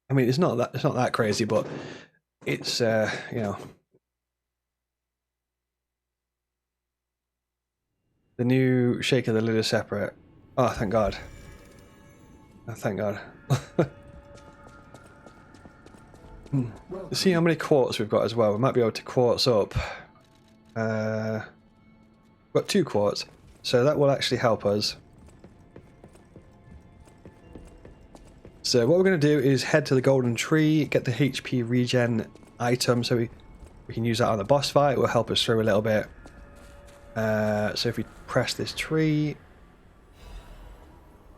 I mean, it's not that crazy, but it's you know, the new shaker, the lid is separate. Oh, thank God. Oh, thank God. Let's see how many quartz we've got as well. We might be able to quartz up. Got 2 quartz, so that will actually help us. So what we're going to do is head to the golden tree, get the HP regen item, so we can use that on the boss fight. It will help us through a little bit. So if we press this tree,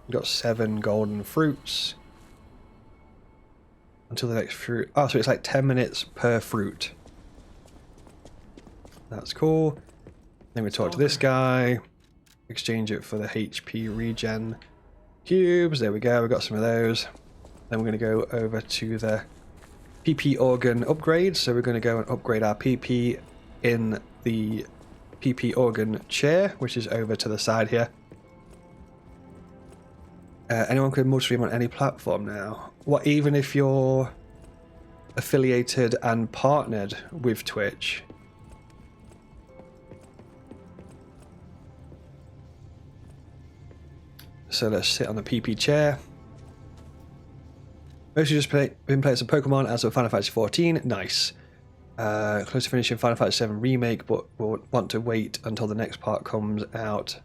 we've got 7 golden fruits until the next fruit. Oh, so it's like 10 minutes per fruit. That's cool. Then we talk to this guy, exchange it for the HP regen cubes. There we go, we got some of those. Then we're going to go over to the PP organ upgrade. So we're going to go and upgrade our PP in the PP organ chair, which is over to the side here. Anyone can multi-stream on any platform now. What, even if you're affiliated and partnered with Twitch? So let's sit on the PP chair. Mostly just been playing some Pokemon as of Final Fantasy 14. Nice. Close to finishing Final Fantasy 7 Remake, but we'll want to wait until the next part comes out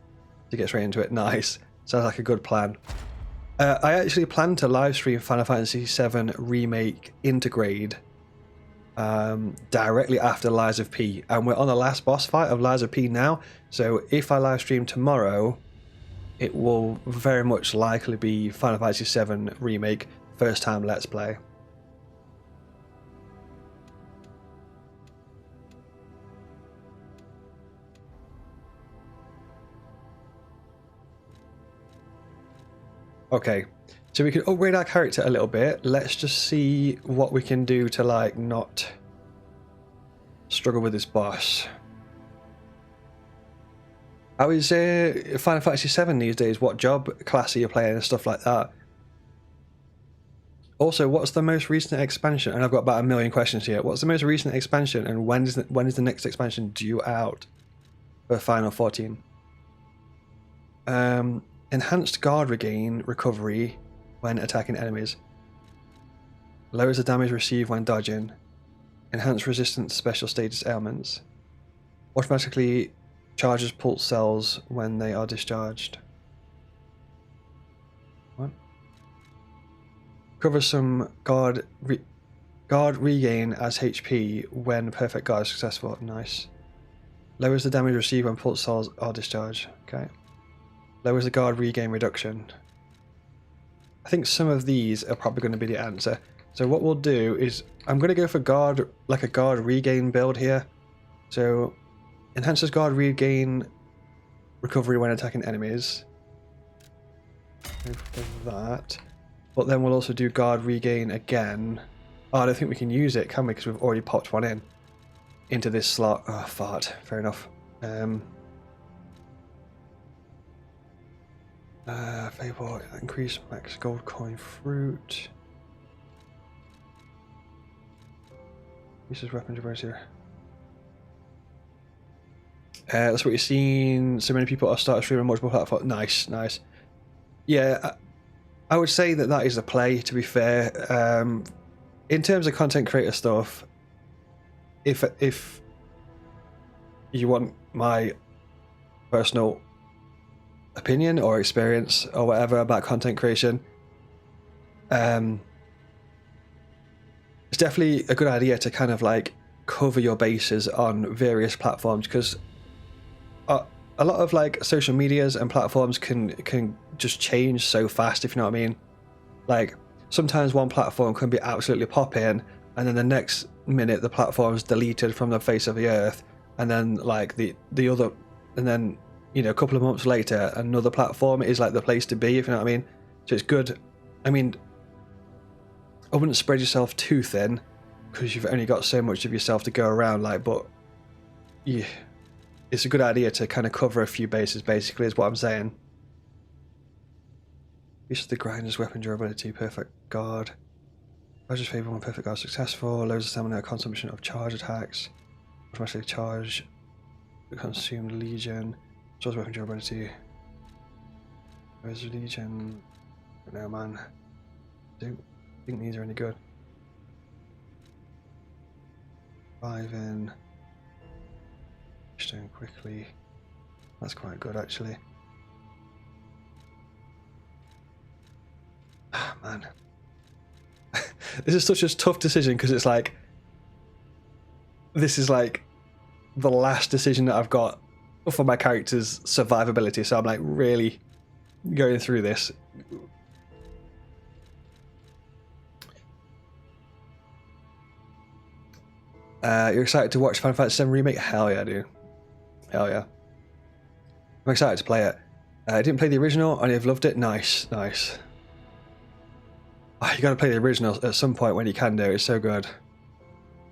to get straight into it. Nice. Sounds like a good plan. I actually plan to live stream Final Fantasy 7 Remake Intergrade directly after Lies of P. And we're on the last boss fight of Lies of P now. So if I live stream tomorrow, it will very much likely be Final Fantasy 7 Remake first time Let's Play. Okay, so we can upgrade our character a little bit. Let's just see what we can do to like not struggle with this boss. How is Final Fantasy 7 these days? What job class are you playing and stuff like that? Also, what's the most recent expansion? And I've got about 1 million questions here. What's the most recent expansion, and when is the next expansion due out for Final 14? Enhanced guard regain recovery when attacking enemies. Lowers the damage received when dodging. Enhanced resistance to special status ailments. Automatically charges pulse cells when they are discharged. What? Covers some guard regain as HP when perfect guard is successful. Nice. Lowers the damage received when pulse cells are discharged. Okay. Lowers the guard regain reduction. I think some of these are probably going to be the answer. So what we'll do is I'm going to go for guard, like a guard regain build here. So enhances guard regain recovery when attacking enemies. Go for that. But then we'll also do guard regain again. Oh, I don't think we can use it, can we? Because we've already popped one in into this slot. Oh, fart. Fair enough. Fable, increase max gold coin fruit. Uses weapon durability. That's what you're seeing. So many people are starting streaming on multiple platforms. Nice, nice. Yeah, I would say that that is a play, to be fair. In terms of content creator stuff, if you want my personal opinion or experience or whatever about content creation, it's definitely a good idea to kind of like cover your bases on various platforms, because a lot of like social medias and platforms can just change so fast, if you know what I mean. Like sometimes one platform can be absolutely popping, and then the next minute the platform's deleted from the face of the earth, and then like the other, and then, you know, a couple of months later another platform is like the place to be, if you know what I mean. So it's good. I mean, I wouldn't spread yourself too thin, because you've only got so much of yourself to go around, like, but yeah, it's a good idea to kind of cover a few bases, basically, is what I'm saying. Use of the grinder's weapon durability, perfect guard. Charges favor when perfect guard successful, lowers the stamina consumption of charge attacks, automatically charge the consumed legion, stores weapon durability. Where's the legion? No, man. I don't think these are any good. 5 in. Stone quickly. That's quite good, actually. Ah, man. This is such a tough decision because it's like... This is like the last decision that I've got for my character's survivability, so I'm like really going through this. You're excited to watch Final Fantasy VII Remake? Hell yeah, dude. Hell yeah. I'm excited to play it. I didn't play the original and I've loved it. Nice, nice. Oh, you gotta play the original at some point when you can do it. It's so good.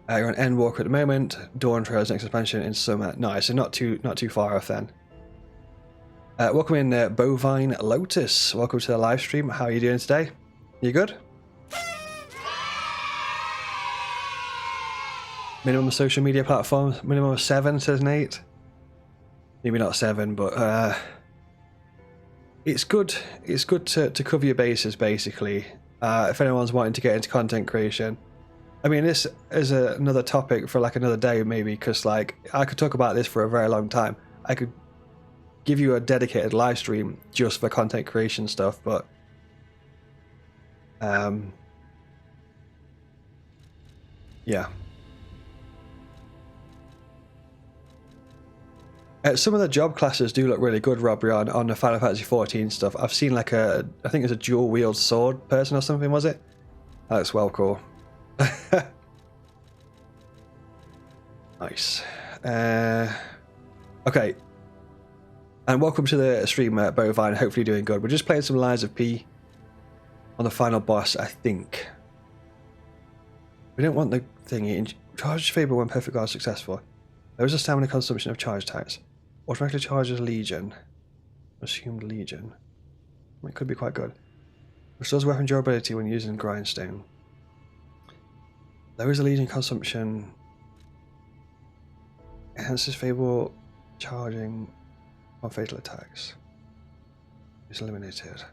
You're on Endwalker at the moment. Dawn Trail's next expansion in summer. Nice, so not too far off then. Welcome in, Bovine Lotus. Welcome to the live stream. How are you doing today? You good? Minimum social media platforms. Minimum of 7, says Nate. Maybe not 7, but it's good. It's good to cover your bases, basically. If anyone's wanting to get into content creation. I mean, this is another topic for like another day, maybe, because like I could talk about this for a very long time. I could give you a dedicated live stream just for content creation stuff, but yeah. Some of the job classes do look really good, Robbie, on the Final Fantasy 14 stuff. I've seen like I think it's a dual wield sword person or something, was it? That looks well cool. Nice. Okay. And welcome to the stream, Bovine. Hopefully doing good. We're just playing some Lies of P on the final boss, I think. We don't want the thingy. Charge Faber when perfect guard successful. There is a stamina consumption of charge tax. Automatically charges Legion. Assumed Legion. It could be quite good. Restores weapon durability when using Grindstone. There is a Legion consumption. Enhances Fable charging on fatal attacks. It's eliminated.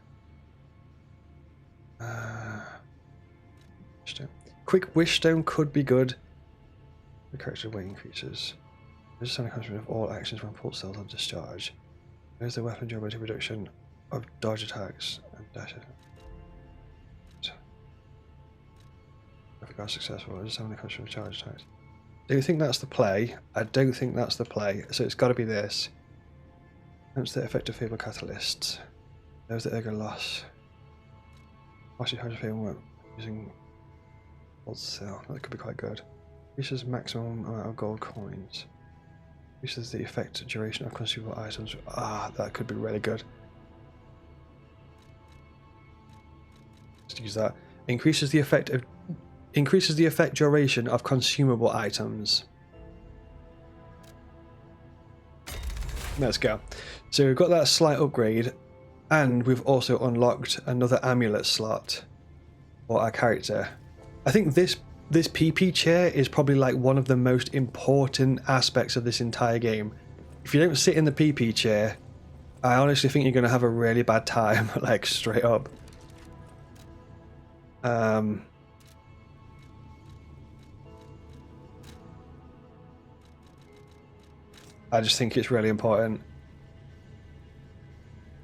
Quick Wish Stone could be good. The character weight increases. There's a sound consumption of all actions when pulse cells are discharged. There's the weapon durability reduction of dodge attacks and dash attacks. If it successful, there's a sound consumption of charge attacks. Do you think that's the play? I don't think that's the play, so it's got to be this. That's the effective Fable Catalyst. There's the Ergo Loss. Partially charge Fable using pulse cell. That could be quite good. Increases maximum amount of gold coins. Increases the effect duration of consumable items. Ah, that could be really good. Let's use that. Increases the effect duration of consumable items. Let's go. So we've got that slight upgrade, and we've also unlocked another amulet slot for our character. I think this PP chair is probably like one of the most important aspects of this entire game. If you don't sit in the PP chair, I honestly think you're going to have a really bad time, like straight up. I just think it's really important.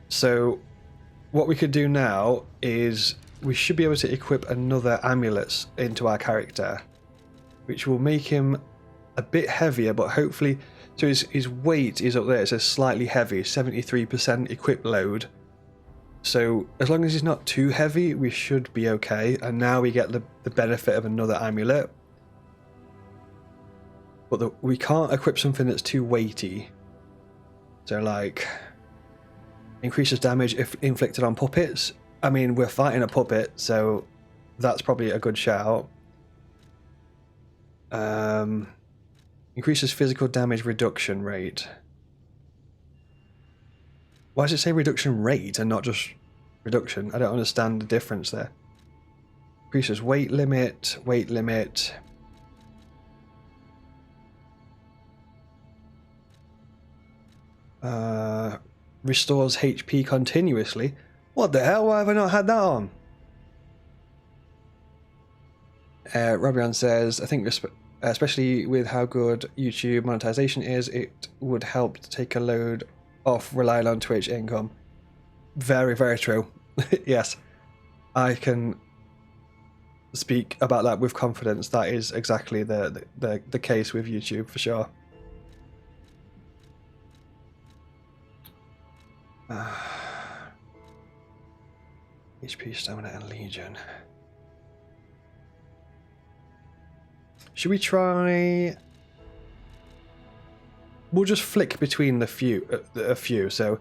So what we could do now is we should be able to equip another amulet into our character, which will make him a bit heavier, but hopefully, so his weight is up there. It says slightly heavy, 73% equip load. So as long as he's not too heavy, we should be okay. And now we get the benefit of another amulet. But we can't equip something that's too weighty. So like, increases damage if inflicted on puppets. I mean, we're fighting a puppet, so that's probably a good shout. Increases physical damage reduction rate. Why does it say reduction rate and not just reduction? I don't understand the difference there. Increases weight limit, weight limit. Restores HP continuously. What the hell? Why have I not had that on? Robian says, I think especially with how good YouTube monetization is, it would help to take a load off relying on Twitch income. Very, very true. Yes, I can speak about that with confidence. That is exactly the case with YouTube for sure. HP, stamina, and legion. Should we try? We'll just flick between a few. So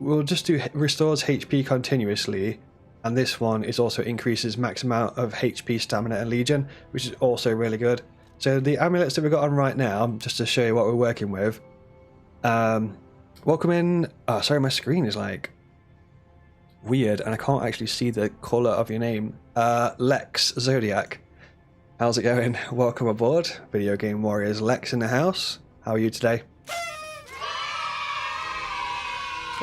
we'll just do restores HP continuously, and this one is also increases max amount of HP, stamina, and legion, which is also really good. So the amulets that we've got on right now, just to show you what we're working with. Welcome in. Oh, sorry, my screen is like weird, and I can't actually see the colour of your name. Lex Zodiac. How's it going? Welcome aboard. Video Game Warriors Lex in the house. How are you today?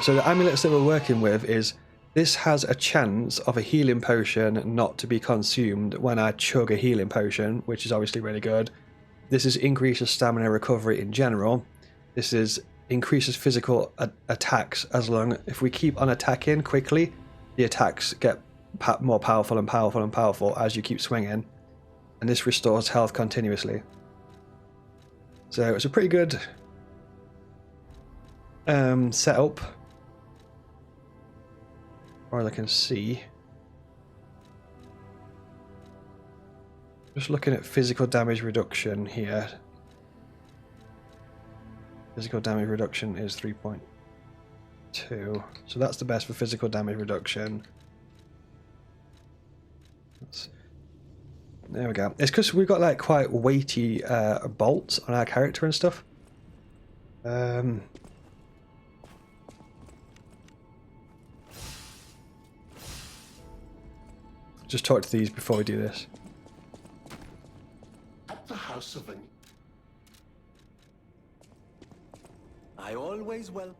So the amulets that we're working with is, this has a chance of a healing potion not to be consumed when I chug a healing potion, which is obviously really good. This is increases stamina recovery in general. This is increases physical attacks as long if we keep on attacking quickly, the attacks get more powerful and powerful and powerful as you keep swinging. And this restores health continuously. So it's a pretty good setup, as far as I can see. Just looking at physical damage reduction here. Physical damage reduction is 3.2. So that's the best for physical damage reduction. There we go. It's because we've got like quite weighty bolts on our character and stuff. Just talk to these before we do this. At the house of an... I always will.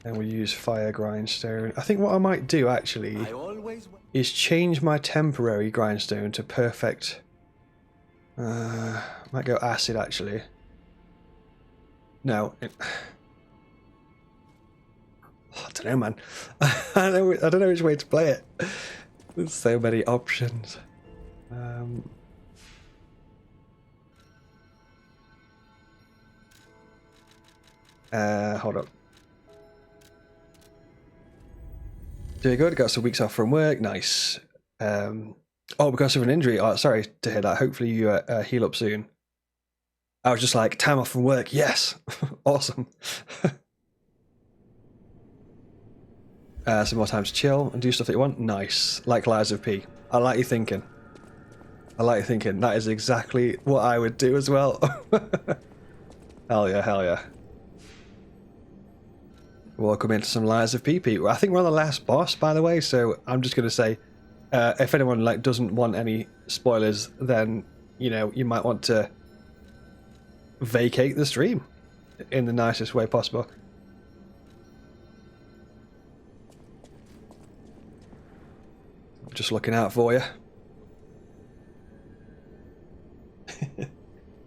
And we use fire grindstone. I think what I might do actually is change my temporary grindstone to perfect. Might go acid actually. No. I don't know, man. I don't know which way to play it. There's so many options. Hold up. Doing good. Got some weeks off from work. Nice. Oh, because of an injury. Oh, sorry to hear that. Hopefully you heal up soon. I was just like, time off from work. Yes. Awesome. Some more time to chill and do stuff that you want. Nice. Like Lies of P. I like you thinking. I like you thinking. That is exactly what I would do as well. Hell yeah, hell yeah. Welcome into some Lies of P. I think we're on the last boss, by the way, so I'm just going to say, if anyone like doesn't want any spoilers, then, you know, you might want to vacate the stream in the nicest way possible. Just looking out for you.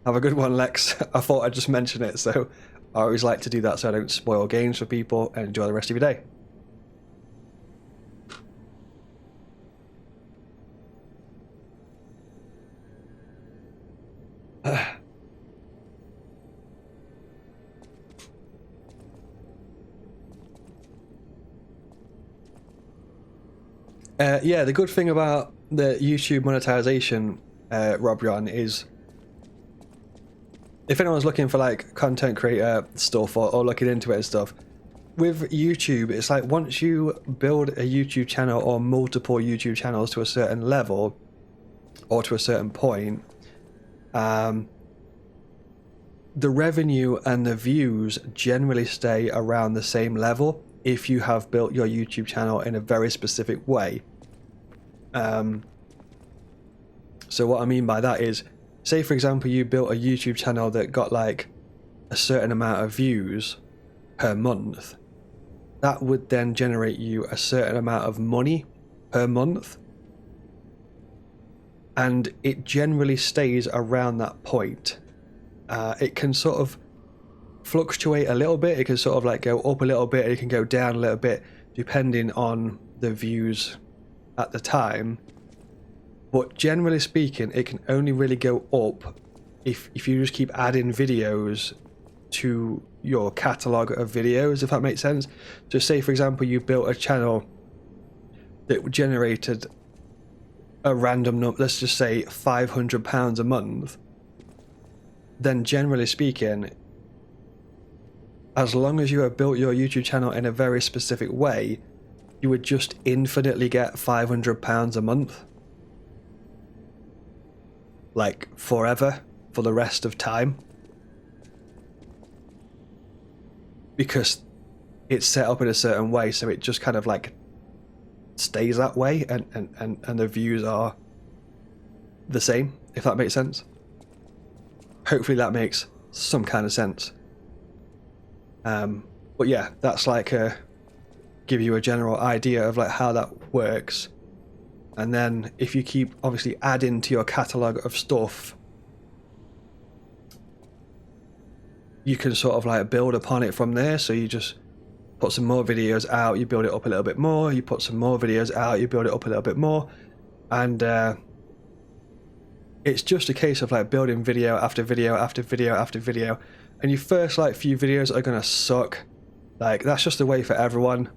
Have a good one, Lex. I thought I'd just mention it, so I always like to do that so I don't spoil games for people, and enjoy the rest of your day. Yeah, the good thing about the YouTube monetization, Robrion, is if anyone's looking for like content creator stuff or looking into it and stuff, with YouTube, it's like once you build a YouTube channel or multiple YouTube channels to a certain level or to a certain point, the revenue and the views generally stay around the same level if you have built your YouTube channel in a very specific way. So what I mean by that is, say for example you built a YouTube channel that got like a certain amount of views per month, that would then generate you a certain amount of money per month, and it generally stays around that point. It can sort of fluctuate a little bit. It can sort of like go up a little bit, and it can go down a little bit depending on the views at the time. But generally speaking, it can only really go up if you just keep adding videos to your catalog of videos, if that makes sense. So say, for example, you built a channel that generated a random number, let's just say £500 a month, then generally speaking, as long as you have built your YouTube channel in a very specific way, you would just infinitely get £500 a month. Like forever, for the rest of time. Because it's set up in a certain way, so it just kind of like stays that way, and the views are the same, if that makes sense. Hopefully that makes some kind of sense. But yeah, that's like give you a general idea of like how that works. And then if you keep obviously adding to your catalog of stuff, you can sort of like build upon it from there. So you just put some more videos out, you build it up a little bit more, you put some more videos out, you build it up a little bit more, and it's just a case of like building video after video after video after video. And your first like few videos are gonna suck. Like that's just the way for everyone.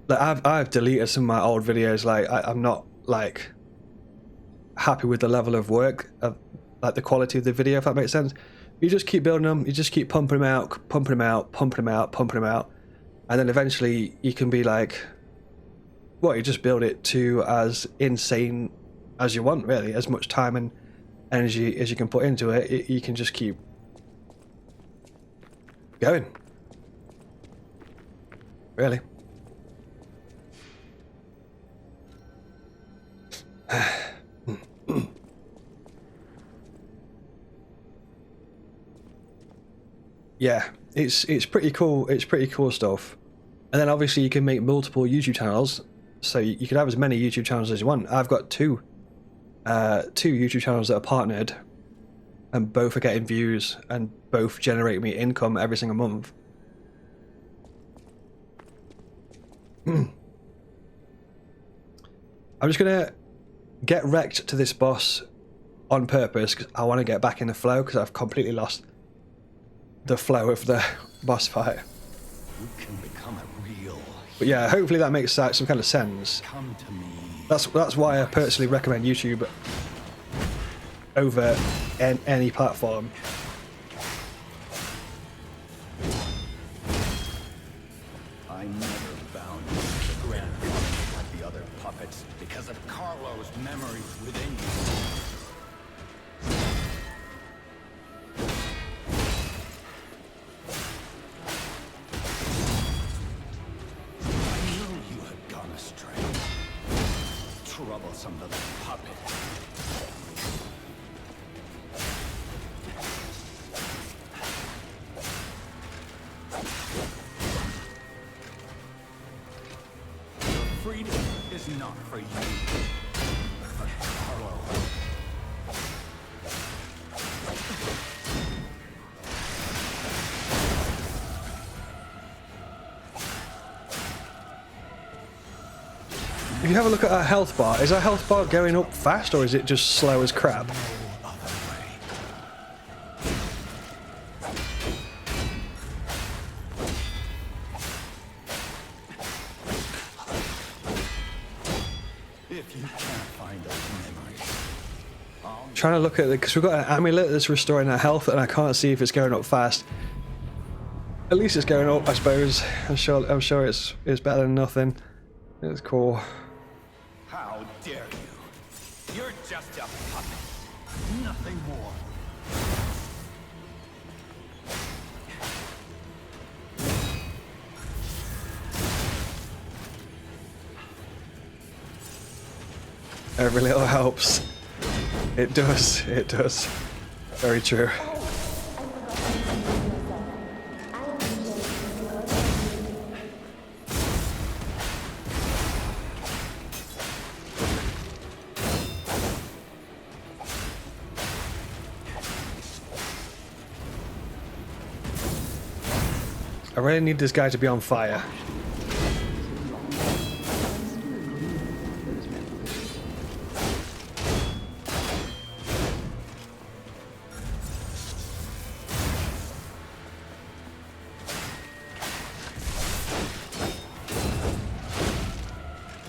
Like I've deleted some of my old videos. Like I'm not like happy with the level of work of like the quality of the video, if that makes sense. You just keep building them, you just keep pumping them out, pumping them out, pumping them out, pumping them out, and then eventually you can be like, well, you just build it to as insane as you want, really, as much time and energy as you can put into it. You can just keep going, really. Yeah, it's pretty cool. It's pretty cool stuff. And then obviously you can make multiple YouTube channels, so you can have as many YouTube channels as you want. I've got two YouTube channels that are partnered, and both are getting views and both generate me income every single month. I'm just gonna get wrecked to this boss on purpose because I want to get back in the flow, because I've completely lost the flow of the boss fight. You can become a real. But yeah, hopefully that makes some kind of sense. Come to me. That's why I personally recommend YouTube over any platform. I never found you the grand like the other puppets because of Carlo's memories within you. Troublesome little puppet. Your freedom is not for you, but Carlo. If you have a look at our health bar, is our health bar going up fast, or is it just slow as crap? If you can't find those memories, Trying to look at it, because we've got an amulet that's restoring our health, and I can't see if it's going up fast. At least it's going up, I suppose. I'm sure it's better than nothing. It's cool. how dare you? You're just a puppet, nothing more. Every little helps. It does. It does. Very true. I really need this guy to be on fire.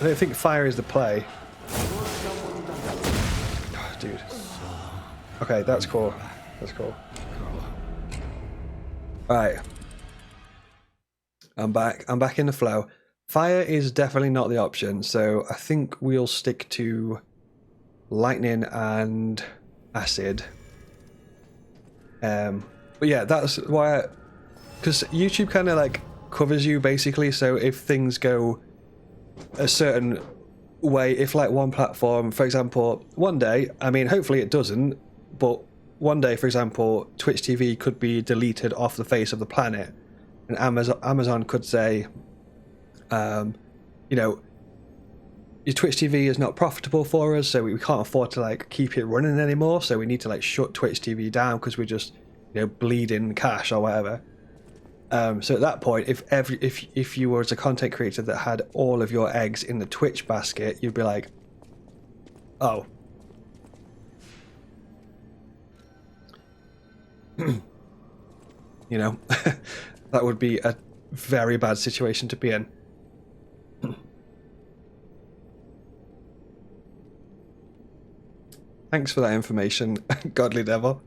I don't think fire is the play. Oh, dude. Okay, that's cool. That's cool. Alright. I'm back. I'm back in the flow. Fire is definitely not the option, so I think we'll stick to lightning and acid. But yeah, that's why, because YouTube kind of like covers you basically, so if things go a certain way, if like one platform, for example, one day, I mean hopefully it doesn't, but one day, for example, Twitch TV could be deleted off the face of the planet, and Amazon could say, you know, your Twitch TV is not profitable for us, so we can't afford to like keep it running anymore, so we need to like shut Twitch TV down because we're just, you know, bleeding cash or whatever. So at that point, if you were a content creator that had all of your eggs in the Twitch basket, you'd be like, oh. You know, that would be a very bad situation to be in. Thanks for that information, Godly Devil.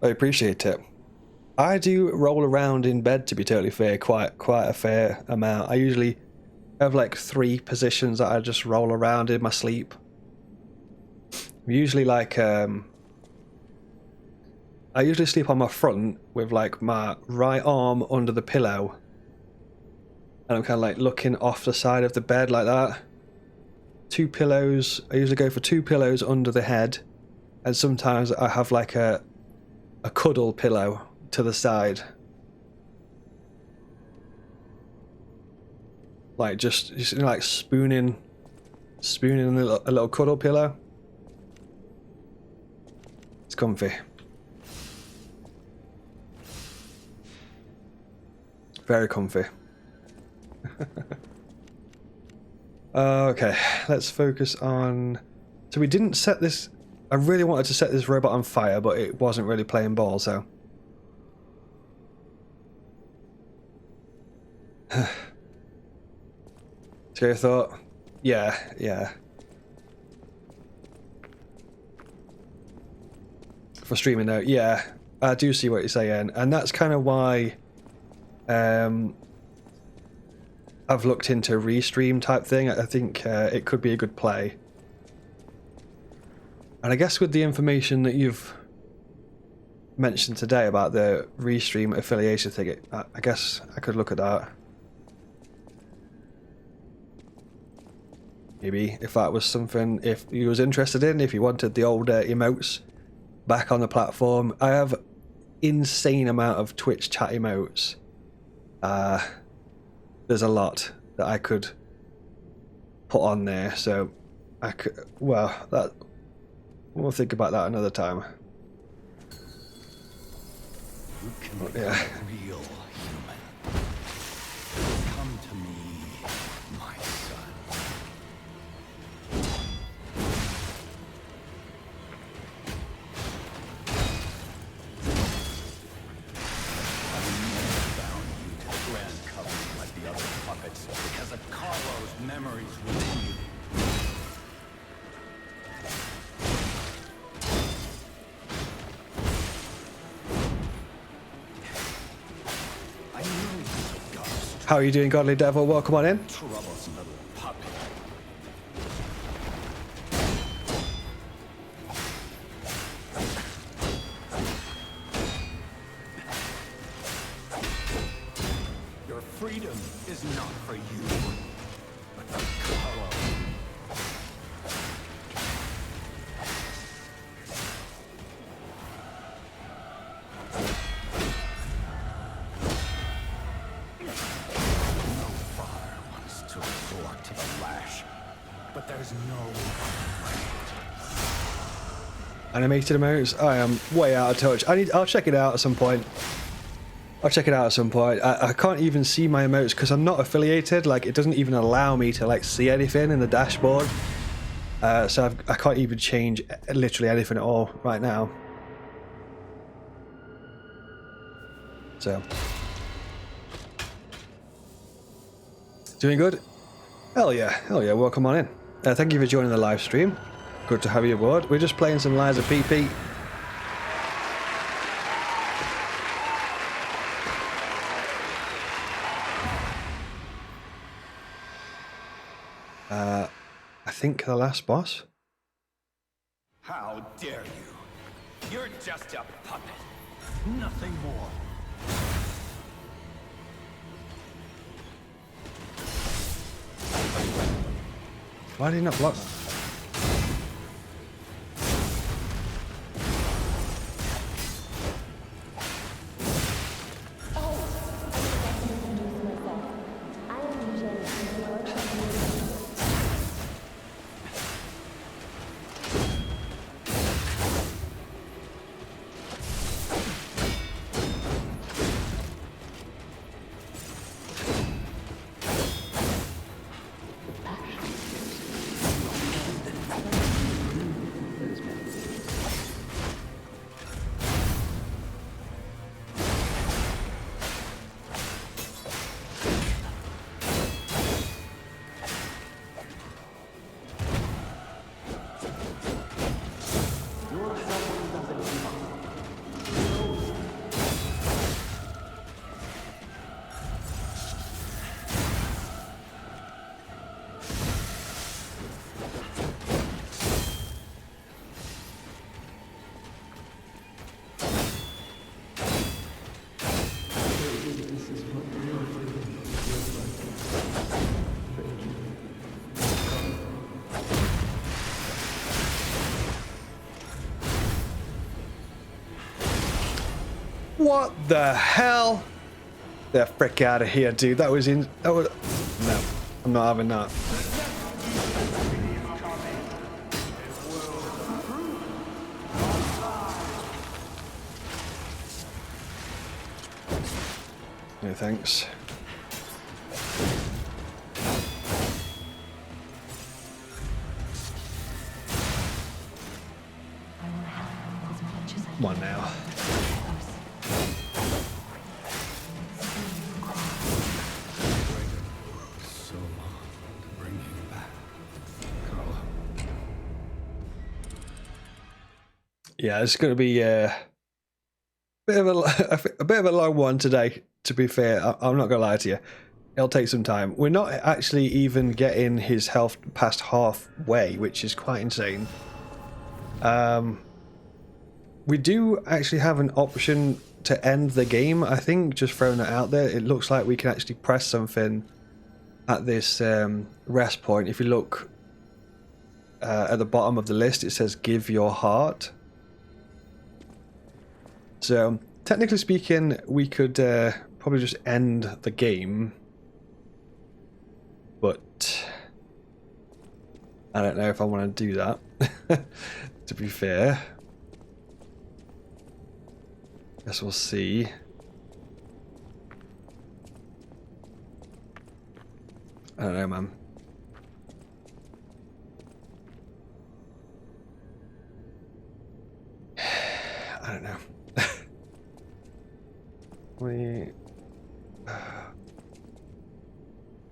I appreciate it. I do roll around in bed, to be totally fair, quite a fair amount. I usually have like 3 positions that I just roll around in my sleep. Usually like I usually sleep on my front with like my right arm under the pillow, and I'm kind of like looking off the side of the bed like that. 2 pillows. I usually go for 2 pillows under the head, and sometimes I have like a cuddle pillow to the side, like just you know, like spooning a little cuddle pillow. It's comfy. Very comfy. Okay, let's focus on... So we didn't set this... I really wanted to set this robot on fire, but it wasn't really playing ball, so... Scary thought. Yeah. For streaming now, yeah. I do see what you're saying, and that's kind of why I've looked into restream type thing. I think it could be a good play. And I guess with the information that you've mentioned today about the restream affiliation thing, I guess I could look at that. Maybe if that was something, if you was interested in, if you wanted the old emotes back on the platform. I have insane amount of Twitch chat emotes. There's a lot that I could put on there, so I could, well, that we'll think about that another time. You can But, become yeah. real human. Come to me, my son. Because of Carlo's memories within you. I knew you were a ghost. How are you doing, Godly Devil? Welcome on in. Troubles little puppet. Your freedom is not for you, but for Carlo. No father wants to resort to the lash, but there's no Animated emotes. I am way out of touch. I'll check it out at some point. I'll check it out at some point. I can't even see my emotes because I'm not affiliated. Like, it doesn't even allow me to like see anything in the dashboard. So I can't even change literally anything at all right now. So, doing good? Hell yeah, welcome on in. Thank you for joining the live stream. Good to have you aboard. We're just playing some Lies of PP. I think the last boss. How dare you? You're just a puppet. Nothing more. Why did he not block that? What the hell? The frick out of here, dude. That was in. That was. No, I'm not having that. No thanks. Come on now. Yeah, it's going to be a bit of a long one today. To be fair, I'm not going to lie to you. It'll take some time. We're not actually even getting his health past halfway, which is quite insane. We do actually have an option to end the game. I think, just throwing that out there, it looks like we can actually press something at this rest point. If you look at the bottom of the list, it says "Give your heart." So, technically speaking, we could probably just end the game, but I don't know if I want to do that, to be fair. Guess we'll see. I don't know, man. I don't know.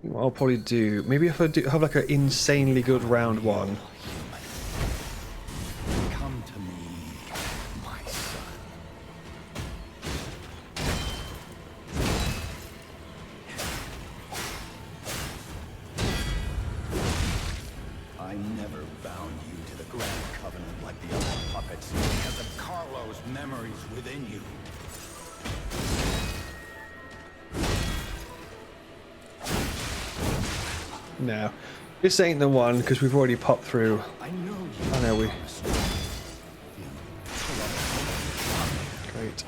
What I'll probably do, maybe if I do have like an insanely good round one. Come to me, my son. I never bound you to the Grand Covenant like the other puppets because of Carlo's memories within you. No, this ain't the one because we've already popped through. I know we. Great.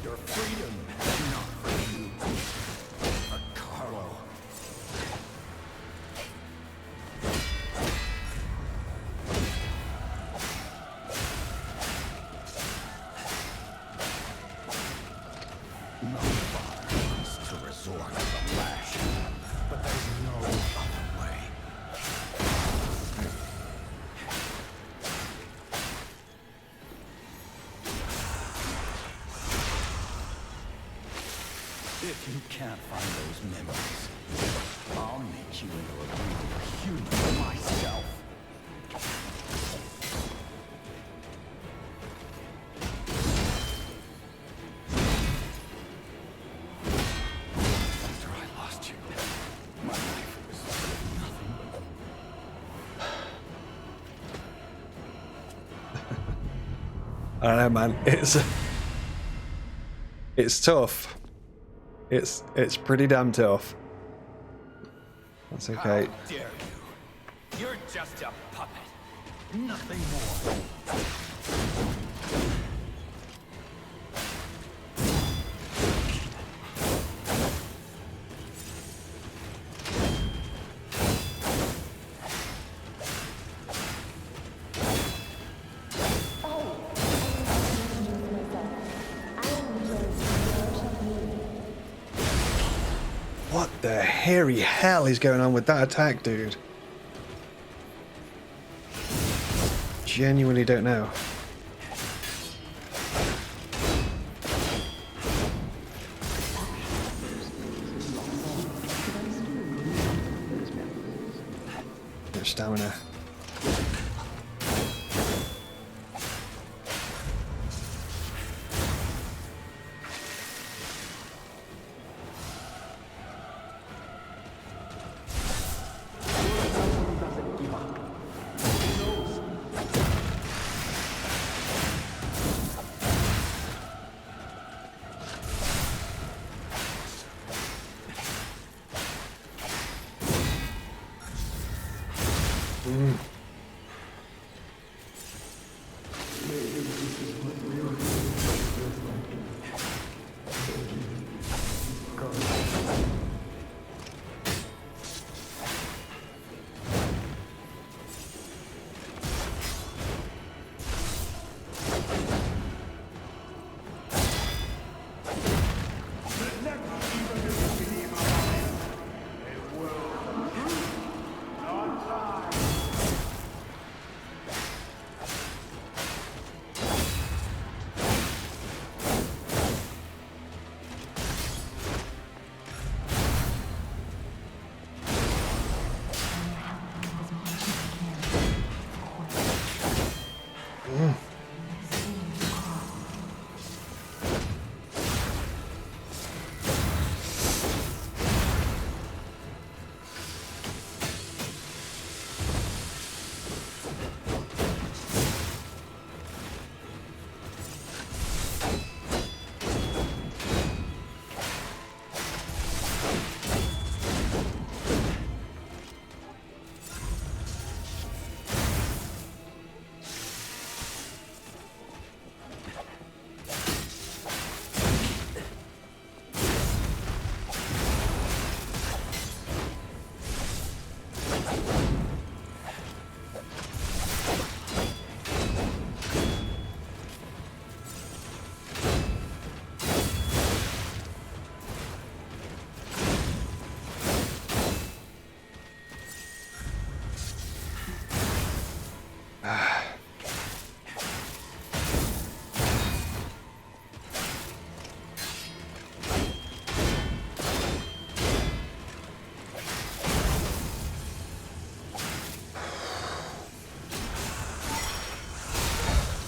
Your freedom is not for you, for Carlo. You can't find those memories. I'll make you into a real human myself. After I lost you, my life was nothing but... I don't know, man. It's tough. It's pretty damn tough. That's okay. How dare you? You're just a puppet. Nothing more. What the hairy hell is going on with that attack, dude? Genuinely don't know. There's stamina.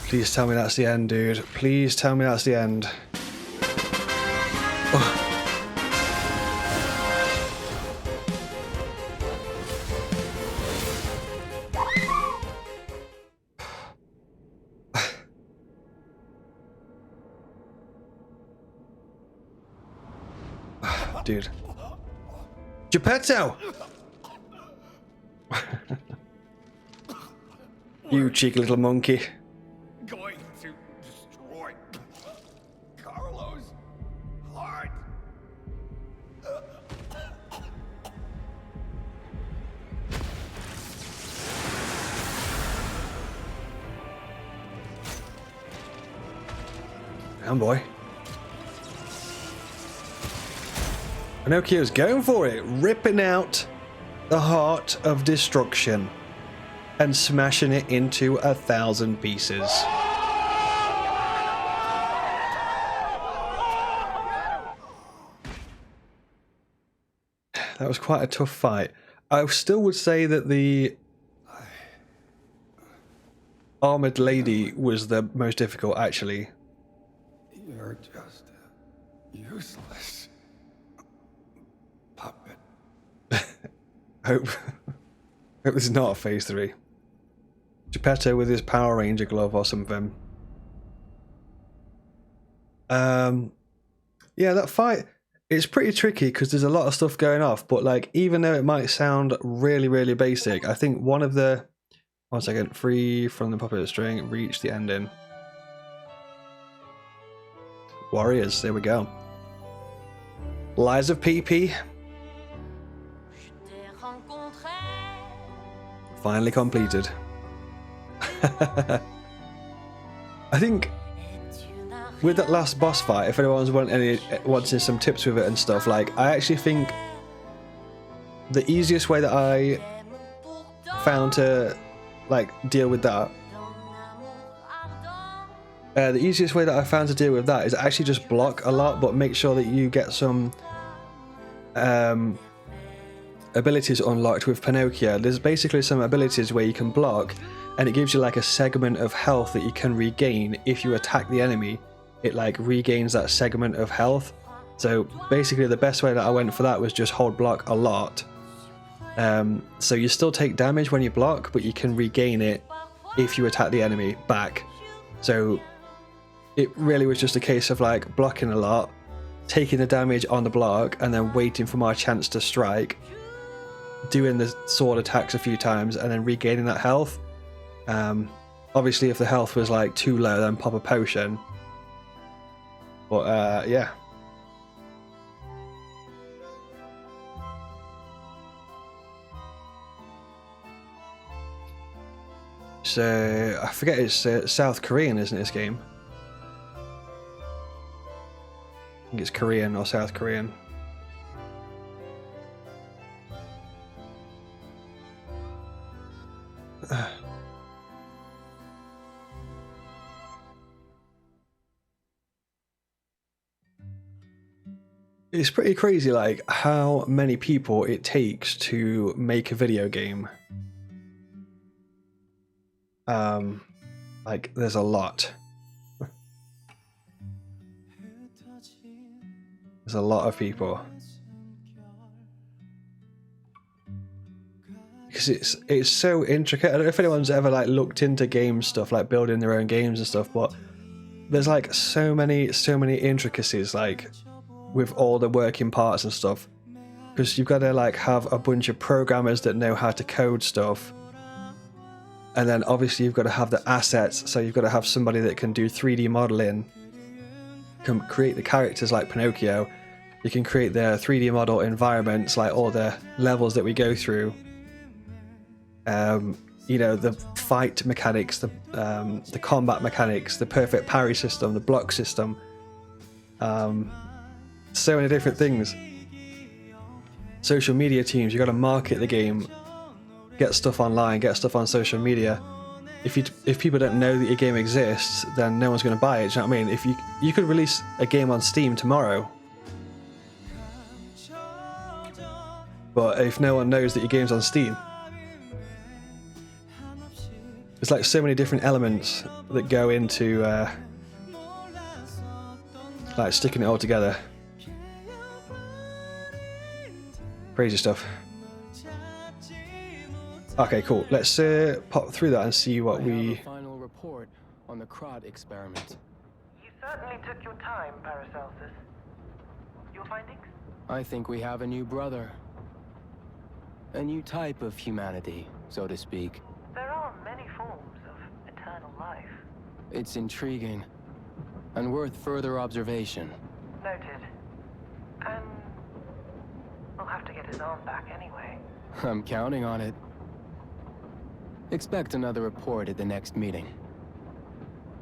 Please tell me that's the end, dude. Please tell me that's the end. Oh. Dude. Geppetto! You cheeky little monkey. Going to destroy Carlos' heart. Damn, boy. Pinocchio's going for it, ripping out the heart of destruction and smashing it into 1,000 pieces. That was quite a tough fight. I still would say that the armored lady was the most difficult, actually. You're just a useless puppet. Hope this is not a phase 3. Geppetto with his Power Ranger glove or something. Yeah, that fight, it's pretty tricky because there's a lot of stuff going off, but like, even though it might sound really, really basic, I think one of the... 1 second. Free from the puppet string, reach the ending. Warriors, there we go. Lies of PP. Finally completed. I think with that last boss fight, if anyone's wanting some tips with it and stuff, like, I actually think the easiest way that I found to like deal with that, the easiest way that I found to deal with that is actually just block a lot, but make sure that you get some abilities unlocked with Pinocchio. There's basically some abilities where you can block, and it gives you like a segment of health that you can regain if you attack the enemy. It like regains that segment of health. So basically the best way that I went for that was just hold block a lot. So you still take damage when you block, but you can regain it if you attack the enemy back. So it really was just a case of like blocking a lot, taking the damage on the block, and then waiting for my chance to strike, doing the sword attacks a few times, and then regaining that health. Obviously if the health was like too low, then pop a potion. But yeah. So I forget, it's South Korean, isn't it, this game? I think it's Korean or South Korean. It's pretty crazy, like, how many people it takes to make a video game. Like, there's a lot. There's a lot of people. Because it's so intricate. I don't know if anyone's ever like looked into game stuff, like building their own games and stuff, but there's like so many intricacies, like with all the working parts and stuff. Because you've got to like have a bunch of programmers that know how to code stuff. And then obviously you've got to have the assets, so you've got to have somebody that can do 3D modeling, can create the characters like Pinocchio, you can create the 3D model environments, like all the levels that we go through. You know, the fight mechanics, the combat mechanics, the perfect parry system, the block system. So many different things. Social media teams, you got to market the game, get stuff online, get stuff on social media. If people don't know that your game exists, then no one's going to buy it. Do you know what I mean? If you could release a game on Steam tomorrow, but if no one knows that your game's on Steam, there's like so many different elements that go into like sticking it all together. Crazy stuff. Okay, cool. Let's pop through that and see what we... have a final report on the Crod experiment. You certainly took your time, Paracelsus. Your findings? I think we have a new brother. A new type of humanity, so to speak. There are many forms of eternal life. It's intriguing and worth further observation. Noted. And we'll have to get his arm back anyway. I'm counting on it. Expect another report at the next meeting.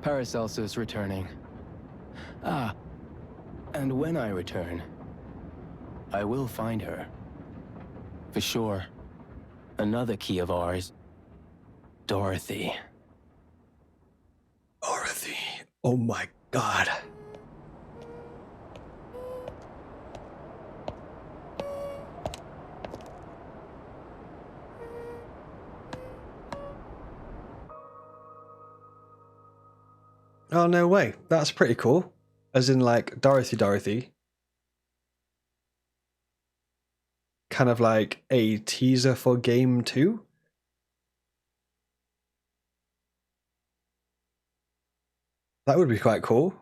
Paracelsus returning. Ah, and when I return, I will find her. For sure. Another key of ours. Dorothy. Dorothy. Oh my god. Oh, no way. That's pretty cool. As in, like, Dorothy. Kind of like a teaser for game 2. That would be quite cool.